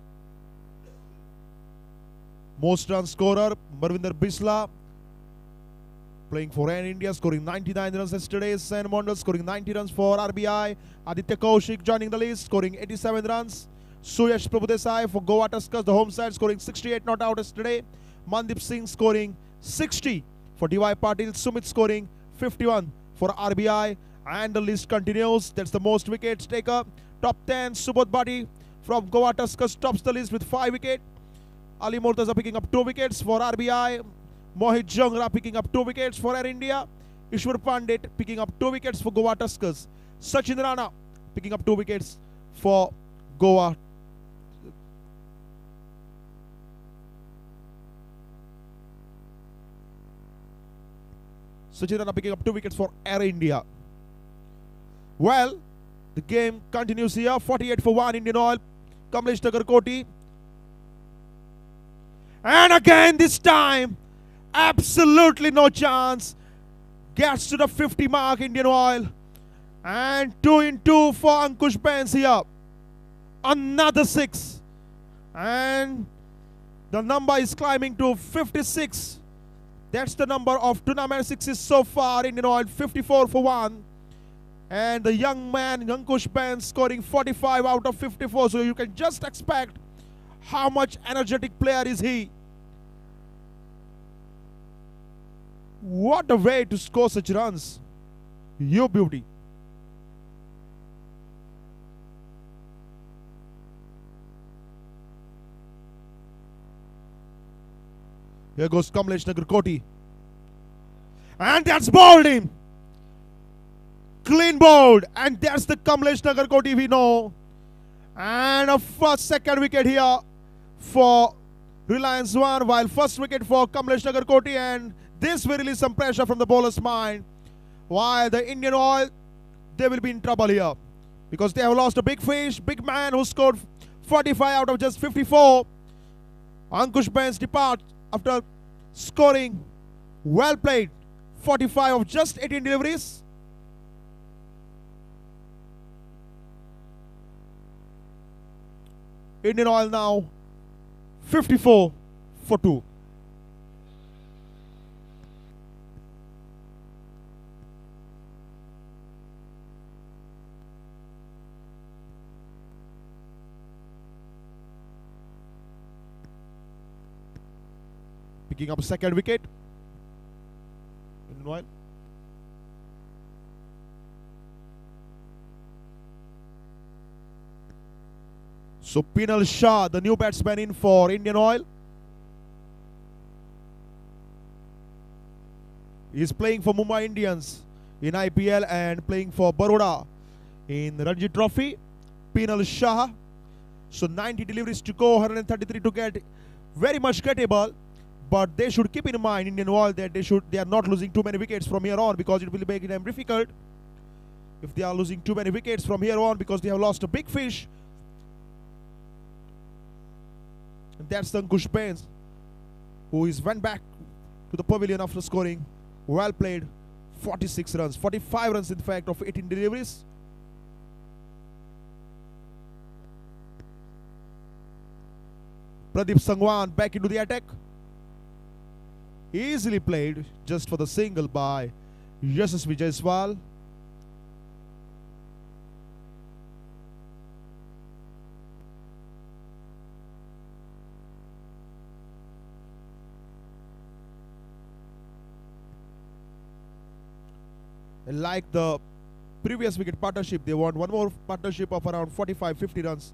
Most run scorer Marvinder Bisla, playing for Air India, scoring 99 runs yesterday. Sen Mondal scoring 90 runs for RBI. Aditya Kaushik joining the list, scoring 87 runs. Suyash Prabhudesai for Goa Tuskers, the home side, scoring 68 not out yesterday. Mandip Singh scoring 60 for DY Patil. Sumit scoring 51 for RBI. And the list continues. That's the most wickets taker. Top 10, Subodh Bhatti from Goa Tuskers tops the list with 5 wickets. Ali Murtaza picking up 2 wickets for RBI. Mohit Jangra picking up 2 wickets for Air India. Ishwar Pandit picking up 2 wickets for Goa Tuskers. Sachin Rana picking up 2 wickets for Goa. Sachin Rana picking up 2 wickets for Air India. Well, the game continues here. 48 for 1 Indian Oil. Kamlesh Nagarkoti. And again this time, absolutely no chance. Gets to the 50 mark, Indian Oil. And 2 in 2 for Ankush Benz here. Another 6. And the number is climbing to 56. That's the number of tournament sixes so far. Indian Oil 54 for 1. And the young man Ankush Benz scoring 45 out of 54. So you can just expect how much energetic player is he. What a way to score such runs. You beauty. Here goes Kamlesh Nagarkoti. And that's bowled him. Clean bowled. And that's the Kamlesh Nagarkoti we know. And a first, second wicket here for Reliance 1. While first wicket for Kamlesh Nagarkoti. And this will release some pressure from the bowler's mind. While the Indian Oil, they will be in trouble here. Because they have lost a big fish, big man who scored 45 out of just 54. Ankush Benz departs after scoring, well played, 45 of just 18 deliveries. Indian Oil now 54 for 2. Picking up second wicket. Indian Oil. So Pinal Shah, the new batsman in for Indian Oil. He is playing for Mumbai Indians in IPL and playing for Baroda in Ranji Trophy. Pinal Shah. So 90 deliveries to go, 133 to get. Very much gettable. But they should keep in mind, Indian Oil, that they are not losing too many wickets from here on, because it will make them difficult if they are losing too many wickets from here on, because they have lost a big fish. And that's the Ankush Benz, who went back to the pavilion after scoring. Well played, 46 runs, 45 runs in fact of 18 deliveries. Pradeep Sangwan back into the attack. Easily played just for the single by Yashasvi Jaiswal. And like the previous wicket partnership, they want one more partnership of around 45-50 runs.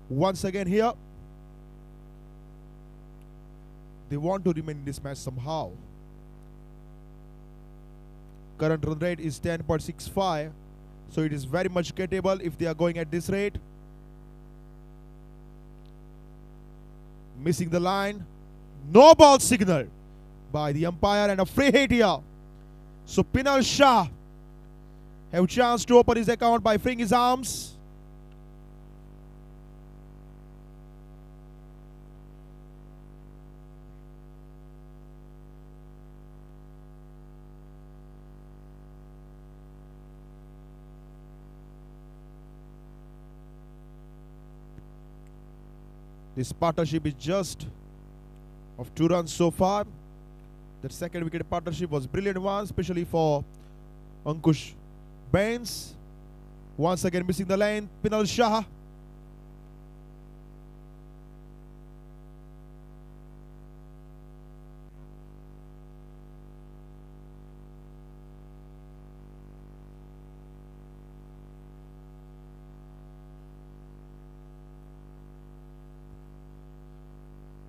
Once again here, they want to remain in this match somehow. Current run rate is 10.65. So it is very much gettable if they are going at this rate. Missing the line. No ball signal by the umpire and a free hit here. So Pinal Shah have chance to open his account by freeing his arms. This partnership is just of 2 runs so far. That second wicket partnership was brilliant one, especially for Ankush Bains. Once again missing the lane, Pinal Shah.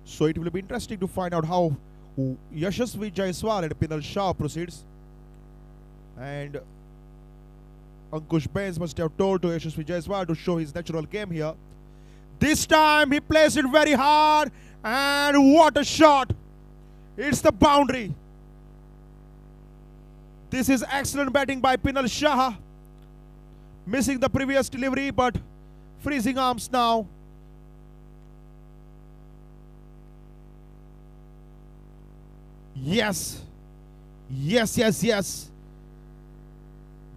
So it will be interesting to find out how Yashasvi Jaiswal and Pinal Shah proceeds. And Ankush Bains must have told to Yashasvi Jaiswal to show his natural game here. This time he plays it very hard, and what a shot! It's the boundary. This is excellent batting by Pinal Shah. Missing the previous delivery, but freezing arms now. Yes. Yes, yes, yes.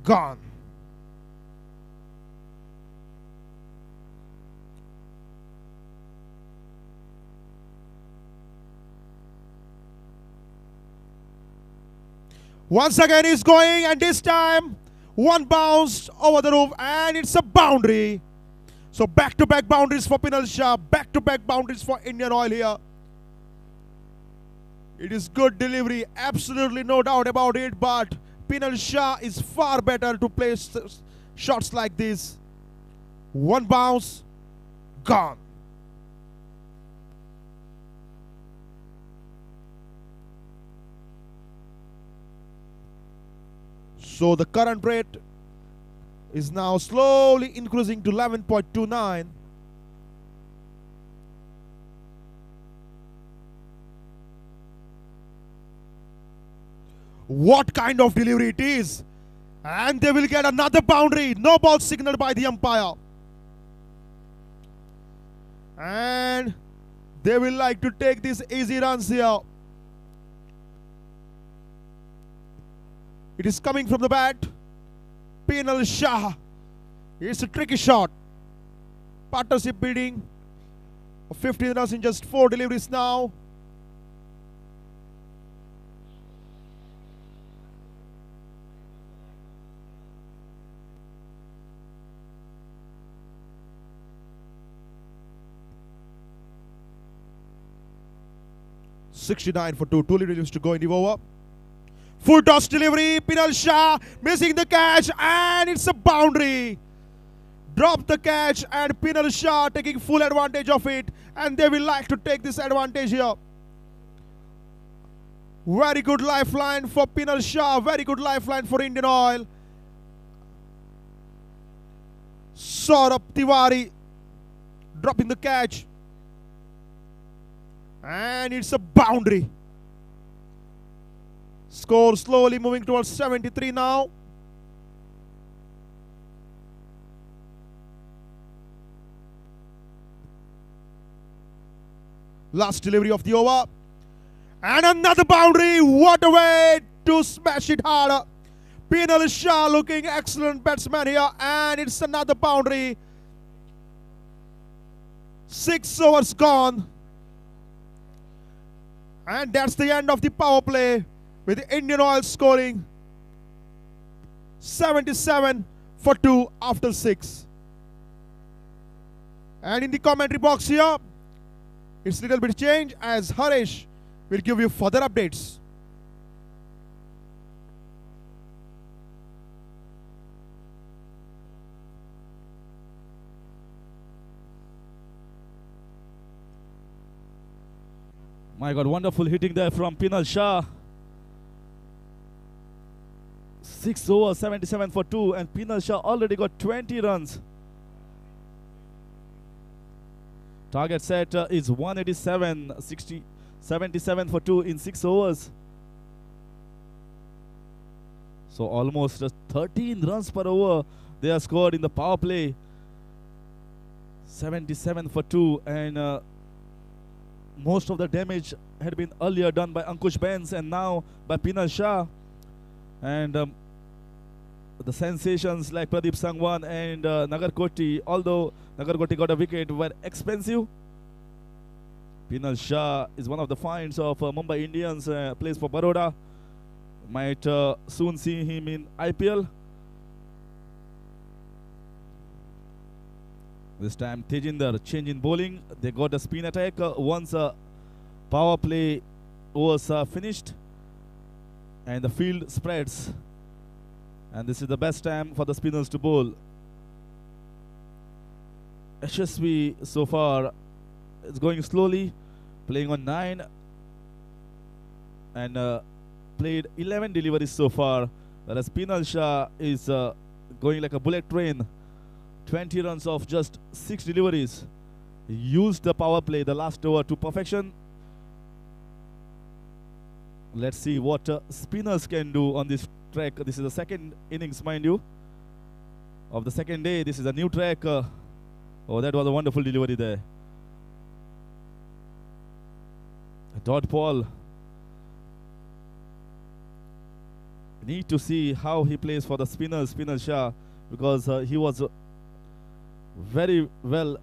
Gone. Once again he's going, and this time one bounce over the roof, and it's a boundary. So back-to-back boundaries for Pinal Shah, back-to-back boundaries for Indian Oil here. It is good delivery, absolutely no doubt about it, but Pinal Shah is far better to play shots like this. One bounce, gone. So the current rate is now slowly increasing to 11.29. What kind of delivery it is. And they will get another boundary. No ball signaled by the umpire. And they will like to take these easy runs here. It is coming from the bat. Pinal Shah. It's a tricky shot. Partnership building. 15 runs in just 4 deliveries now. .69 for 2 deliveries to go in the over. Full toss delivery. Pinal Shah missing the catch, and it's a boundary. Drop the catch, and Pinal Shah taking full advantage of it, and they will like to take this advantage here. Very good lifeline for Pinal Shah. Very good lifeline for Indian Oil. Saurabh Tiwary dropping the catch. And it's a boundary. Score slowly moving towards 73 now. Last delivery of the over. And another boundary. What a way to smash it harder. Pinal Shah looking excellent batsman here. And it's another boundary. 6 overs gone. And that's the end of the power play, with the Indian Oil scoring 77 for 2 after 6. And in the commentary box here, it's a little bit change, as Harish will give you further updates. My God, wonderful hitting there from Pinal Shah. 6 overs, 77 for 2, and Pinal Shah already got 20 runs. Target set is 187, 77 for 2 in 6 overs. So almost 13 runs per over they are scored in the power play. 77 for 2, and most of the damage had been earlier done by Ankush Benz and now by Pinal Shah. And the sensations like Pradeep Sangwan and Nagarkoti, although Nagarkoti got a wicket, were expensive. Pinal Shah is one of the finds of Mumbai Indians, plays for Baroda. Might soon see him in IPL. This time Tejinder change in bowling. They got a spin attack once power play was finished and the field spreads. And this is the best time for the spinners to bowl. Yashasvi so far is going slowly, playing on 9 and played 11 deliveries so far, whereas Pinal Shah is going like a bullet train. 20 runs off just 6 deliveries. He used the power play, the last over, to perfection. Let's see what spinners can do on this track. This is the second innings, mind you, of the second day. This is a new track. Oh, that was a wonderful delivery there. A dot ball. Need to see how he plays for the spinners, Pinal Shah, because he was very well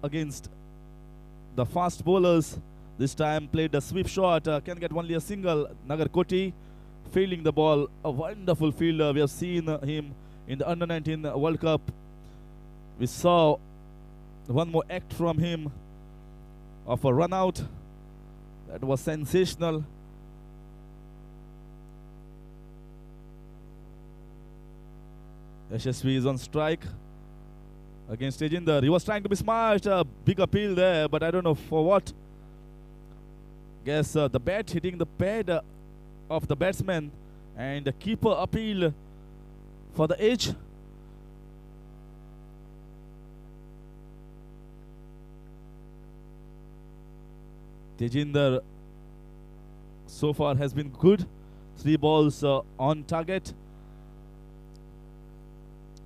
against the fast bowlers. This time played a sweep shot, can get only a single. Nagarkoti fielding the ball, a wonderful fielder. We have seen him in the Under-19 World Cup. We saw one more act from him of a run out. That was sensational. Yashasvi is on strike against Tejinder. He was trying to be smart, big appeal there, but I don't know for what. Guess the bat hitting the pad of the batsman, and the keeper appeal for the edge. Tejinder so far has been good. 3 balls on target.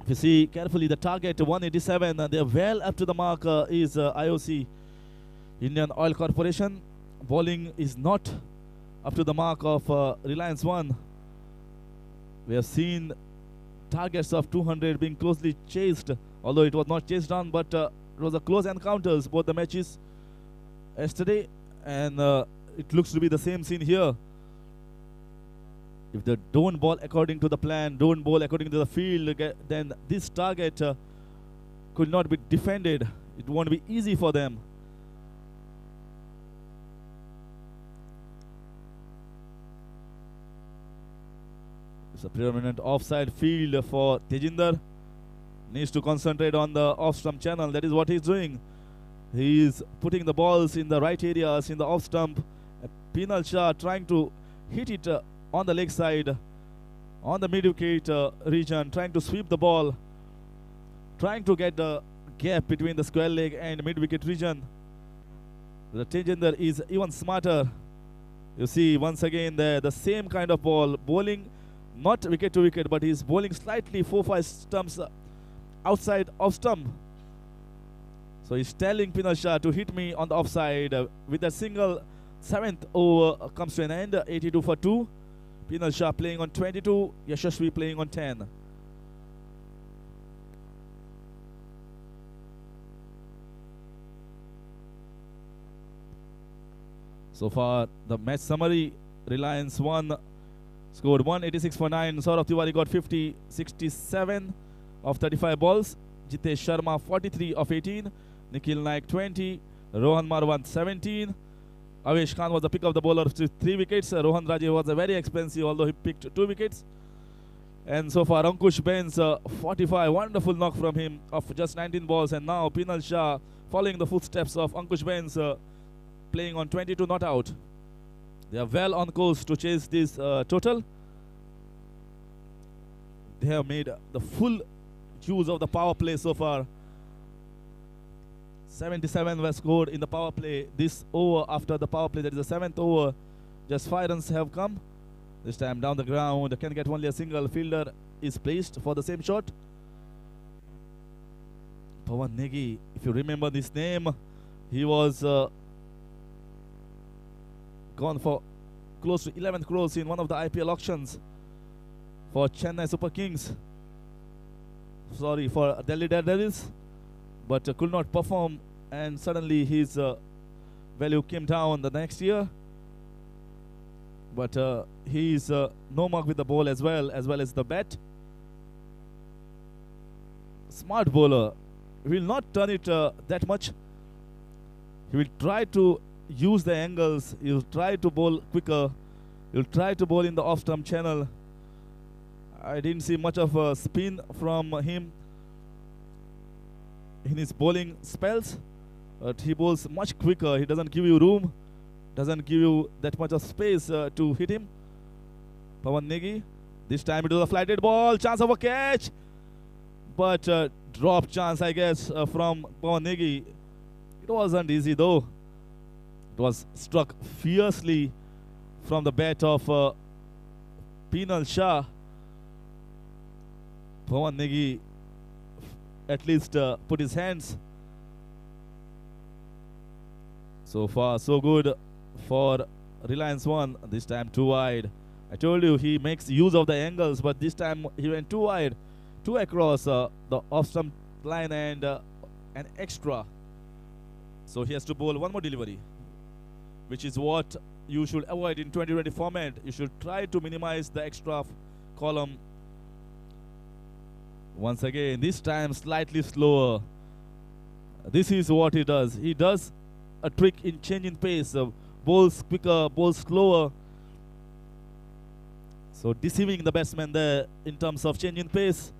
If you see carefully the target 187, and they are well up to the mark is IOC, Indian Oil Corporation. Bowling is not up to the mark of Reliance 1. We have seen targets of 200 being closely chased, although it was not chased down, but it was a close encounters both the matches yesterday, and it looks to be the same scene here. If they don't bowl according to the plan, don't bowl according to the field, then this target could not be defended. It won't be easy for them. It's a predominant offside field for Tejinder. Needs to concentrate on the off-stump channel. That is what he's doing. He is putting the balls in the right areas in the off-stump. Pinal Shah trying to hit it on the leg side, on the mid-wicket region, trying to sweep the ball, trying to get the gap between the square leg and mid-wicket region. The Tejinder is even smarter. You see once again there the same kind of ball, bowling not wicket to wicket, but he's bowling slightly 4-5 stumps outside off stump. So he's telling Pinal Shah to hit me on the offside. With that single, 7th over comes to an end, 82 for 2. Pinal Shah playing on 22, Yashasvi playing on 10. So far, the match summary: Reliance 1 scored 186 for 9. Saurav Tiwary got 50, 67 of 35 balls. Jitesh Sharma 43 of 18. Nikhil Naik 20. Rohan Marwan 17. Avesh Khan was the pick of the bowler with 3 wickets. Rohan Raje was a very expensive, although he picked 2 wickets. And so far, Ankush Benz 45. Wonderful knock from him of just 19 balls. And now Pinal Shah following the footsteps of Ankush Benz, playing on 22 not out. They are well on course to chase this total. They have made the full use of the power play so far. 77 were scored in the power play. This over after the power play, that is the 7th over, just 5 runs have come. This time down the ground, can get only a single. Fielder is placed for the same shot. Pawan Negi, if you remember this name, he was gone for close to 11 crores in one of the IPL auctions for Chennai Super Kings. Sorry, for Delhi Daredevils, but could not perform, and suddenly his value came down the next year. But he is no mark with the ball as well as the bat. Smart bowler. He will not turn it that much. He will try to use the angles. He will try to bowl quicker. He will try to bowl in the off-stump channel. I didn't see much of a spin from him in his bowling spells, but he bowls much quicker. He doesn't give you room, doesn't give you that much of space to hit him. Pawan Negi, this time it was a flighted ball, chance of a catch, but drop chance, I guess, from Pawan Negi. It wasn't easy though. It was struck fiercely from the bat of Pinal Shah. Pawan Negi at least put his hands. So far, so good for Reliance 1. This time too wide. I told you he makes use of the angles, but this time he went too wide, too across the off-stump line and an extra. So he has to bowl one more delivery, which is what you should avoid in 2020 format. You should try to minimize the extra column. Once again, this time slightly slower. This is what he does. He does a trick in changing pace. Bowls quicker, bowls slower. So deceiving the batsman there in terms of changing pace.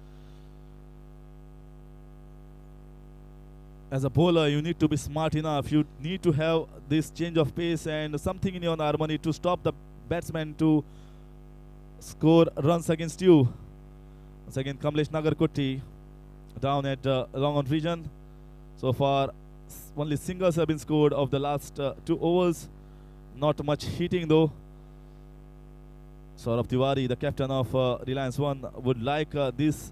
As a bowler, you need to be smart enough. You need to have this change of pace and something in your harmony to stop the batsman to score runs against you. Once again, Kamlesh Nagarkoti down at long on region. So far, only singles have been scored of the last 2 overs. Not much hitting though. Saurabh Tiwary, the captain of Reliance 1, would like this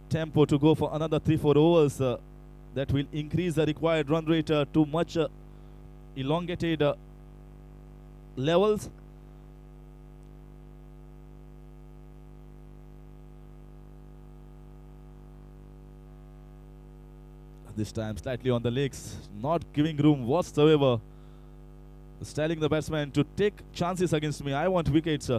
tempo to go for another 3-4 overs. That will increase the required run rate to much elongated levels. This time slightly on the legs, not giving room whatsoever. Styling the batsman to take chances against me. I want wickets.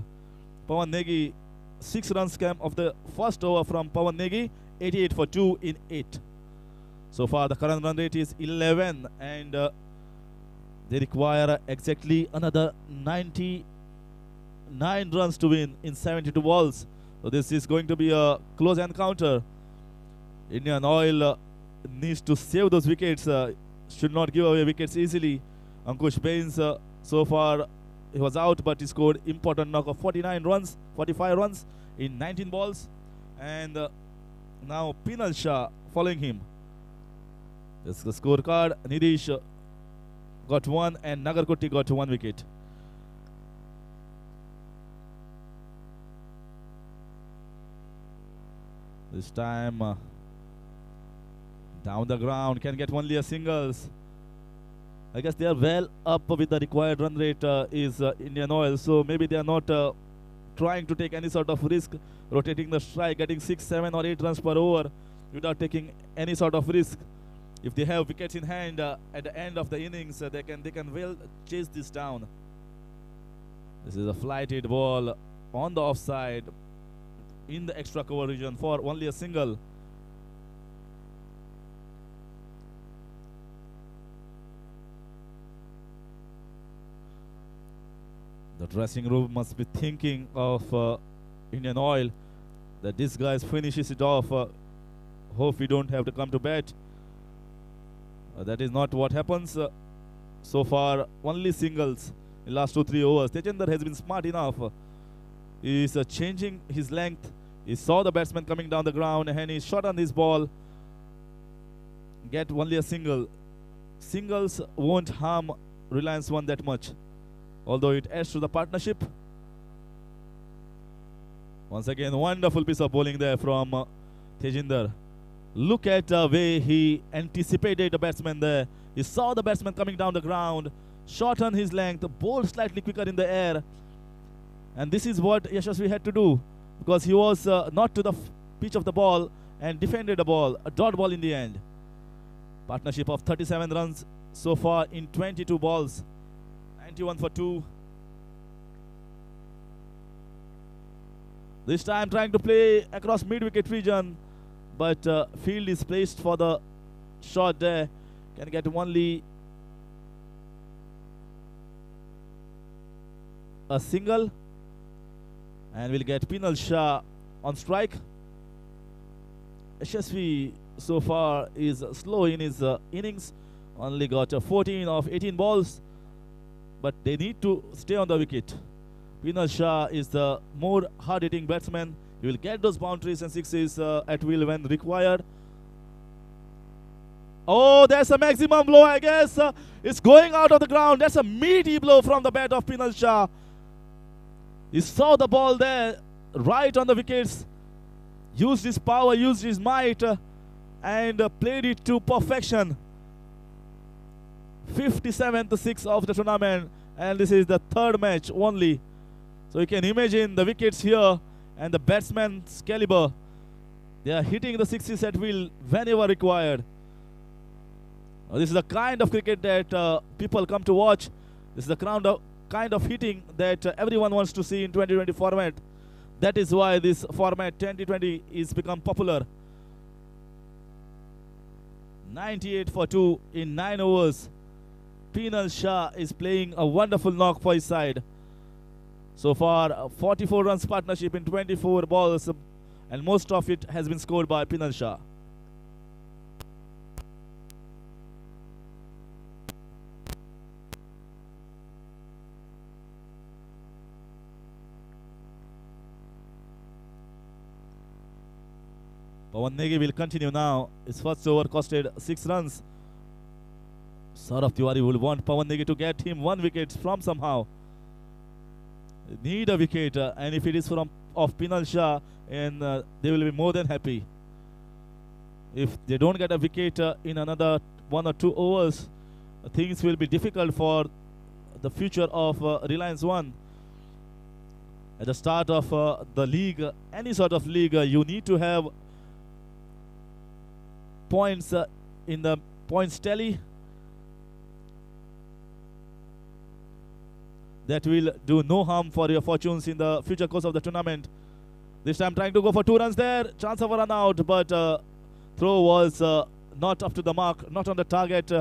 Pawan Negi, 6 runs came of the first over from Pawan Negi, 88 for 2 in 8. So far the current run rate is 11 and they require exactly another 99 runs to win in 72 balls. So this is going to be a close encounter. Indian Oil needs to save those wickets, should not give away wickets easily. Ankush Bains, so far he was out, but he scored important knock of 45 runs in 19 balls. And now Pinal Shah following him. This is the scorecard. Nidish got 1 and Nagarkoti got 1 wicket. This time down the ground, can get only a singles. I guess they are well up with the required run rate is Indian Oil, so maybe they are not trying to take any sort of risk rotating the strike, getting 6, 7 or 8 runs per over without taking any sort of risk. If they have wickets in hand at the end of the innings, they can well chase this down. This is a flighted ball on the offside in the extra cover region for only a single. The dressing room must be thinking of Indian Oil that this guy finishes it off. Hope we don't have to come to bat. That is not what happens. So far, only singles in last 2-3 overs. Tejinder has been smart enough He's changing his length. He saw the batsman coming down the ground and he shot on this ball. Get only a single. Singles won't harm Reliance One that much, although it adds to the partnership. Once again, wonderful piece of bowling there from Tejinder. Look at the way he anticipated the batsman there. He saw the batsman coming down the ground, shot on his length, bowled slightly quicker in the air. And this is what Yashasvi had to do, because he was not to the pitch of the ball and defended the ball. A dot ball in the end. Partnership of 37 runs so far in 22 balls. 91 for 2. This time trying to play across mid-wicket region, but field is placed for the shot there. Can get only a single, and will get Pinal Shah on strike. Yashasvi so far is slow in his innings. Only got 14 of 18 balls, but they need to stay on the wicket. Pinal Shah is the more hard-hitting batsman. He will get those boundaries and sixes at will when required. Oh, there's a maximum blow, I guess. It's going out of the ground. That's a meaty blow from the bat of Pinal Shah. He saw the ball there, right on the wickets. Used his power, used his might, and played it to perfection. 57th 6 of the tournament, and this is the third match only. So you can imagine the wickets here and the batsman's caliber. They are hitting the sixes at will whenever required. This is the kind of cricket that people come to watch. This is the kind of hitting that everyone wants to see in 2020 format. That is why this format 2020 is become popular. 98 for 2 in 9 overs. Pinal Shah is playing a wonderful knock for his side. So far, 44 runs partnership in 24 balls, and most of it has been scored by Pinal Shah. Pawan Negi will continue now. His first over costed 6 runs. Saurav Tiwary will want Pawan Negi to get him 1 wicket from somehow. Need a wicket, and if it is from of Pinal Shah, and they will be more than happy. If they don't get a wicket in another 1 or 2 overs, things will be difficult for the future of Reliance One. At the start of the league, any sort of league, you need to have points in the points tally. That will do no harm for your fortunes in the future course of the tournament. This time trying to go for 2 runs there. Chance of a run out, but throw was not up to the mark, not on the target.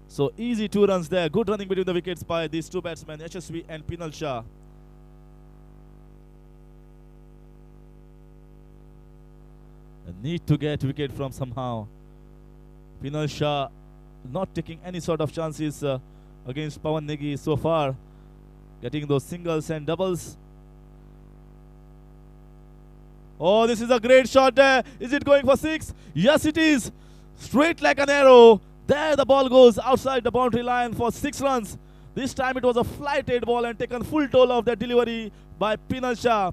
So easy 2 runs there. Good running between the wickets by these 2 batsmen, Yashasvi and Pinal Shah. A need to get wicket from somehow. Pinal Shah not taking any sort of chances against Pawan Negi so far. Getting those singles and doubles. Oh, this is a great shot there. Is it going for 6? Yes, it is. Straight like an arrow. There the ball goes outside the boundary line for 6 runs. This time it was a flighted ball and taken full toll of that delivery by Pinal Shah.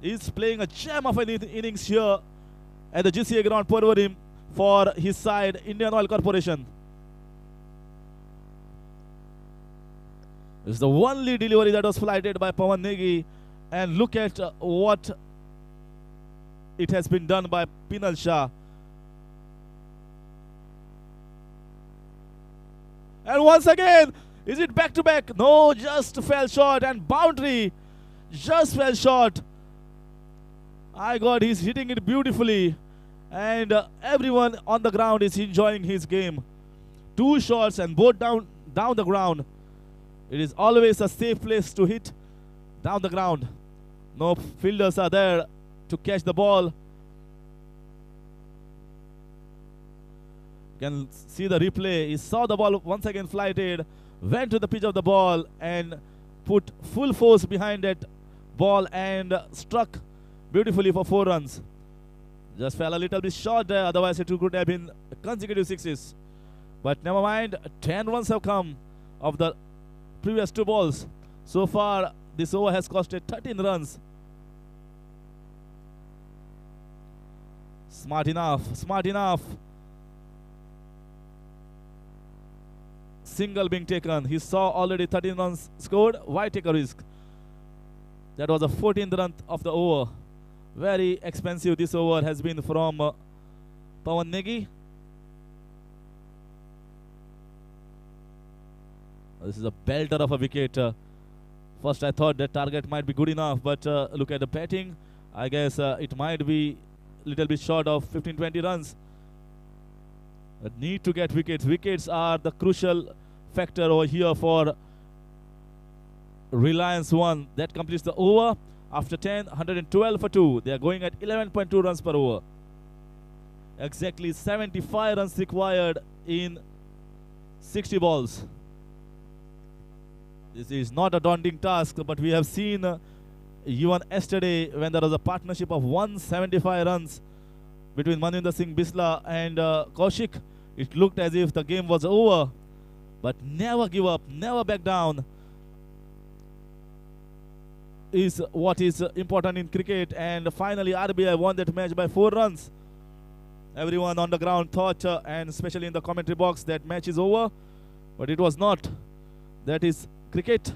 He's playing a gem of an innings here at the GCA ground Porvorim for his side, Indian Oil Corporation. This is the only delivery that was flighted by Pawan Negi, and look at what it has been done by Pinal Shah. And once again, is it back to back? No, just fell short, and boundary just fell short. My God, he's hitting it beautifully, and everyone on the ground is enjoying his game. 2 shots and both down the ground. It is always a safe place to hit down the ground. No fielders are there to catch the ball. You can see the replay. He saw the ball once again flighted, went to the pitch of the ball and put full force behind it ball and struck beautifully for 4 runs. Just fell a little bit short there, otherwise it could have been consecutive sixes. But never mind, 10 runs have come of the previous 2 balls. So far, this over has costed 13 runs. Smart enough, smart enough. Single being taken. He saw already 13 runs scored. Why take a risk? That was the 14th run of the over. Very expensive this over has been from Pawan Negi. This is a belter of a wicket. First I thought that target might be good enough, but look at the batting. I guess it might be a little bit short of 15-20 runs. But need to get wickets. Wickets are the crucial factor over here for Reliance 1. That completes the over. After 10, 112 for 2. They are going at 11.2 runs per over. Exactly 75 runs required in 60 balls. This is not a daunting task, but we have seen even yesterday when there was a partnership of 175 runs between Maninder Singh Bisla and Kaushik. It looked as if the game was over, but never give up, never back down is what is important in cricket. And finally RBI won that match by 4 runs. Everyone on the ground thought, and especially in the commentary box, that match is over, but it was not. That is cricket.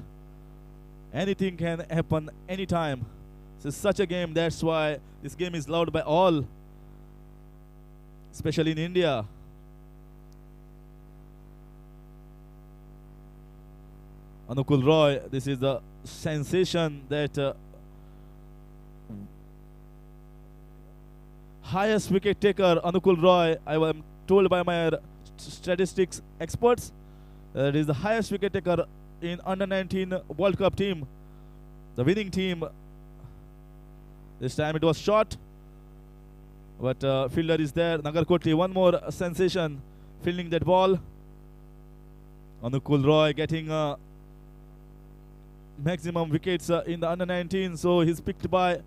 Anything can happen anytime. This is such a game, that's why this game is loved by all, especially in India. Anukul Roy, this is the sensation that highest wicket taker Anukul Roy, I am told by my statistics experts, that is the highest wicket taker in under-19 World Cup team, the winning team. This time it was short, but fielder is there. Nagar Kotli, one more sensation fielding that ball. Anukul Roy getting maximum wickets in the under-19, so he's picked by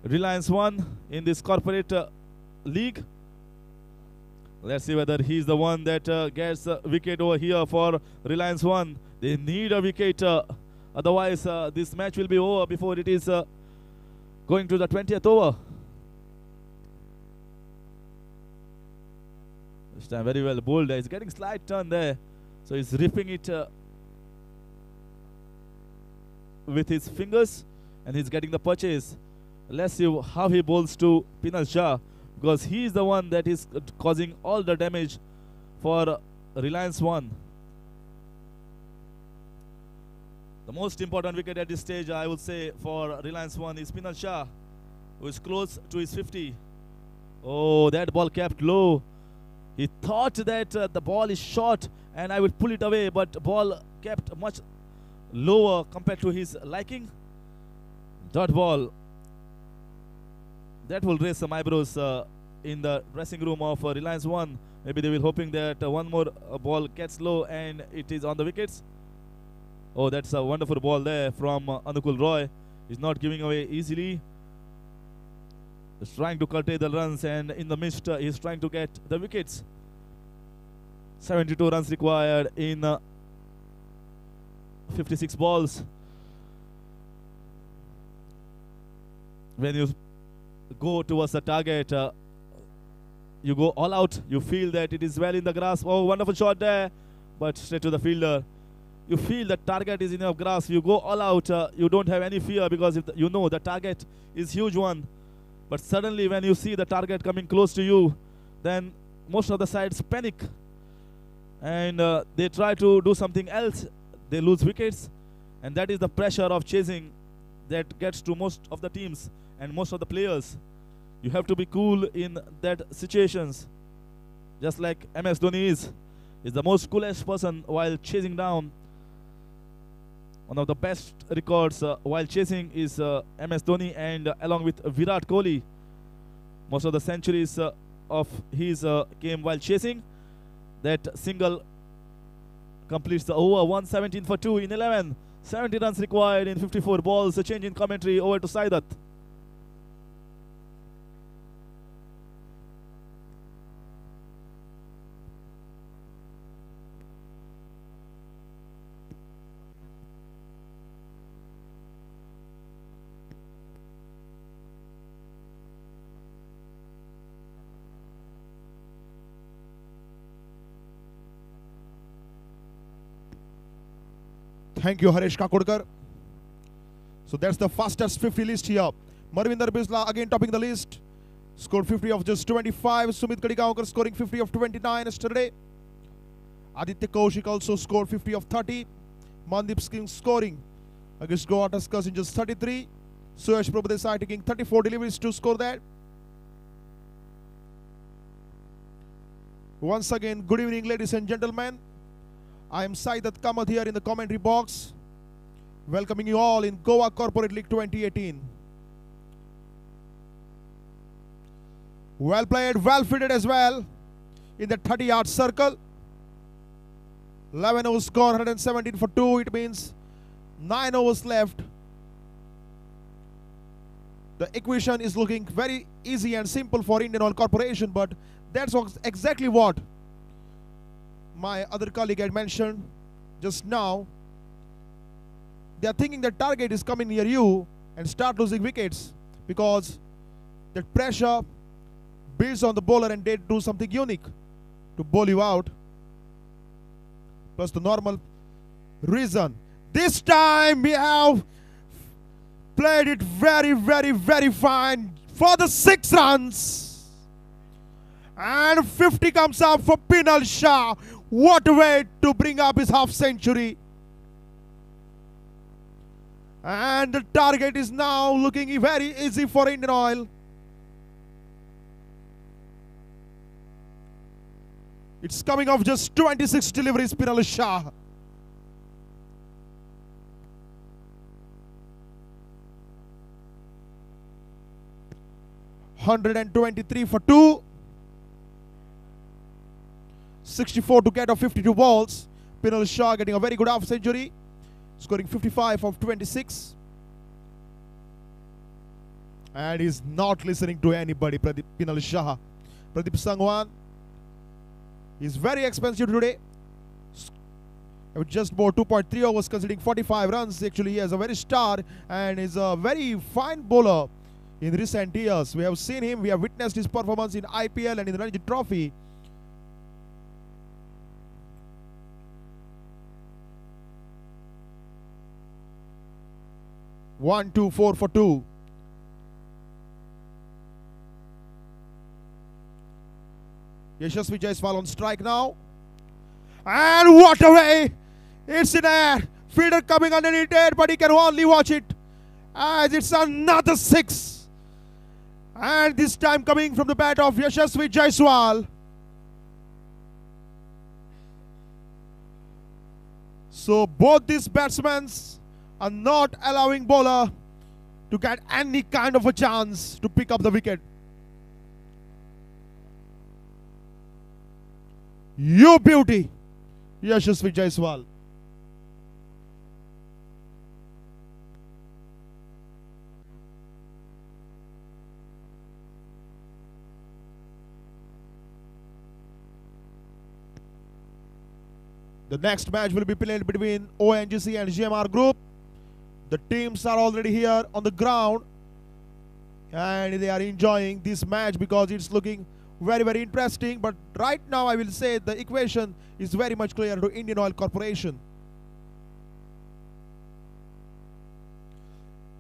Reliance 1 in this corporate league. Let's see whether he's the one that gets a wicket over here for Reliance 1. They need a wicket, otherwise this match will be over before it is going to the 20th over. This time very well bowled. He's getting slight turn there, so he's ripping it with his fingers, and he's getting the purchase. Let's see how he bowls to Pinal Shah, because he is the one that is causing all the damage for Reliance 1. The most important wicket at this stage, I would say, for Reliance 1 is Pinal Shah, who is close to his 50. Oh, that ball kept low. He thought that the ball is short and I would pull it away, but ball kept much lower compared to his liking. Dot ball. That will raise some eyebrows in the dressing room of Reliance 1. Maybe they will hoping that one more ball gets low and it is on the wickets. Oh, that's a wonderful ball there from Anukul Roy. He's not giving away easily. He's trying to curtail the runs, and in the midst, he's trying to get the wickets. 72 runs required in 56 balls. When you go towards the target, you go all out. You feel that it is well in the grasp. Oh, wonderful shot there, but straight to the fielder. You feel the target is in your grasp. You go all out. You don't have any fear, because if you know the target is huge one. But suddenly when you see the target coming close to you, then most of the sides panic. And they try to do something else. They lose wickets. And that is the pressure of chasing that gets to most of the teams and most of the players. You have to be cool in that situations. Just like MS Dhoni is the most coolest person while chasing down. One of the best records while chasing is MS Dhoni, and along with Virat Kohli. Most of the centuries of his came while chasing. That single completes the over. 117 for 2 in 11. 70 runs required in 54 balls. A change in commentary. Over to Saidat. Thank you, Harish Kakodkar. So that's the fastest 50 list here. Marvinder Bisla again topping the list. Scored 50 of just 25. Sumit Kadigaonkar scoring 50 of 29 yesterday. Aditya Kaushik also scored 50 of 30. Mandeep Singh scoring against Goa Tuskers in just 33. Suyash Prabhudesai taking 34 deliveries to score that. Once again, good evening, ladies and gentlemen. I am Saidat Kamath here in the commentary box, welcoming you all in Goa Corporate League 2018. Well played, well fitted as well in the 30-yard circle. 11 overs score, 117 for 2. It means 9 overs left. The equation is looking very easy and simple for Indian Oil Corporation, but that's exactly what my other colleague had mentioned just now. They are thinking that target is coming near you and start losing wickets, because that pressure builds on the bowler and they do something unique to bowl you out. Plus the normal reason. This time we have played it very fine for the 6 runs. And 50 comes up for Pinal Shah. What a way to bring up his half century. And the target is now looking very easy for Indian Oil. It's coming off just 26 deliveries, Pinal Shah. $123 for 2. 64 to get off 52 balls. Pinal Shah getting a very good half century, scoring 55 of 26. And he's not listening to anybody, Pinal Shah. Pradeep Sangwan is very expensive today. With just about 2.3 overs, considering 45 runs. Actually, he has a very star and is a very fine bowler in recent years. We have seen him, we have witnessed his performance in IPL and in the Ranji Trophy. One, two, 4 for 2. Yashasvi Jaiswal on strike now. And what a way! It's in air. Fielder coming underneath it, but he can only watch it as it's another 6. And this time coming from the bat of Yashasvi Jaiswal. So both these batsmen are not allowing bowler to get any kind of a chance to pick up the wicket. You beauty, Yashasvi Jaiswal. The next match will be played between ONGC and GMR Group. The teams are already here on the ground and they are enjoying this match because it's looking very interesting. But right now I will say the equation is very much clear to Indian Oil Corporation.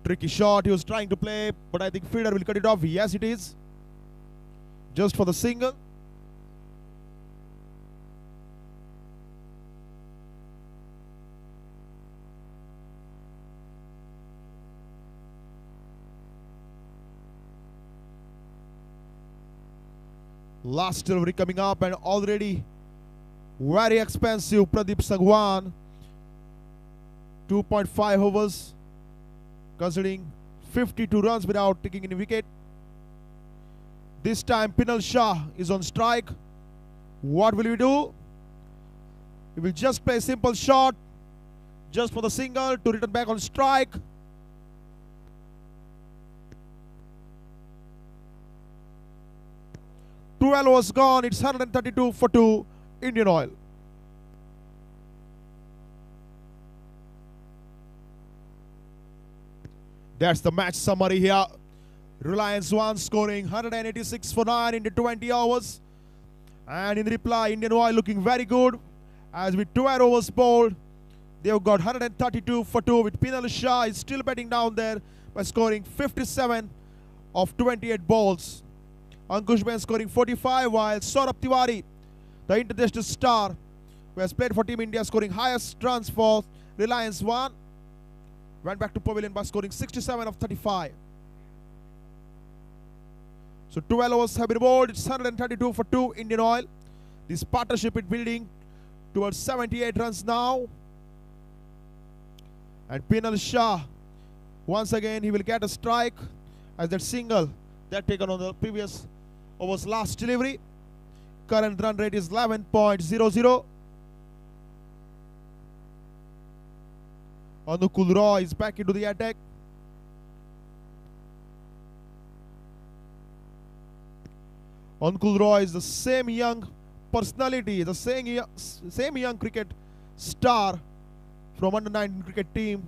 Tricky shot he was trying to play, but I think fielder will cut it off. Yes, it is. Just for the single. Last delivery coming up and already very expensive Pradeep Sangwan. 2.5 overs, considering 52 runs without taking any wicket. This time Pinal Shah is on strike. What will we do? We will just play a simple shot. just for the single to return back on strike. Twelve overs gone. It's 132 for 2 Indian Oil. That's the match summary here. Reliance 1 scoring 186 for 9 in the 20 overs. And in reply, Indian Oil looking very good. As with 12 overs bowled, they've got 132 for 2 with Pinal Shah is still batting down there by scoring 57 of 28 balls. Ankush Ben scoring 45, while Saurabh Tiwary, the international star, who has played for Team India, scoring highest runs for Reliance 1, went back to pavilion by scoring 67 of 35. So 12 overs have been bowled. It's 132 for 2 Indian Oil. This partnership is building towards 78 runs now. And Pinal Shah, once again, he will get a strike as that single that taken on the previous over's last delivery. Current run rate is 11.00. Anukul Roy is back into the attack. Anukul Roy is the same young personality, the same young cricket star from under-19 cricket team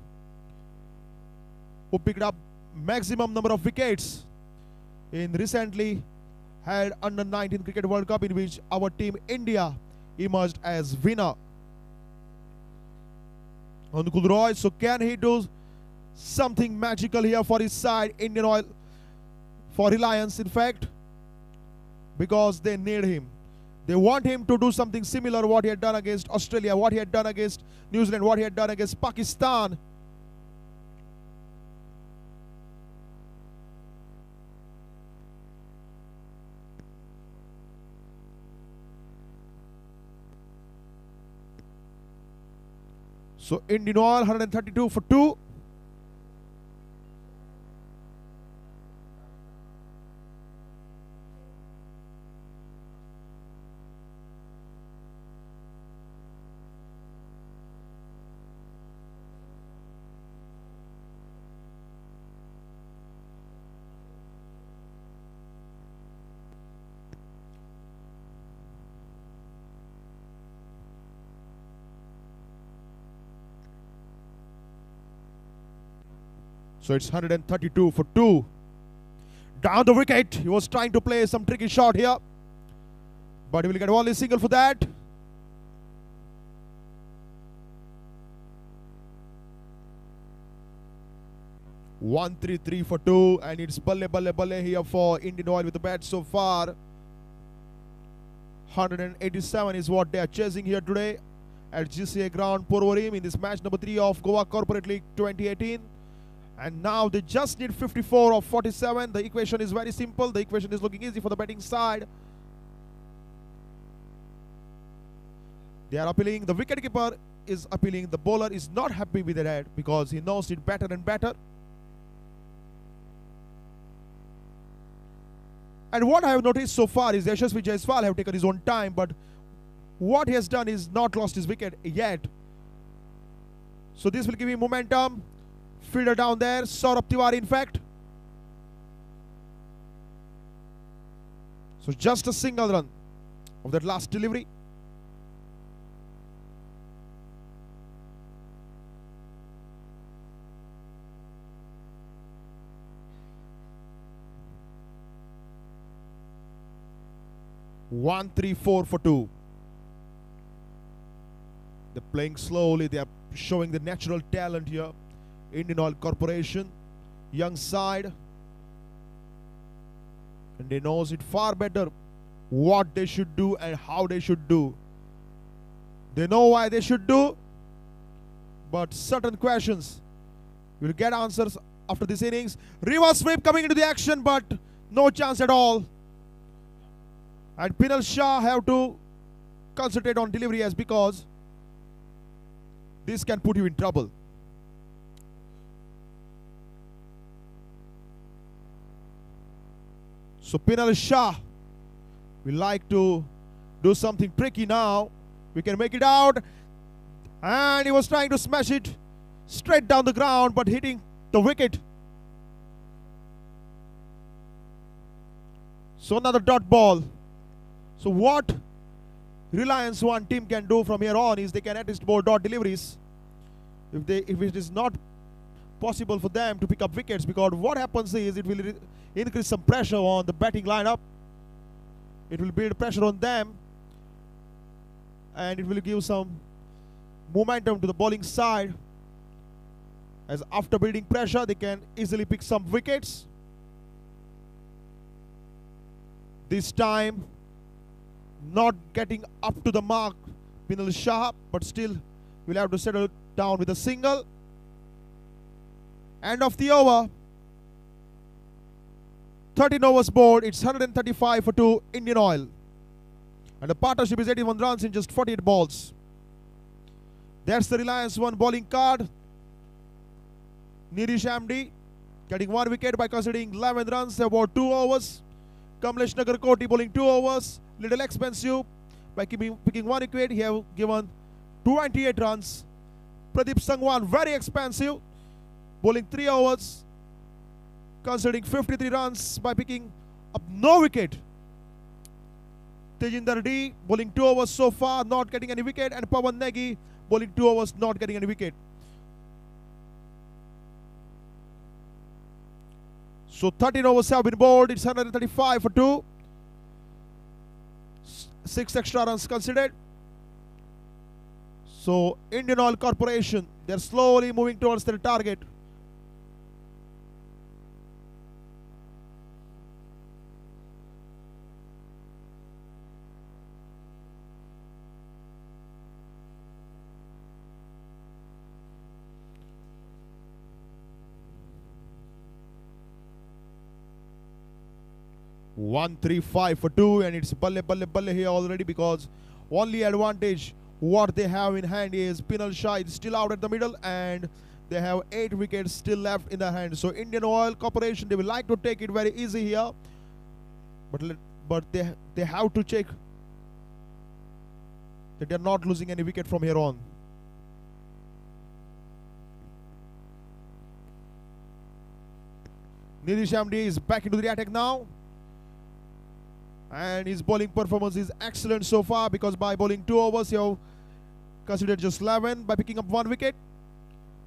who picked up maximum number of wickets in recently held under-19 cricket World Cup, in which our team India emerged as winner. Anukul Roy, so can he do something magical here for his side, Indian Oil, for Reliance in fact, because they need him. They want him to do something similar what he had done against Australia, what he had done against New Zealand, what he had done against Pakistan. So Indian Oil 132 for 2. So it's 132 for 2. Down the wicket. He was trying to play some tricky shot here, but he will get only single for that. One 1-3-3 for 2, and it's balle balle balle here for Indian Oil with the bat so far. 187 is what they are chasing here today at GCA ground Porvorim in this match number 3 of Goa Corporate League 2018. And now they just need 54 of 47. The equation is very simple. The equation is looking easy for the batting side. They are appealing. The wicketkeeper is appealing. The bowler is not happy with that because he knows it better and better. And what I have noticed so far is Yashasvi Jaiswal have taken his own time, but what he has done is not lost his wicket yet. So this will give him momentum. Fielder down there, Saurabh Tiwary in fact. So just a single run of that last delivery. One 3-4 for 2. They're playing slowly. They are showing the natural talent here. Indian Oil Corporation, young side, and they knows it far better what they should do and how they should do. They know why they should do, but certain questions will get answers after this innings. Reverse sweep coming into the action, but no chance at all. And Pinal Shah have to concentrate on delivery as because this can put you in trouble. So Pinal Shah will like to do something tricky now. We can make it out. And he was trying to smash it straight down the ground, but hitting the wicket. So another dot ball. So what Reliance One team can do from here on is they can at least bowl dot deliveries. If it is not possible for them to pick up wickets, because what happens is it will increase some pressure on the batting lineup. It will build pressure on them, and it will give some momentum to the bowling side, as after building pressure they can easily pick some wickets. This time not getting up to the mark, Pinal Shah, but still will have to settle down with a single. End of the over. 13 overs bowled. It's 135 for 2 Indian Oil. And the partnership is 81 runs in just 48 balls. That's the Reliance One bowling card. Nidish Amdi getting 1 wicket by conceding 11 runs about 2 overs. Kamlesh Nagarkoti bowling 2 overs. Little expensive by picking 1 wicket. He have given 28 runs. Pradeep Sangwan very expensive, bowling 3 overs, conceding 53 runs by picking up no wicket. Tejinder D bowling 2 overs so far, not getting any wicket, and Pawan Negi bowling 2 overs, not getting any wicket. So 13 overs have been bowled. It's 135 for 2. 6 extra runs considered. So Indian Oil Corporation, they're slowly moving towards their target. One, 3, 5 for 2, and it's balle here already, because only advantage what they have in hand is Pinal Shah is still out at the middle, and they have 8 wickets still left in their hand. So Indian Oil Corporation, they will like to take it very easy here, but they have to check that they are not losing any wicket from here on. Nidish Amdi is back into the attack now, and his bowling performance is excellent so far, because by bowling 2 overs, he have considered just 11 by picking up 1 wicket.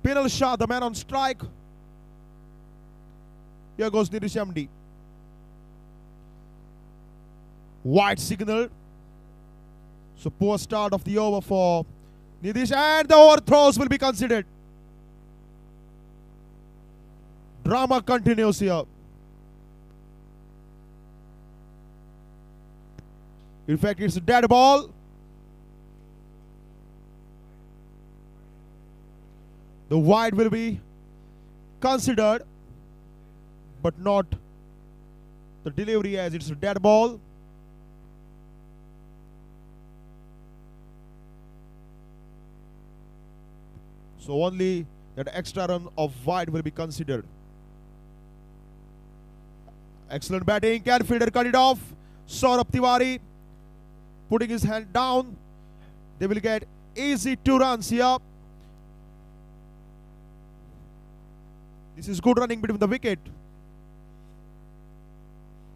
Pinal Shah, the man on strike. Here goes Nidish Amdi. Wide signal. So poor start of the over for Nidish, and the overthrows will be considered. Drama continues here. In fact, it's a dead ball. The wide will be considered, but not the delivery, as it's a dead ball. So only that extra run of wide will be considered. Excellent batting. Can fielder cut it off? Saurabh Tiwary putting his hand down. They will get easy 2 runs here. This is good running between the wicket.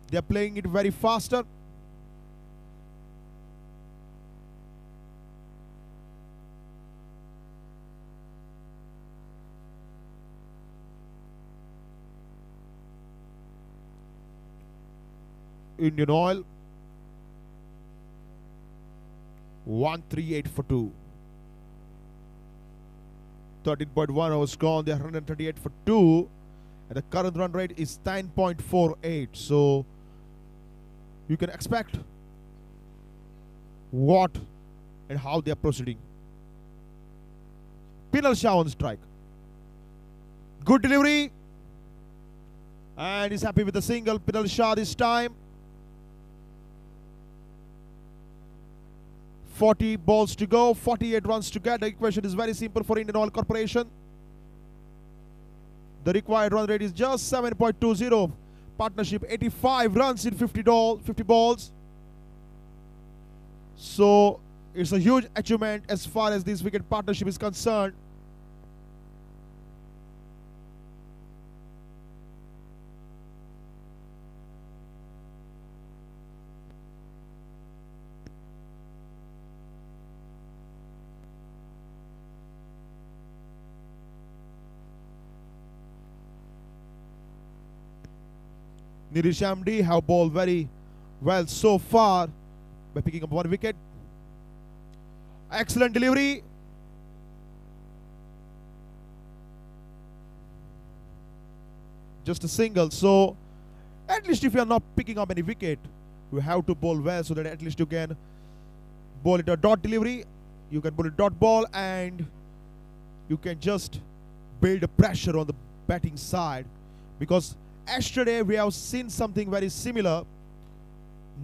They are playing it very faster. Indian Oil 138 for 2. 13.1 overs gone. They are 138 for 2, and the current run rate is 9.48. So you can expect what and how they are proceeding. Pinal Shah on strike. Good delivery, and he's happy with the single. Pinal Shah this time. 40 balls to go, 48 runs to get. The equation is very simple for Indian Oil Corporation. The required run rate is just 7.20. Partnership 85 runs in 50 balls. So It's a huge achievement as far as this wicket partnership is concerned. Nilesh Amdi have bowled very well so far by picking up 1 wicket. Excellent delivery. Just a single. So at least if you are not picking up any wicket, you have to bowl well so that at least you can bowl it a dot delivery. You can bowl a dot ball and you can just build a pressure on the batting side, because yesterday we have seen something very similar.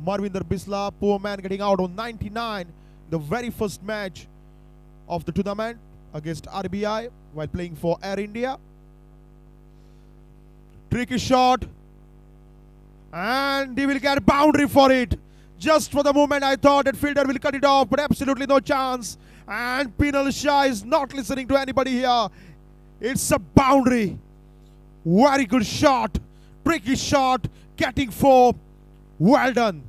Marvinder Bisla, poor man, getting out on 99 the very first match of the tournament against RBI while playing for Air India. Tricky shot, and he will get a boundary for it. Just for the moment I thought that fielder will cut it off, but absolutely no chance. And Pinal Shah is not listening to anybody here. It's a boundary. Very good shot. Tricky shot, getting 4. Well done.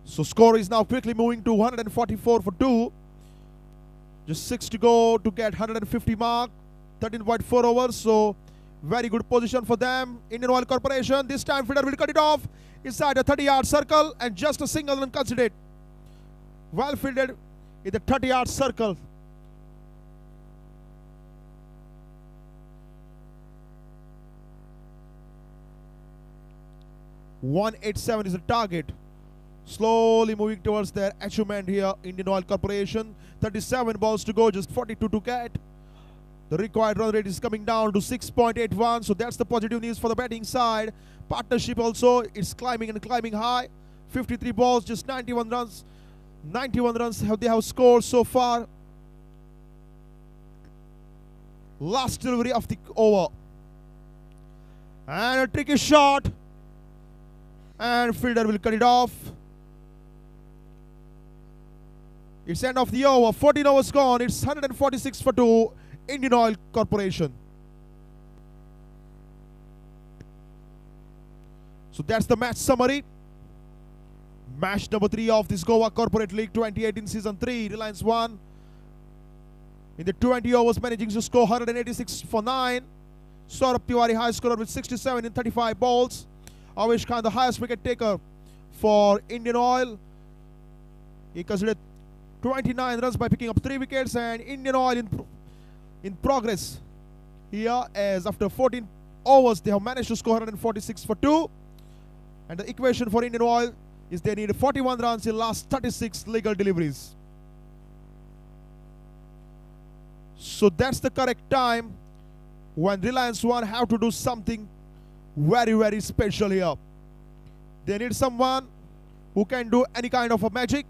So score is now quickly moving to 144 for 2. Just 6 to go to get 150 mark. 13.4 overs. So very good position for them. Indian Oil Corporation. This time fielder will cut it off inside a 30-yard circle, and just a single run considered. Well fielded in the 30-yard circle. .187 is the target. Slowly moving towards their achievement here. Indian Oil Corporation. 37 balls to go, just 42 to get. The required run rate is coming down to 6.81. So that's the positive news for the batting side. Partnership also, it's climbing and climbing high. 53 balls, just 91 runs. 91 runs they have scored so far. Last delivery of the over. And a tricky shot. And fielder will cut it off. It's end of the over. 14 overs gone. It's 146 for 2. Indian Oil Corporation. So that's the match summary. Match number 3 of this Goa Corporate League 2018 Season 3. Reliance won in the 20 overs, managing to score 186 for 9. Saurabh Tiwary high scorer with 67 in 35 balls. Avesh Khan the highest wicket taker for Indian Oil. He considered 29 runs by picking up 3 wickets, and Indian Oil in progress here, as after 14 overs they have managed to score 146 for 2. And the equation for Indian Oil is they need 41 runs in last 36 legal deliveries. So that's the correct time when Reliance One have to do something very, very special here. They need someone who can do any kind of a magic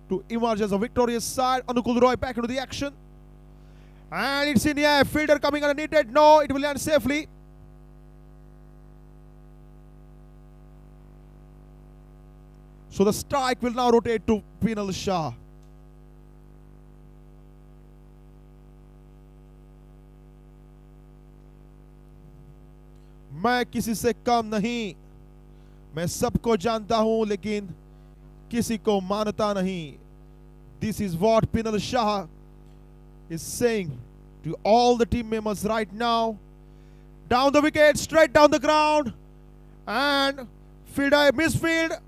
to emerge as a victorious side. Anukul Roy back into the action. And it's in the air. Fielder coming underneath it. No, it will land safely. So the strike will now rotate to Pinal Shah. मैं किसी से कम नहीं, मैं सबको जानता हूं लेकिन किसी को मानता नहीं. This is what Pinal Shah is saying to all the team members right now. Down the wicket, straight down the ground, and fielder misfield.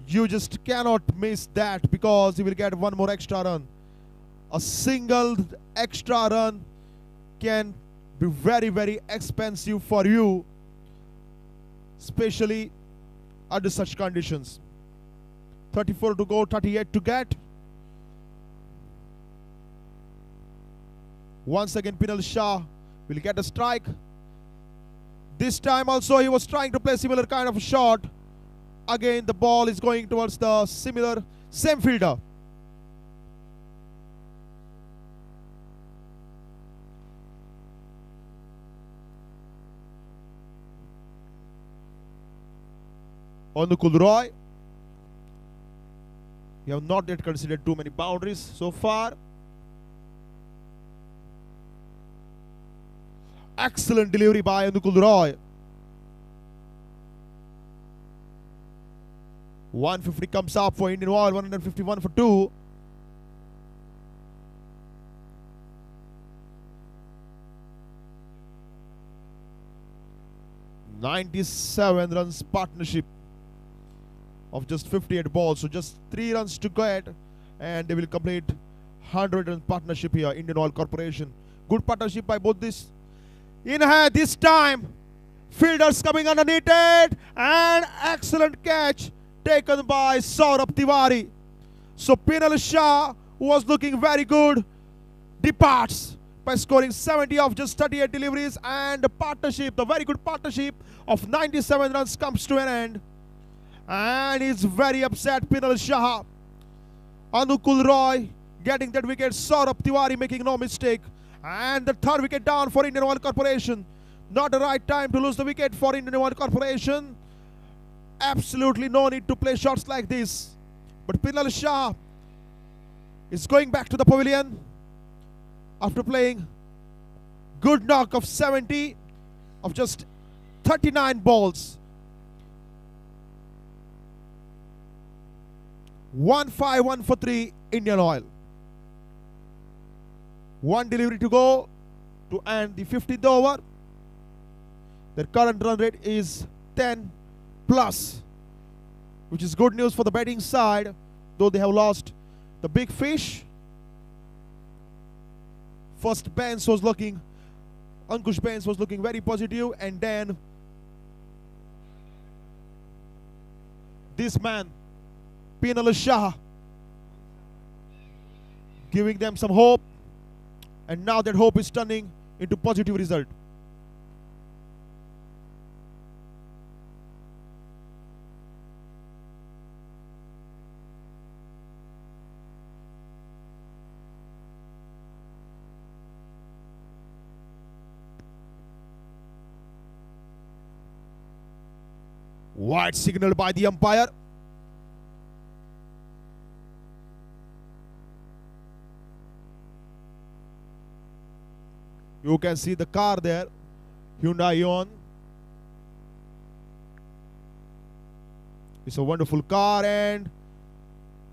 You just cannot miss that, because he will get one more extra run. A single extra run can be very, very expensive for you, especially under such conditions. 34 to go, 38 to get. Once again Pinal Shah will get a strike. This time also he was trying to play similar kind of a shot, again the ball is going towards the same fielder. Anukul Roy. We have not yet considered too many boundaries so far. Excellent delivery by Anukul Roy. 150 comes up for Indian Oil, 151 for 2. "97 runs partnership of just 58 balls. So just 3 runs to get and they will complete 100 run partnership here. Indian Oil Corporation. Good partnership by both this. In here this time. Fielders coming underneath it. And excellent catch taken by Saurabh Tiwary. So Pinal Shah, who was looking very good, departs by scoring 70 of just 38 deliveries, and the partnership, the very good partnership of 97 runs comes to an end. And he's very upset, Pinal Shah. Anukul Roy getting that wicket, Saurabh Tiwary making no mistake. And the third wicket down for Indian Oil Corporation. Not the right time to lose the wicket for Indian Oil Corporation. Absolutely no need to play shots like this. But Pinal Shah is going back to the pavilion after playing good knock of 70 of just 39 balls. 151 for 3 Indian Oil. One delivery to go to end the 50th over. Their current run rate is 10 plus, which is good news for the batting side, though they have lost the big fish. First Bains was looking, Ankush Bains was looking very positive, and then this man, Pinal Shah, giving them some hope, and now that hope is turning into positive result. Wide signal by the umpire. You can see the car there, Hyundai Ion. It's a wonderful car, and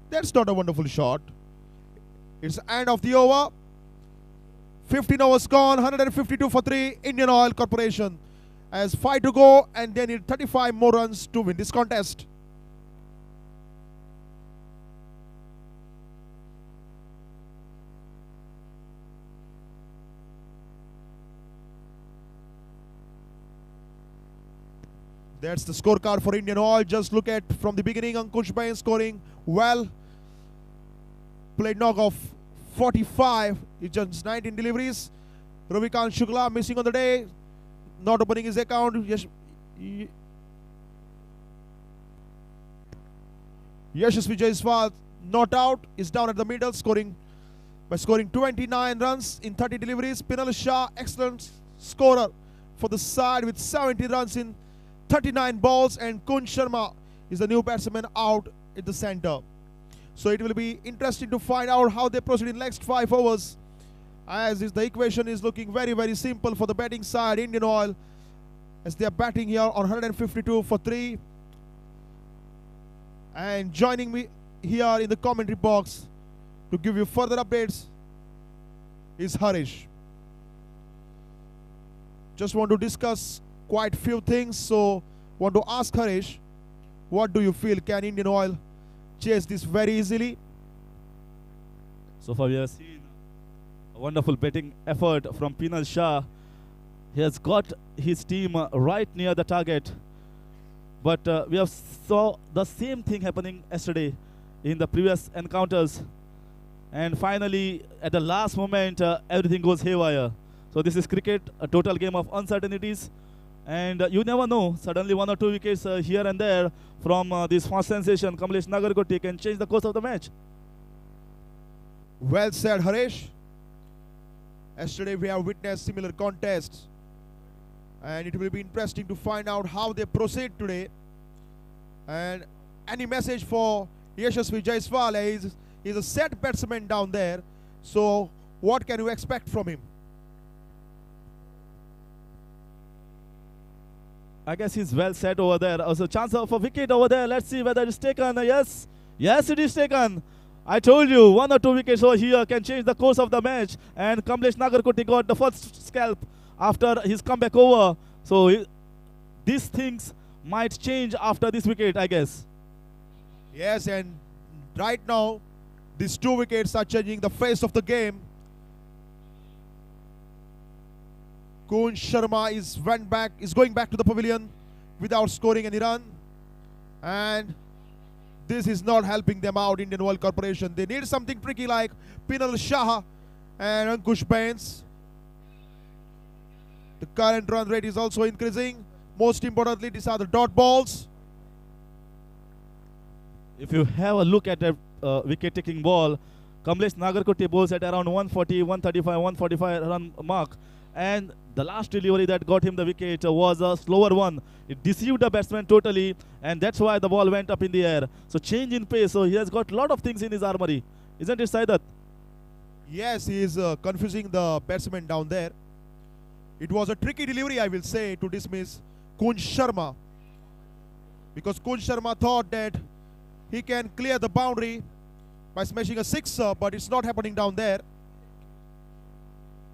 that's not a wonderful shot. It's end of the over. 15 overs gone, 152 for 3 Indian Oil Corporation. As 5 to go, and they need 35 more runs to win this contest. That's the scorecard for Indian Oil. Just look at from the beginning, Ankush Bains scoring well. Played knock of 45. He just 19 deliveries. Ravikant Shukla missing on the day. Not opening his account. Yashasvi Jaiswal not out. Is down at the middle, scoring 29 runs in 30 deliveries. Pinal Shah, excellent scorer for the side with 70 runs in 39 balls, and Kun Sharma is the new batsman out in the center. So it will be interesting to find out how they proceed in next 5 overs. As is the equation is looking very, very simple for the batting side, Indian Oil, as they are batting here on 152 for 3. And joining me here in the commentary box to give you further updates is Harish. Just want to discuss quite few things, so want to ask Harish, what do you feel? Can Indian Oil chase this very easily? So far we have seen a wonderful batting effort from Pinal Shah. He has got his team right near the target. But we have saw the same thing happening yesterday in the previous encounters. And finally, at the last moment, everything goes haywire. So this is cricket, a total game of uncertainties. And you never know, suddenly 1 or 2 wickets here and there from this fast sensation, Kamlesh Nagarkoti, can change the course of the match. Well said, Harish. Yesterday we have witnessed similar contests, and it will be interesting to find out how they proceed today. And any message for Yashasvi Jaiswal? He's a set batsman down there, so what can you expect from him? I guess he's well set over there. Also, chance of a wicket over there. Let's see whether it's taken. Yes, yes, it is taken. I told you, 1 or 2 wickets over here can change the course of the match. And Kamlesh Nagarkoti got the first scalp after his comeback over. So these things might change after this wicket, I guess. Yes, and right now, these 2 wickets are changing the face of the game. Kunj Sharma is going back to the pavilion without scoring any run, and this is not helping them out, Indian Oil Corporation. They need something tricky like Pinal Shah and Ankush Bains. The current run rate is also increasing. Most importantly, these are the dot balls. If you have a look at the wicket-taking ball, Kamlesh Nagarkoti bowls at around 140, 135, 145 run mark. And the last delivery that got him the wicket was a slower one. It deceived the batsman totally, and that's why the ball went up in the air. So change in pace. So he has got a lot of things in his armory. Isn't it, Saidat? Yes, he is confusing the batsman down there. It was a tricky delivery, I will say, to dismiss Kunj Sharma, because Kunj Sharma thought that he can clear the boundary by smashing a sixer, but it's not happening down there.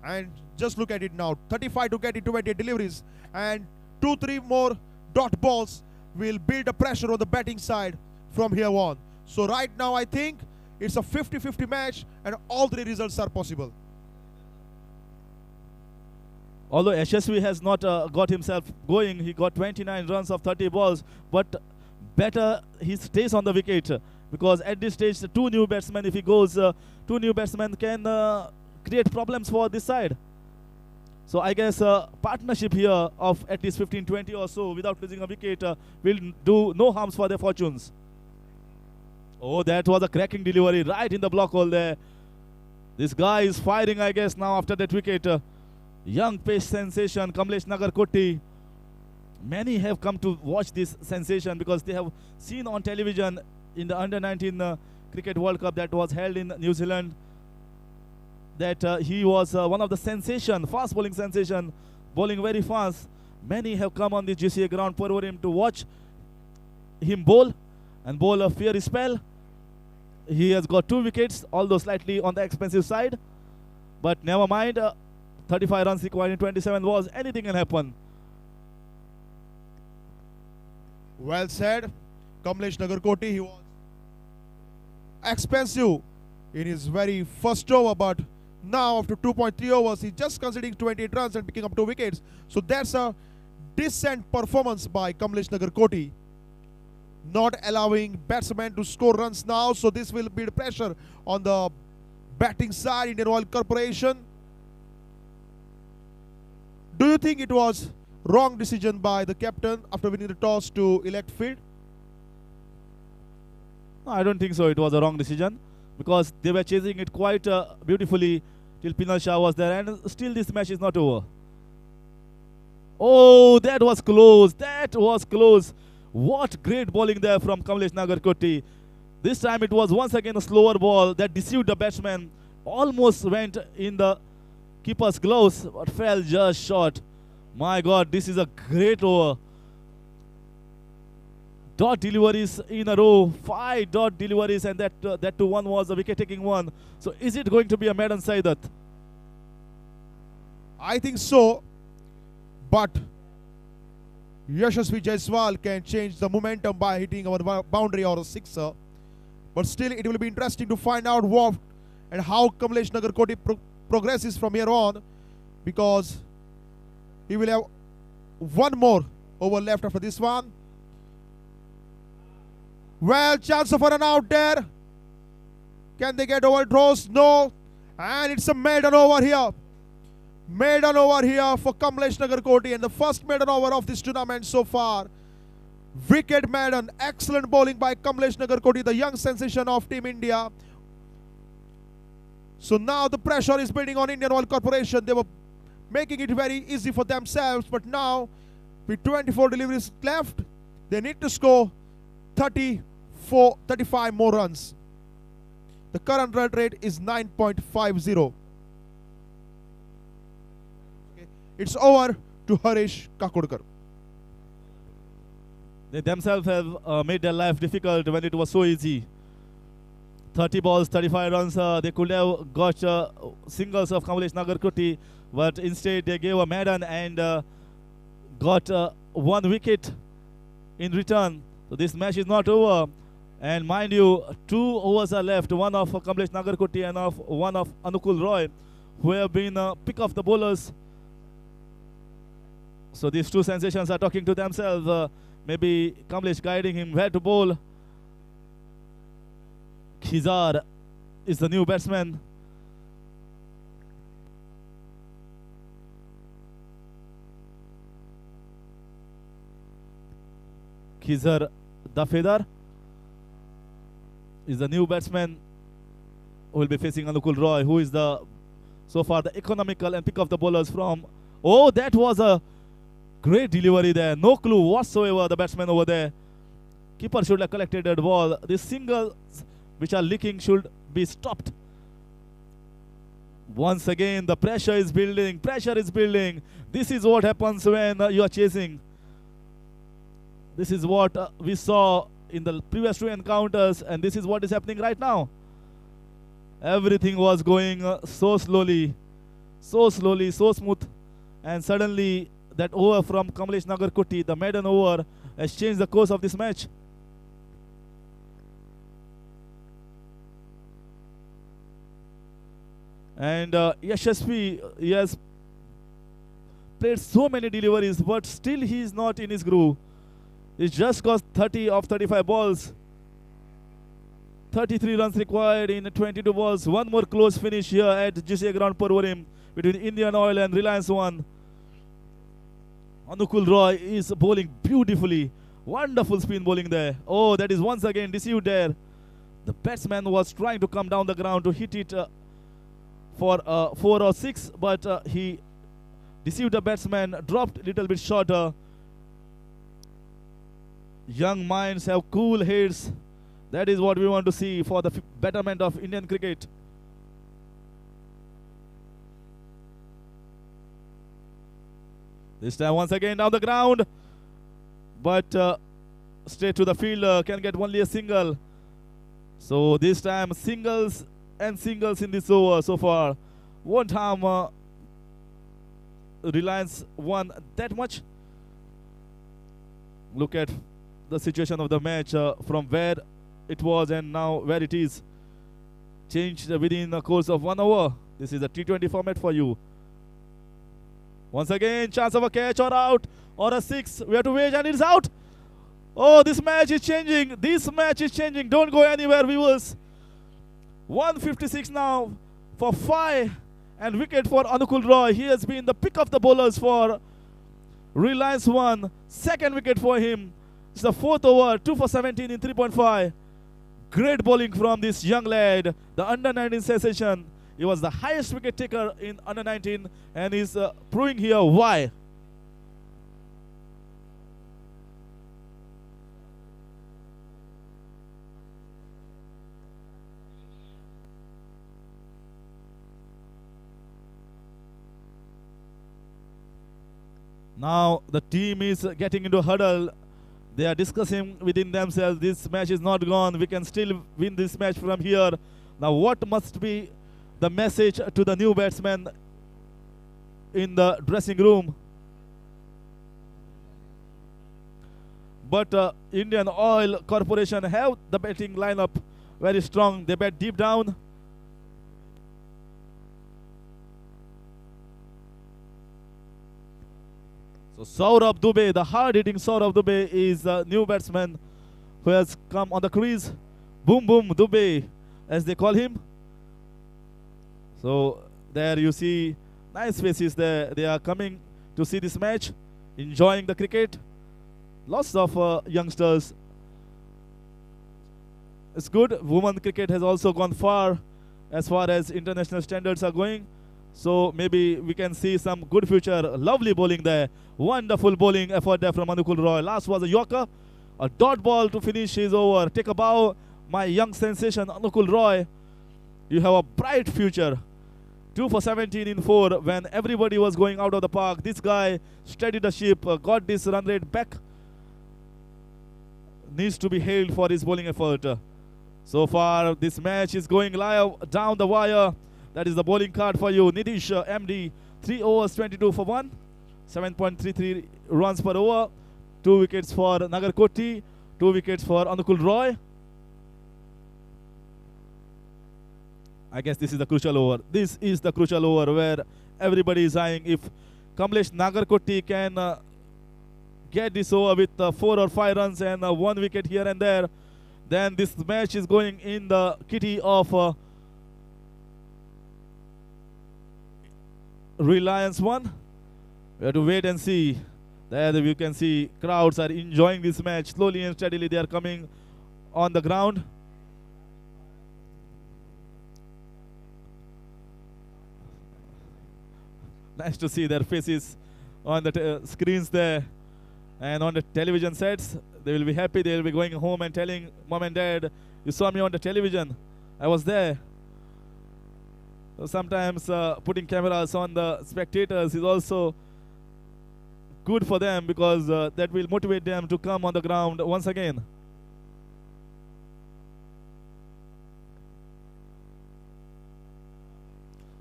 And just look at it now, 35 to get into 28 deliveries, and 2-3 more dot balls will build a pressure on the batting side from here on. So right now I think it's a 50-50 match, and all 3 results are possible. Although Yashasvi has not got himself going, he got 29 runs of 30 balls, but better he stays on the wicket, because at this stage, 2 new batsmen, if he goes, 2 new batsmen can create problems for this side. So I guess a partnership here of at least 15-20 or so without losing a wicket will do no harms for their fortunes. Oh, that was a cracking delivery right in the block hole there. This guy is firing, I guess, now after that wicket. Young pace sensation, Kamlesh Nagarkoti. Many have come to watch this sensation because they have seen on television in the Under-19 Cricket World Cup that was held in New Zealand that he was one of the sensation, fast bowling sensation, bowling very fast. Many have come on the GCA ground for him to watch him bowl and bowl a fiery spell. He has got 2 wickets, although slightly on the expensive side. But never mind, 35 runs required in 27 balls, anything can happen. Well said, Kamlesh Nagarkoti. He was expensive in his very first over, but now after 2.3 overs, he's just conceding 28 runs and picking up 2 wickets. So that's a decent performance by Kamlesh Nagarkoti, not allowing batsmen to score runs now. So this will build pressure on the batting side, Indian Oil Corporation. Do you think it was wrong decision by the captain after winning the toss to elect field? No, I don't think so. It was a wrong decision because they were chasing it quite beautifully till Pinal Shah was there, and still this match is not over. Oh, that was close. That was close. What great bowling there from Kamlesh Nagarkoti. This time it was once again a slower ball that deceived the batsman. Almost went in the keeper's gloves, but fell just short. My God, this is a great over. Dot deliveries in a row, 5 dot deliveries, and that too one was a wicket-taking one. So is it going to be a maiden Saidat? I think so, but Yashasvi Jaiswal can change the momentum by hitting our boundary or a sixer. But still, it will be interesting to find out what and how Kamlesh Nagarkoti progresses from here on, because he will have 1 more over left after this one. Well, chance of a run out there. Can they get over draws? No. And it's a maiden over here. Maiden over here for Kamlesh Nagarkoti, and the first maiden over of this tournament so far. Wicket maiden, excellent bowling by Kamlesh Nagarkoti, the young sensation of Team India. So now the pressure is building on Indian Oil Corporation. They were making it very easy for themselves, but now with 24 deliveries left, they need to score 35 more runs. The current run rate is 9.50. It's over to Harish Kakodkar. They themselves have made their life difficult when it was so easy. 30 balls, 35 runs. They could have got singles of Kamlesh Nagarkoti, but instead they gave a maiden and got 1 wicket in return. So this match is not over. And mind you, 2 overs are left, one of Kamlesh Nagarkoti and one of Anukul Roy, who have been pick of the bowlers. So these two sensations are talking to themselves. Maybe Kamlesh guiding him where to bowl. Khizar is the new batsman. Khizar Dafedar is the new batsman who will be facing Anukul Roy, who is so far the economical and pick of the bowlers from. Oh, that was a great delivery there. No clue whatsoever, the batsman over there. Keeper should have collected that ball. These singles which are leaking should be stopped. Once again, the pressure is building. Pressure is building. This is what happens when you are chasing. This is what we saw in the previous 2 encounters, and this is what is happening right now. Everything was going so slowly, so smooth, and suddenly that over from Kamlesh Nagarkoti, the maiden over, has changed the course of this match. And Yashasvi, he has played so many deliveries, but still he is not in his groove. He just got 30 of 35 balls. 33 runs required in 22 balls. One more close finish here at GCA ground Porvorim between Indian Oil and Reliance One. Anukul Roy is bowling beautifully. Wonderful spin bowling there. Oh, that is once again deceived there. The batsman was trying to come down the ground to hit it for 4 or 6, but he deceived the batsman, dropped a little bit shorter. Young minds have cool heads. That is what we want to see for the betterment of Indian cricket. This time once again down the ground, but straight to the fielder, can get only a single. So this time singles and singles in this over so far. Won't harm Reliance One that much. Look at the situation of the match from where it was and now where it is. Changed within the course of 1 hour. This is a T20 format for you. Once again, chance of a catch or out or a 6. We have to wait and it's out. Oh, this match is changing. This match is changing. Don't go anywhere, viewers. 156 now for 5 and wicket for Anukul Roy. He has been the pick of the bowlers for Reliance One. Second wicket for him. It's the 4th over, 2 for 17 in 3.5. Great bowling from this young lad, the under-19 sensation. He was the highest wicket taker in under-19 and is proving here why. Now the team is getting into a huddle. They are discussing within themselves, this match is not gone. We can still win this match from here. Now what must be the message to the new batsman in the dressing room? But Indian Oil Corporation have the batting lineup very strong. They bat deep down. So Saurabh Dubey, the hard-hitting Saurabh Dubey, is the new batsman who has come on the crease. Boom Boom Dubey, as they call him. So there you see Nice faces there. They are coming to see this match, enjoying the cricket. Lots of youngsters. It's good. Women cricket has also gone far as international standards are going. So maybe we can see some good future. Lovely bowling there. Wonderful bowling effort there from Anukul Roy. Last was a Yorker. A dot ball to finish his over. Take a bow, my young sensation Anukul Roy. You have a bright future. 2 for 17 in 4 when everybody was going out of the park. This guy steadied the ship, got this run rate back. Needs to be hailed for his bowling effort. So far, this match is going live down the wire. That is the bowling card for you. Nitish MD, 3 overs, 22 for 1. 7.33 runs per over. 2 wickets for Nagarkoti. 2 wickets for Anukul Roy. I guess this is the crucial over. This is the crucial over where everybody is eyeing. If Kamlesh Nagarkoti can get this over with 4 or 5 runs and 1 wicket here and there, then this match is going in the kitty of Reliance 1. We have to wait and see. There you can see crowds are enjoying this match. Slowly and steadily they are coming on the ground. Nice to see their faces on the screens there and on the television sets. They will be happy. They will be going home and telling mom and dad, you saw me on the television. I was there. So sometimes putting cameras on the spectators is also good for them because that will motivate them to come on the ground once again.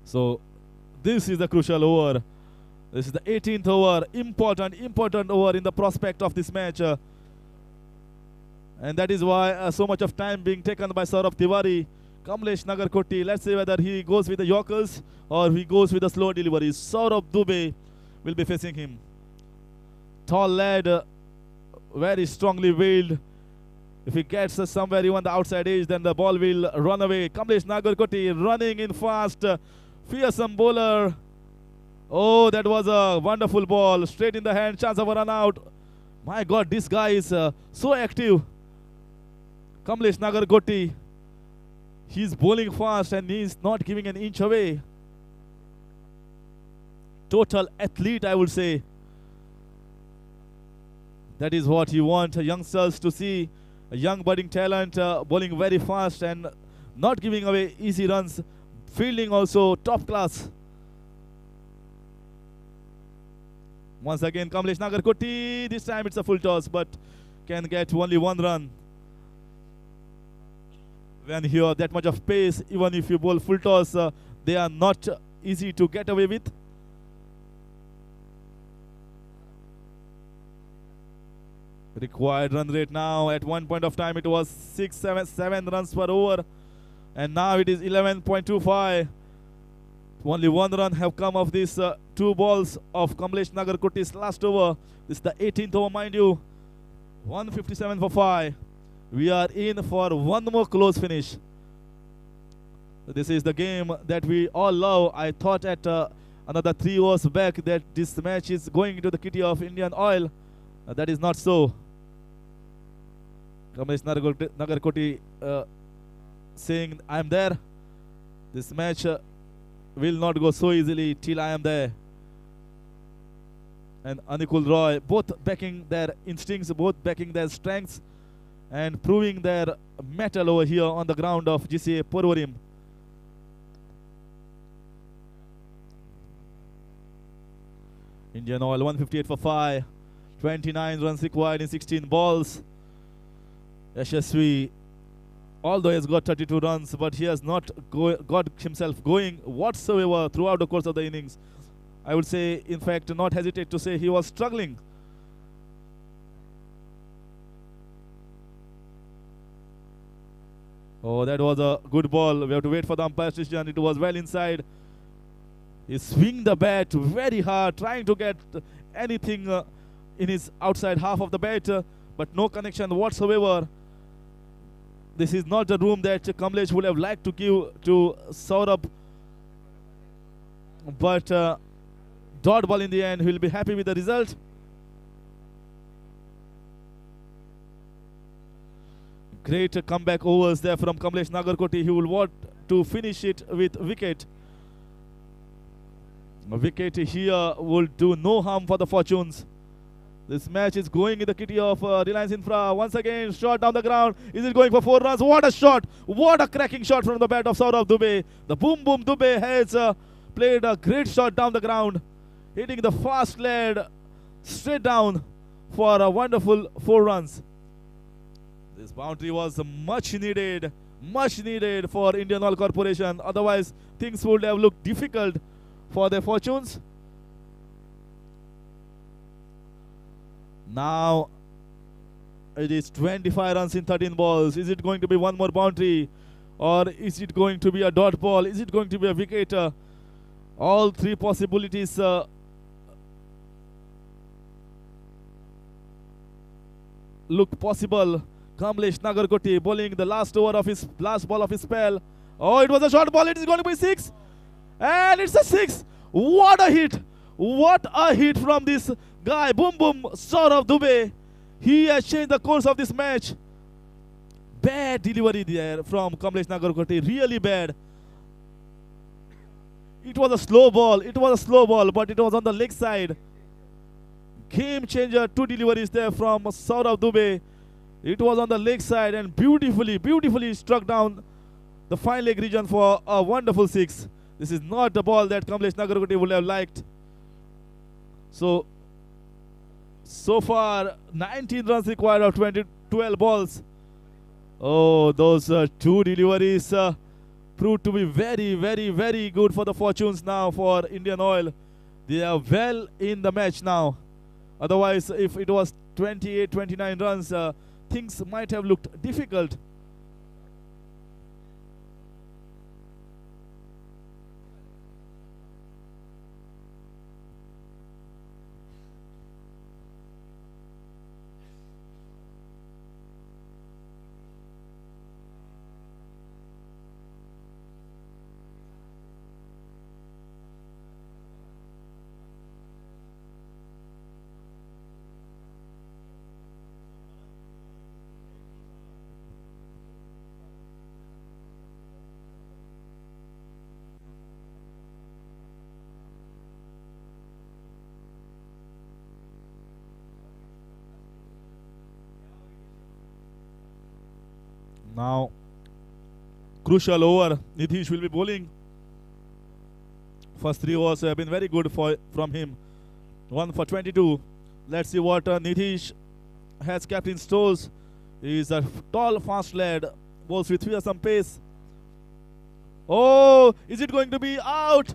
So this is the crucial over. This is the 18th over. Important over in the prospect of this match. And that is why so much of time being taken by Saurabh Tiwary. Kamlesh Nagarkoti, let's see whether he goes with the Yorkers or he goes with the slow deliveries. Saurabh Dubey will be facing him. Tall lad, very strongly wheeled. If he gets somewhere even the outside edge, then the ball will run away. Kamlesh Nagarkoti running in fast. Fearsome bowler. Oh, that was a wonderful ball. Straight in the hand. Chance of a run out. My God, this guy is so active. Kamlesh Nagarkoti. He's bowling fast and he's not giving an inch away. Total athlete, I would say. That is what you want youngsters to see. A young budding talent bowling very fast and not giving away easy runs. Fielding also top class. Once again, Kamlesh Nagarkoti. This time it's a full toss, but can get only 1 run. When you have that much of pace, even if you bowl full toss, they are not easy to get away with. Required run rate now. At one point of time, it was 7 runs per over. And now it is 11.25. Only 1 run have come of these 2 balls of Kamlesh Nagarkoti's last over. This is the 18th over, mind you. 157 for 5. We are in for 1 more close finish. This is the game that we all love. I thought at another 3 overs back that this match is going into the kitty of Indian Oil. That is not so. Kamlesh Nagarkoti saying, I am there. This match will not go so easily till I am there. And Anukul Roy, both backing their instincts, both backing their strengths and proving their mettle over here on the ground of GCA Porvorim. Indian Oil 158 for 5. 29 runs required in 16 balls. Yashasvi, although he has got 32 runs, but he has not got himself going whatsoever throughout the course of the innings. I would say, in fact, not hesitate to say he was struggling. Oh, that was a good ball. We have to wait for the umpire's decision. It was well inside. He swing the bat very hard, trying to get anything in his outside half of the bat, but no connection whatsoever. This is not the room that Kamlesh would have liked to give to Saurabh. but dot ball in the end. He'll be happy with the result. Great comeback overs there from Kamlesh Nagarkoti. He will want to finish it with wicket. A wicket here will do no harm for the Fortunes. This match is going in the kitty of Reliance Infra. Once again, shot down the ground. Is it going for 4 runs? What a shot! What a cracking shot from the bat of Saurav Dubey. The boom boom Dubey has played a great shot down the ground, hitting the fast lead straight down for a wonderful 4 runs. This boundary was much needed for Indian Oil Corporation. Otherwise, things would have looked difficult for their Fortunes. Now it is 25 runs in 13 balls. Is it going to be one more boundary, or is it going to be a dot ball? Is it going to be a wicket? All 3 possibilities look possible. Kamlesh Nagarkoti bowling the last ball of his spell. Oh, it was a short ball. It is going to be 6, and it's a 6. What a hit! What a hit from this guy, boom boom, Saurav Dubey. He has changed the course of this match. Bad delivery there from Kamlesh Nagarkoti, really bad. It was a slow ball, but it was on the leg side. Game changer, 2 deliveries there from Saurav Dubey. It was on the leg side and beautifully struck down the fine leg region for a wonderful 6. This is not the ball that Kamlesh Nagarkoti would have liked. So far, 19 runs required of 12 balls. Oh, those 2 deliveries proved to be very good for the Fortunes now for Indian Oil. They are well in the match now. Otherwise, if it was 28, 29 runs, things might have looked difficult. Now, crucial over. Nitish will be bowling. First 3 overs have been very good from him. 1 for 22. Let's see what Nitish has kept in stores. He is a tall, fast lad. Bowls with fearsome pace. Oh, is it going to be out?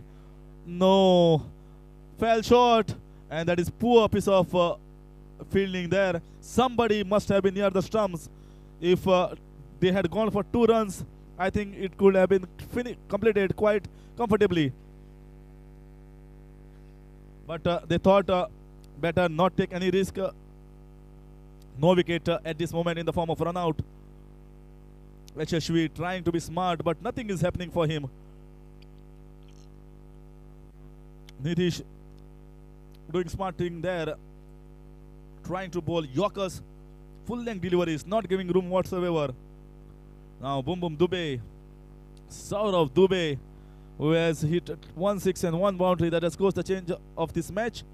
No. Fell short. And that is poor piece of fielding there. Somebody must have been near the stumps. If they had gone for 2 runs, I think it could have been completed quite comfortably. But they thought better not take any risk. No wicket at this moment in the form of run out. Yashasvi trying to be smart, but nothing is happening for him. Nitish doing smart thing there, trying to bowl Yorkers, full length deliveries, not giving room whatsoever. Now boom boom Dubey, Saurav Dubey, who has hit 1 6 and 1 boundary. That has caused the change of this match.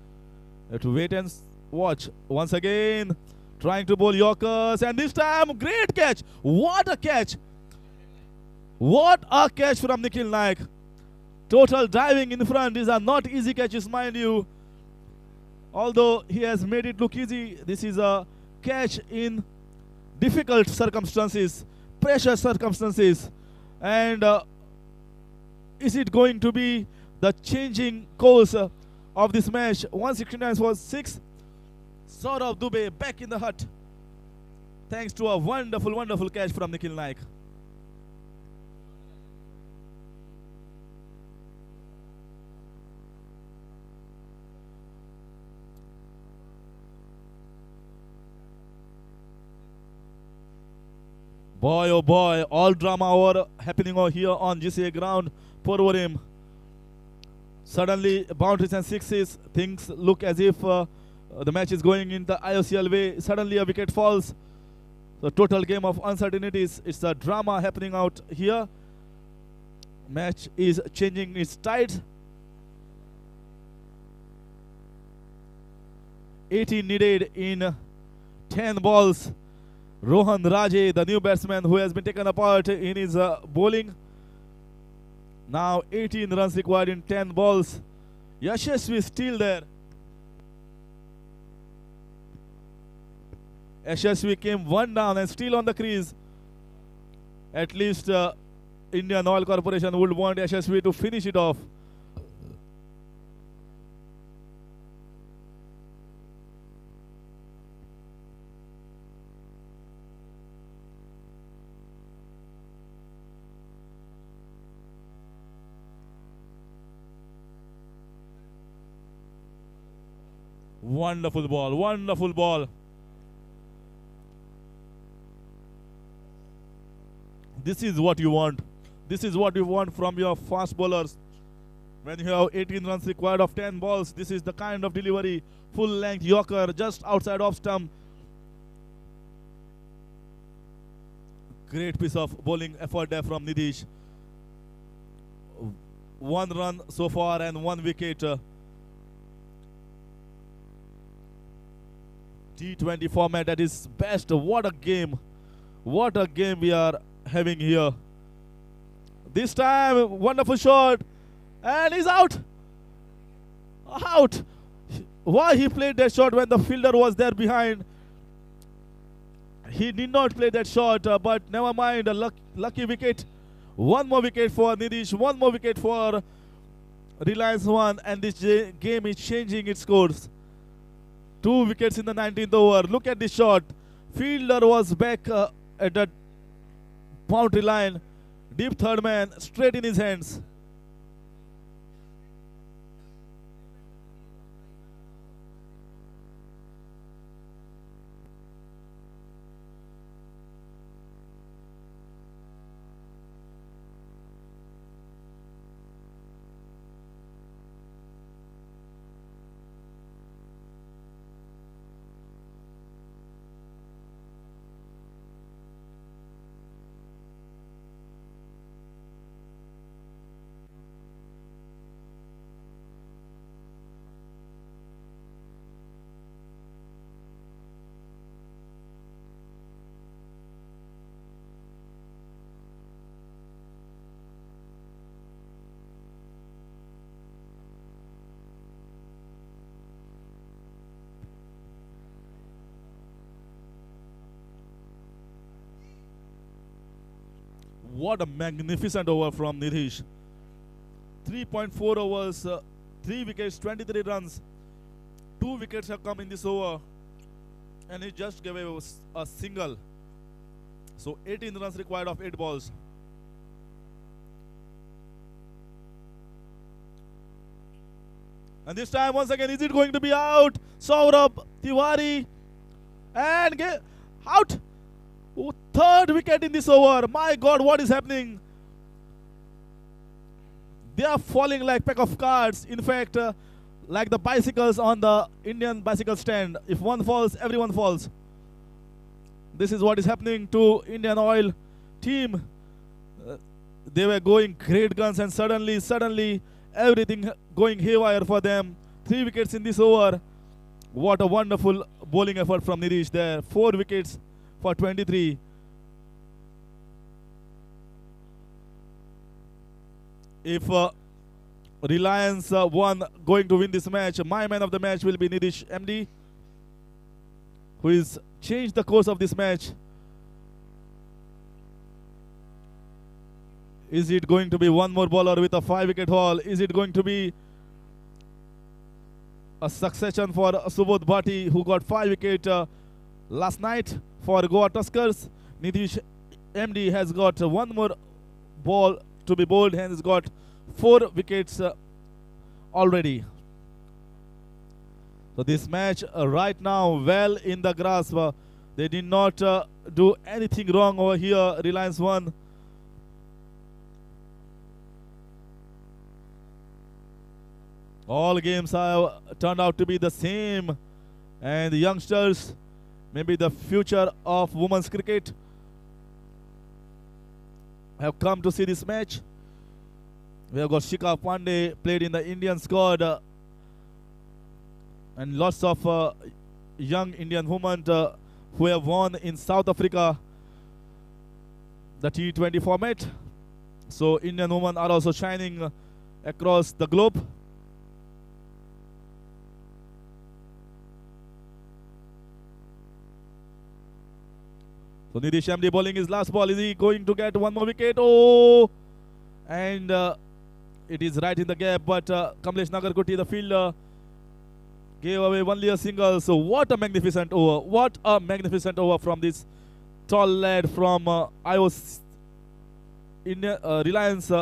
Have to wait and watch. Once again, trying to bowl Yorkers, and this time great catch. What a catch! What a catch from Nikhil Naik. Total diving in front. These are not easy catches, mind you. Although he has made it look easy, this is a catch in difficult circumstances, pressure circumstances. And is it going to be the changing course of this match? 169 was 6. Saurav Dubey back in the hut, thanks to a wonderful catch from Nikhil Naik. Boy, oh boy, all drama happening over here on GCA ground. Poor over him. Suddenly, boundaries and sixes. Things look as if the match is going in the IOCL way. Suddenly, a wicket falls. The total game of uncertainties. It's a drama happening out here. Match is changing its tide. 18 needed in 10 balls. Rohan Raje, the new batsman who has been taken apart in his bowling. Now 18 runs required in 10 balls. Yashasvi is still there. Yashasvi came one down and still on the crease. At least Indian Oil Corporation would want Yashasvi to finish it off. Wonderful ball, wonderful ball. This is what you want. This is what you want from your fast bowlers. When you have 18 runs required of 10 balls, this is the kind of delivery. Full length Yorker just outside off stump. Great piece of bowling effort there from Nitish. 1 run so far and 1 wicket. T20 format at its best. What a game. What a game we are having here. This time, wonderful shot. And he's out. Out. Why he played that shot when the fielder was there behind? He did not play that shot, but never mind. A lucky wicket. 1 more wicket for Nitish. 1 more wicket for Reliance 1. And this game is changing its course. 2 wickets in the 19th over. Look at this shot. Fielder was back at the boundary line. Deep third man, straight in his hands. What a magnificent over from Nitish. 3.4 overs, 3 wickets, 23 runs. 2 wickets have come in this over. And he just gave away a single. So 18 runs required of 8 balls. And this time, once again, is it going to be out? Saurabh, Tiwary, and get out. Oh, 3rd wicket in this over. My God, what is happening? They are falling like pack of cards. In fact, like the bicycles on the Indian bicycle stand. If one falls, everyone falls. This is what is happening to Indian Oil team. They were going great guns and suddenly everything going haywire for them. 3 wickets in this over. What a wonderful bowling effort from Nitish there. 4 wickets for 23. If Reliance won going to win this match, my man of the match will be Nitish MD, who is changed the course of this match. Is it going to be one more bowler with a 5-wicket haul? Is it going to be a succession for Subodh Bhatti, who got 5 wickets last night for Goa Tuskers? Nitish MD has got 1 more ball to be bowled and has got 4 wickets already. So this match right now well in the grasp. They did not do anything wrong over here. Reliance won. All games have turned out to be the same, and the youngsters, maybe the future of women's cricket, have come to see this match. We have got Shikha Pandey played in the Indian squad, and lots of young Indian women who have won in South Africa the T20 format. So Indian women are also shining across the globe. So Nidish Shamdi bowling his last ball. Is he going to get one more wicket? Oh! And it is right in the gap, but Kamlesh Nagarkoti, the fielder, gave away only a single. So what a magnificent over. What a magnificent over from this tall lad from Reliance.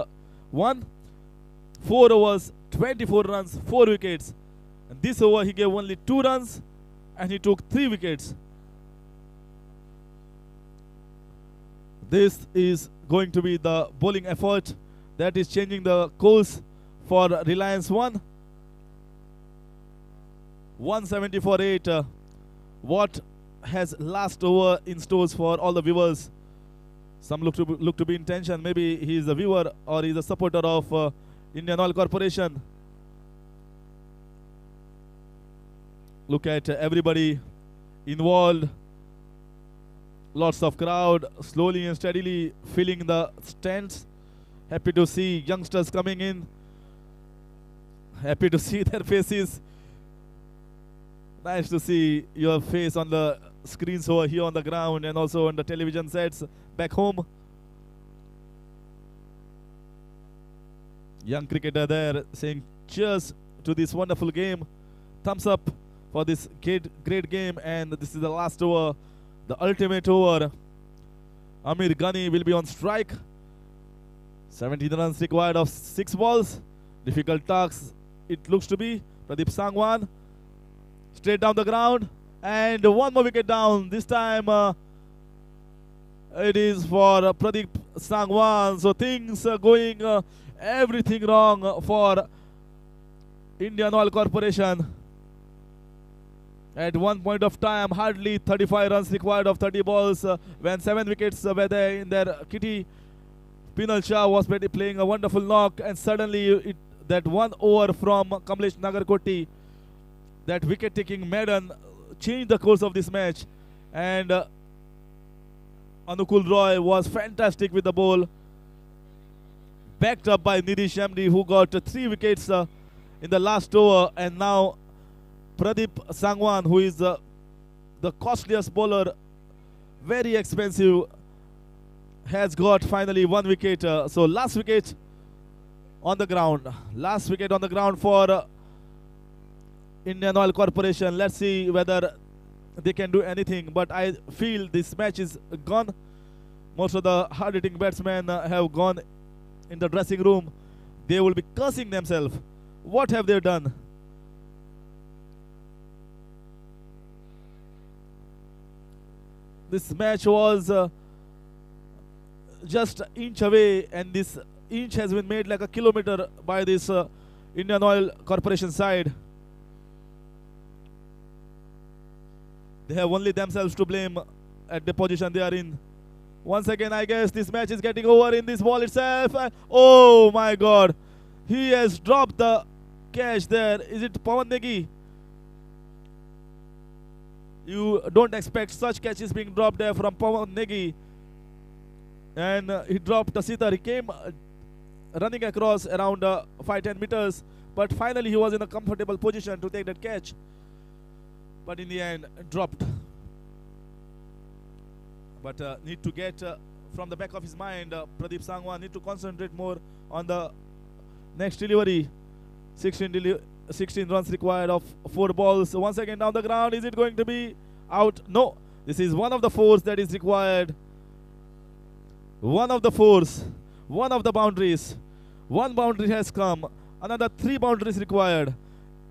4 overs, 24 runs, 4 wickets. And this over he gave only 2 runs and he took 3 wickets. This is going to be the bowling effort that is changing the course for Reliance 1. 170 for 8. What has last over in stores for all the viewers? Some look to be in tension. Maybe he is a viewer or he is a supporter of Indian Oil Corporation. Look at everybody involved. Lots of crowd slowly and steadily filling the stands. Happy to see youngsters coming in. Happy to see their faces. Nice to see your face on the screens over here on the ground and also on the television sets back home. Young cricketer there saying cheers to this wonderful game. Thumbs up for this great game, and this is the last over, the ultimate over. Amir Ghani will be on strike. 17 runs required of 6 balls. Difficult task it looks to be. Pradeep Sangwan straight down the ground, and one more wicket down. This time it is for Pradeep Sangwan. So things are going everything wrong for Indian Oil Corporation. At one point of time, hardly 35 runs required of 30 balls when 7 wickets were there in their kitty. Pinal Shah was playing a wonderful knock, and suddenly that one over from Kamlesh Nagarkoti, that wicket-taking maiden, changed the course of this match. And Anukul Roy was fantastic with the ball, backed up by Nidish Shamdi, who got 3 wickets in the last over. And now Pradeep Sangwan, who is the costliest bowler, very expensive, has got finally 1 wicket. So last wicket on the ground. Last wicket on the ground for Indian Oil Corporation. Let's see whether they can do anything. But I feel this match is gone. Most of the hard-hitting batsmen have gone in the dressing room. They will be cursing themselves. What have they done? This match was just an inch away, and this inch has been made like a kilometer by this Indian Oil Corporation side. They have only themselves to blame at the position they are in. Once again, I guess this match is getting over in this ball itself. Oh my God. He has dropped the catch there. Is it Pawan Negi? You don't expect such catches being dropped there from Pawan Negi. And he dropped the sitter. He came running across around 5-10 meters. But finally he was in a comfortable position to take that catch. But in the end, dropped. But need to get from the back of his mind, Pradeep Sangwan need to concentrate more on the next delivery. 16 runs required of 4 balls. Once again down the ground. Is it going to be out? No. This is one of the 4s that is required. One of the 4s. One of the boundaries. 1 boundary has come. Another 3 boundaries required.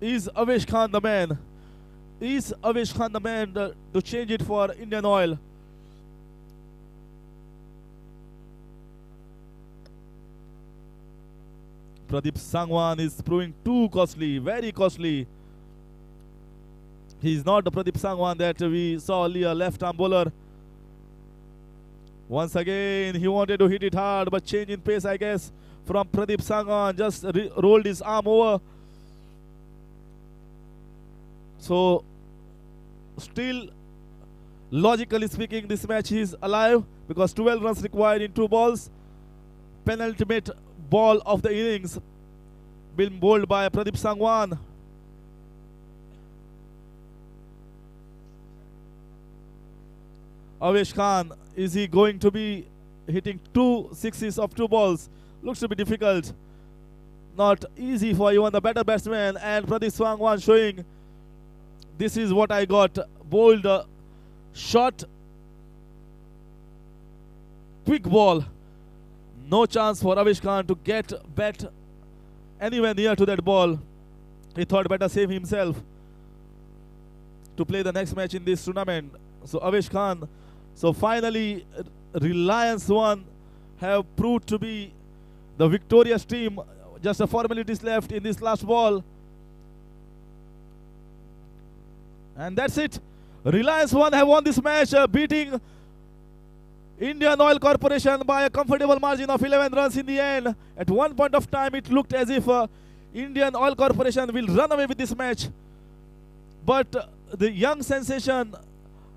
Is Avesh Khan the man? Is Avesh Khan the man to change it for Indian Oil? Pradeep Sangwan is proving too costly, very costly. He's not the Pradeep Sangwan that we saw earlier, left-arm bowler. Once again, he wanted to hit it hard, but change in pace, I guess, from Pradeep Sangwan. Just rolled his arm over. So, still, logically speaking, this match is alive because 12 runs required in 2 balls. Penultimate ball of the innings been bowled by Pradeep Sangwan. Avesh Khan, is he going to be hitting 2 sixes of 2 balls? Looks to be difficult. Not easy for even the better batsman. And Pradeep Sangwan showing, this is what I got. Bowled shot. Quick ball. No chance for Avesh Khan to get bat anywhere near to that ball. He thought better save himself to play the next match in this tournament. So Avesh Khan. So finally, Reliance 1 have proved to be the victorious team. Just a formalities left in this last ball. And that's it. Reliance 1 have won this match, beating Indian Oil Corporation by a comfortable margin of 11 runs in the end. At one point of time, it looked as if Indian Oil Corporation will run away with this match. But the young sensation,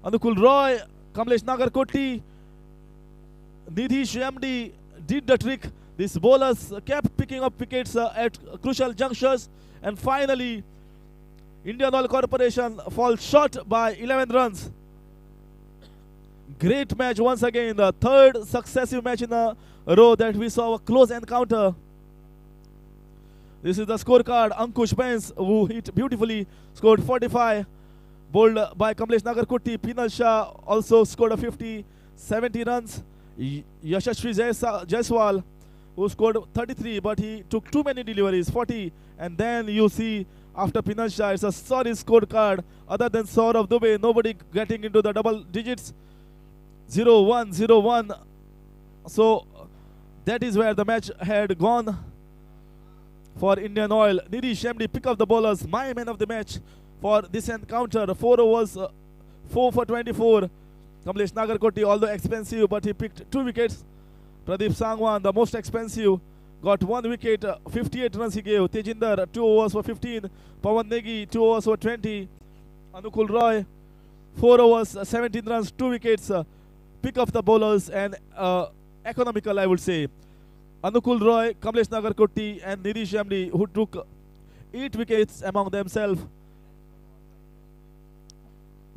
Anukul Roy, Kamlesh Nagarkoti, Nidhi Shyamdi did the trick. These bowlers kept picking up wickets at crucial junctures. And finally, Indian Oil Corporation falls short by 11 runs. Great match once again. The third successive match in a row that we saw a close encounter. This is the scorecard. Ankush Pence, who hit beautifully, scored 45. Bowled by Kamlesh Nagarkoti. Pinal Shah also scored a 50. 70 runs. Yashashvi Jaiswal, who scored 33, but he took too many deliveries, 40. And then you see, after Pinal Shah, it's a sorry scorecard. Other than Saurav Dubey, nobody getting into the double digits. 0-1, 0-1. So that is where the match had gone for Indian Oil. Nidhi Shyamdi pick up the bowlers, my man of the match for this encounter. 4 overs, 4 for 24. Kamlesh Nagarkoti, although expensive, but he picked 2 wickets. Pradeep Sangwan, the most expensive, got 1 wicket, 58 runs he gave. Tejinder, 2 overs for 15. Pawan Negi, 2 overs for 20. Anukul Roy, 4 overs, 17 runs, 2 wickets. Pick up the bowlers and economical, I would say. Anukul Roy, Kamlesh Nagarkoti and Nidhi Shyamdi, who took 8 wickets among themselves,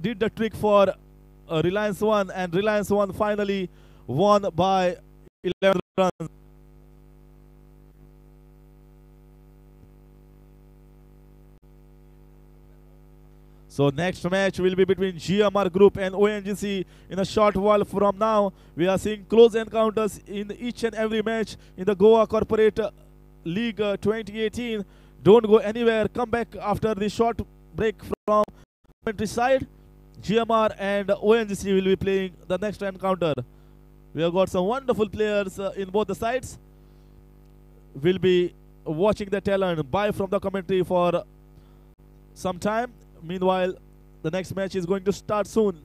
did the trick for Reliance 1, and Reliance 1 finally won by 11 runs. So next match will be between GMR Group and ONGC in a short while from now. We are seeing close encounters in each and every match in the Goa Corporate League 2018. Don't go anywhere. Come back after the short break from commentary side. GMR and ONGC will be playing the next encounter. We have got some wonderful players in both the sides. We'll be watching the talent. Bye from the commentary for some time. Meanwhile, the next match is going to start soon.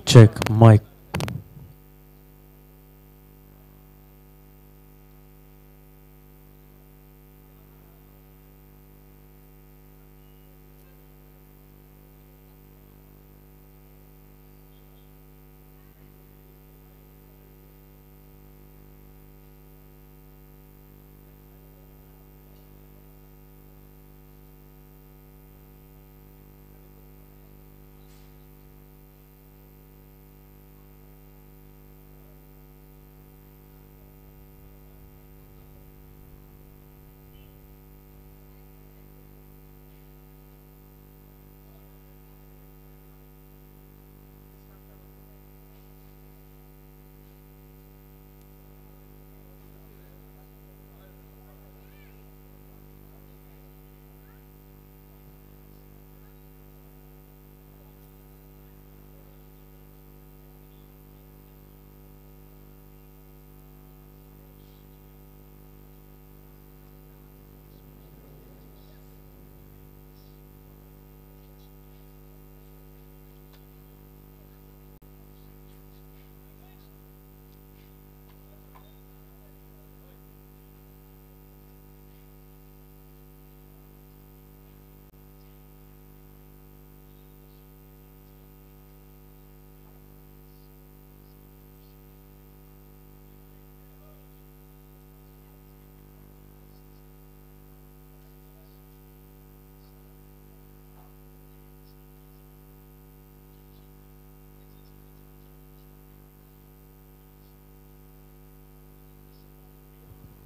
Check, mic.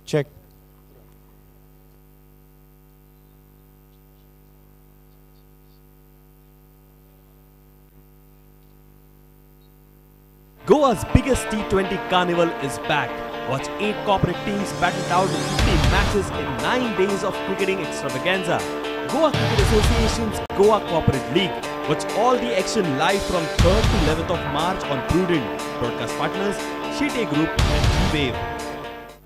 Check. Goa's biggest T20 carnival is back. Watch 8 corporate teams battle it out in 15 matches in 9 days of cricketing extravaganza. Goa Cricket Association's Goa Corporate League. Watch all the action live from 3rd to 11th of March on Prudent. Broadcast partners, Shete Group and G-Wave.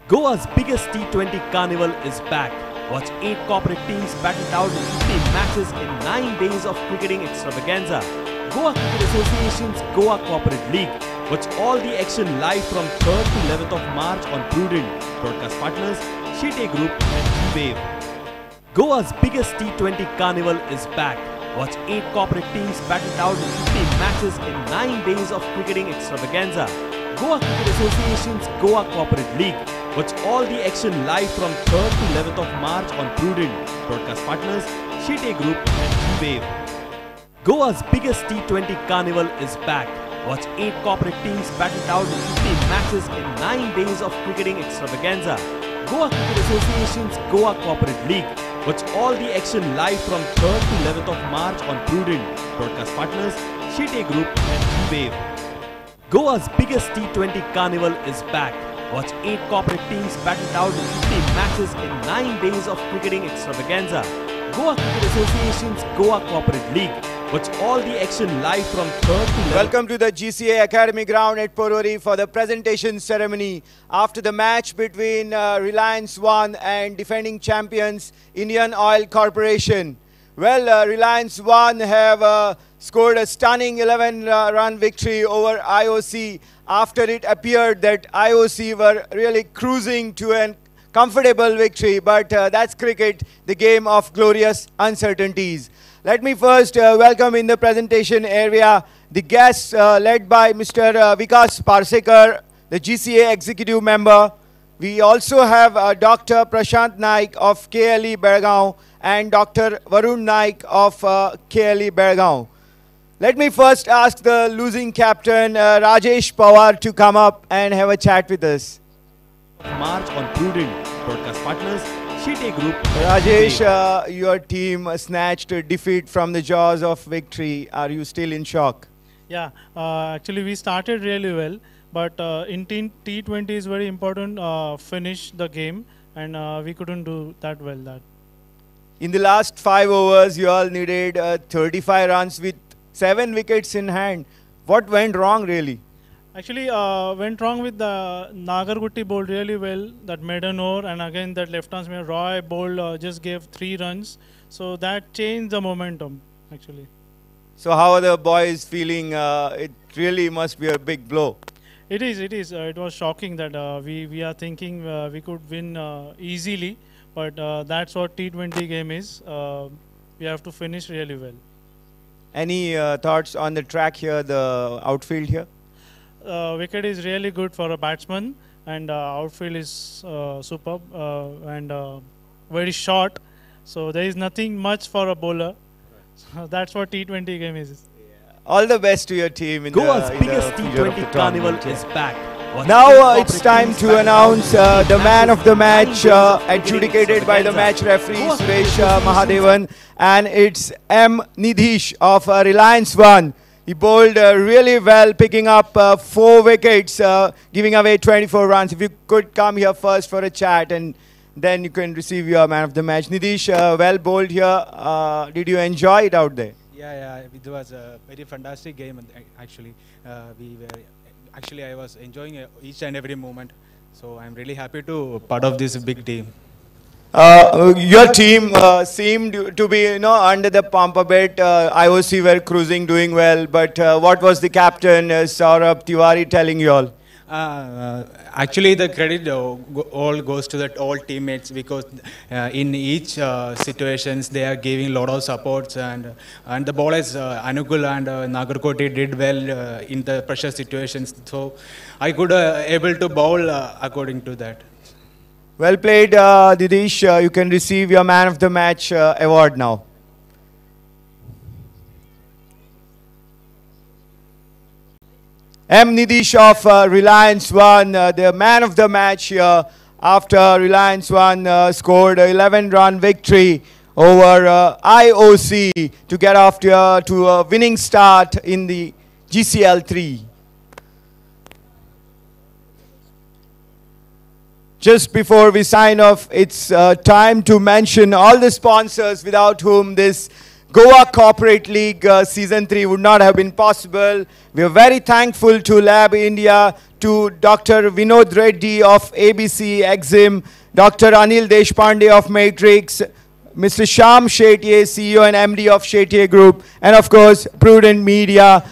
Goa's biggest T20 carnival is back. Watch 8 corporate teams battle it out in 15 matches in 9 days of cricketing extravaganza. Goa Cricket Association's Goa Corporate League. Watch all the action live from 3rd to 11th of March on Prudent. Broadcast partners, Shete Group and G-Wave. Goa's biggest T20 carnival is back. Watch 8 corporate teams battle it out in 15 matches in 9 days of cricketing extravaganza. Goa Cricket Association's Goa Corporate League. Watch all the action live from 3rd to 11th of March on Prudent. Broadcast partners, Shete Group and G-Wave. Goa's biggest T20 carnival is back. Watch 8 corporate teams battle it out in 15 matches in 9 days of cricketing extravaganza. Goa Cricket Association's Goa Corporate League. Watch all the action live from 3rd to 11th of March on Prudent. Broadcast partners, Shete Group and G-Wave. Goa's biggest T20 carnival is back. Watch 8 corporate teams battle it out in 15 matches in 9 days of cricketing extravaganza. Goa Cricket Association's Goa Corporate League. Watch all the action live from 3rd to 11th. Welcome to the GCA Academy ground at Tiwary for the presentation ceremony after the match between Reliance 1 and defending champions Indian Oil Corporation. Well, Reliance 1 have scored a stunning 11-run victory over IOC after it appeared that IOC were really cruising to an comfortable victory, but that's cricket, the game of glorious uncertainties. Let me first welcome in the presentation area the guests led by Mr. Vikas Parsekar, the GCA executive member. We also have Dr. Prashant Naik of KLE Belgaum and Dr. Varun Naik of KLE Belgaum. Let me first ask the losing captain Rajesh Pawar to come up and have a chat with us. March on Prudent. Broadcast partners, Shete Group. Rajesh, your team snatched a defeat from the jaws of victory. Are you still in shock? Yeah, actually we started really well, but in T20 is very important finish the game, and we couldn't do that well. In the last 5 overs, you all needed 35 runs with 7 wickets in hand. What went wrong really? Actually, went wrong with the Nagargutti bowled really well, that maiden over, and again that left-hand spinner Roy bowled just gave 3 runs. So that changed the momentum, actually. So how are the boys feeling? It really must be a big blow. It is. It was shocking that we are thinking we could win easily, but that's what T20 game is. We have to finish really well. Any thoughts on the track here, the outfield here? Wicket is really good for a batsman, and outfield is superb and very short. So there is nothing much for a bowler. So that's what T20 game is. All the best to your team in Goa's the biggest future of T20 the carnival tournament. is back. Watch Now 8 it's corporate time teams to battle announce out in the 15 man of the match matches in 9 days of adjudicated by the match extravaganza. referee Goa Suresh Cricket Mahadevan, and it's M. Nidhish of Reliance 1. He bowled really well, picking up 4 wickets, giving away 24 runs. If you could come here first for a chat, and then you can receive your man of the match. Nidhish, well bowled here. Did you enjoy it out there? Yeah, it was a very fantastic game. Actually, I was enjoying each and every moment. So I'm really happy to part of this big team. Your team seemed to be, under the pump a bit. IOC were cruising, doing well. But what was the captain, Saurabh Tiwary, telling you all? Actually, the credit all goes to all teammates, because in each situations they are giving a lot of supports, and the bowlers Anukul and Nagarkoti did well in the pressure situations. So I could able to bowl according to that. Well played, Didish. You can receive your man of the match award now. M. Nidhish of Reliance 1, the man of the match here. after Reliance scored a 11-run victory over IOC to get off to a winning start in the GCL 3. Just before we sign off, it's time to mention all the sponsors without whom this Goa Corporate League Season 3 would not have been possible. We are very thankful to Lab India, to Dr. Vinod Reddy of ABC Exim, Dr. Anil Deshpande of Matrix, Mr. Sham Shetye, CEO and MD of Shetye Group, and of course, Prudent Media.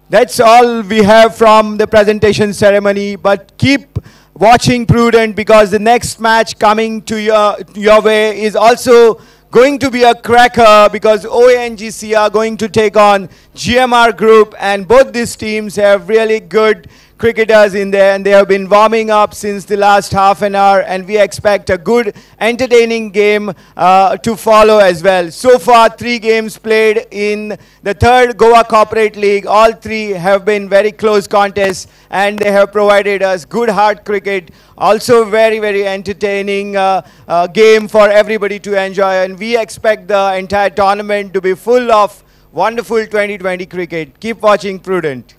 That's all we have from the presentation ceremony, but keep watching Prudent because the next match coming to your way is also going to be a cracker because ONGC are going to take on GMR Group, and both these teams have really good cricketers in there, and they have been warming up since the last half an hour, and we expect a good entertaining game to follow as well. So far 3 games played in the third Goa Corporate League. All 3 have been very close contests, and they have provided us good hard cricket, also very entertaining game for everybody to enjoy, and we expect the entire tournament to be full of wonderful 2020 cricket. Keep watching Prudent.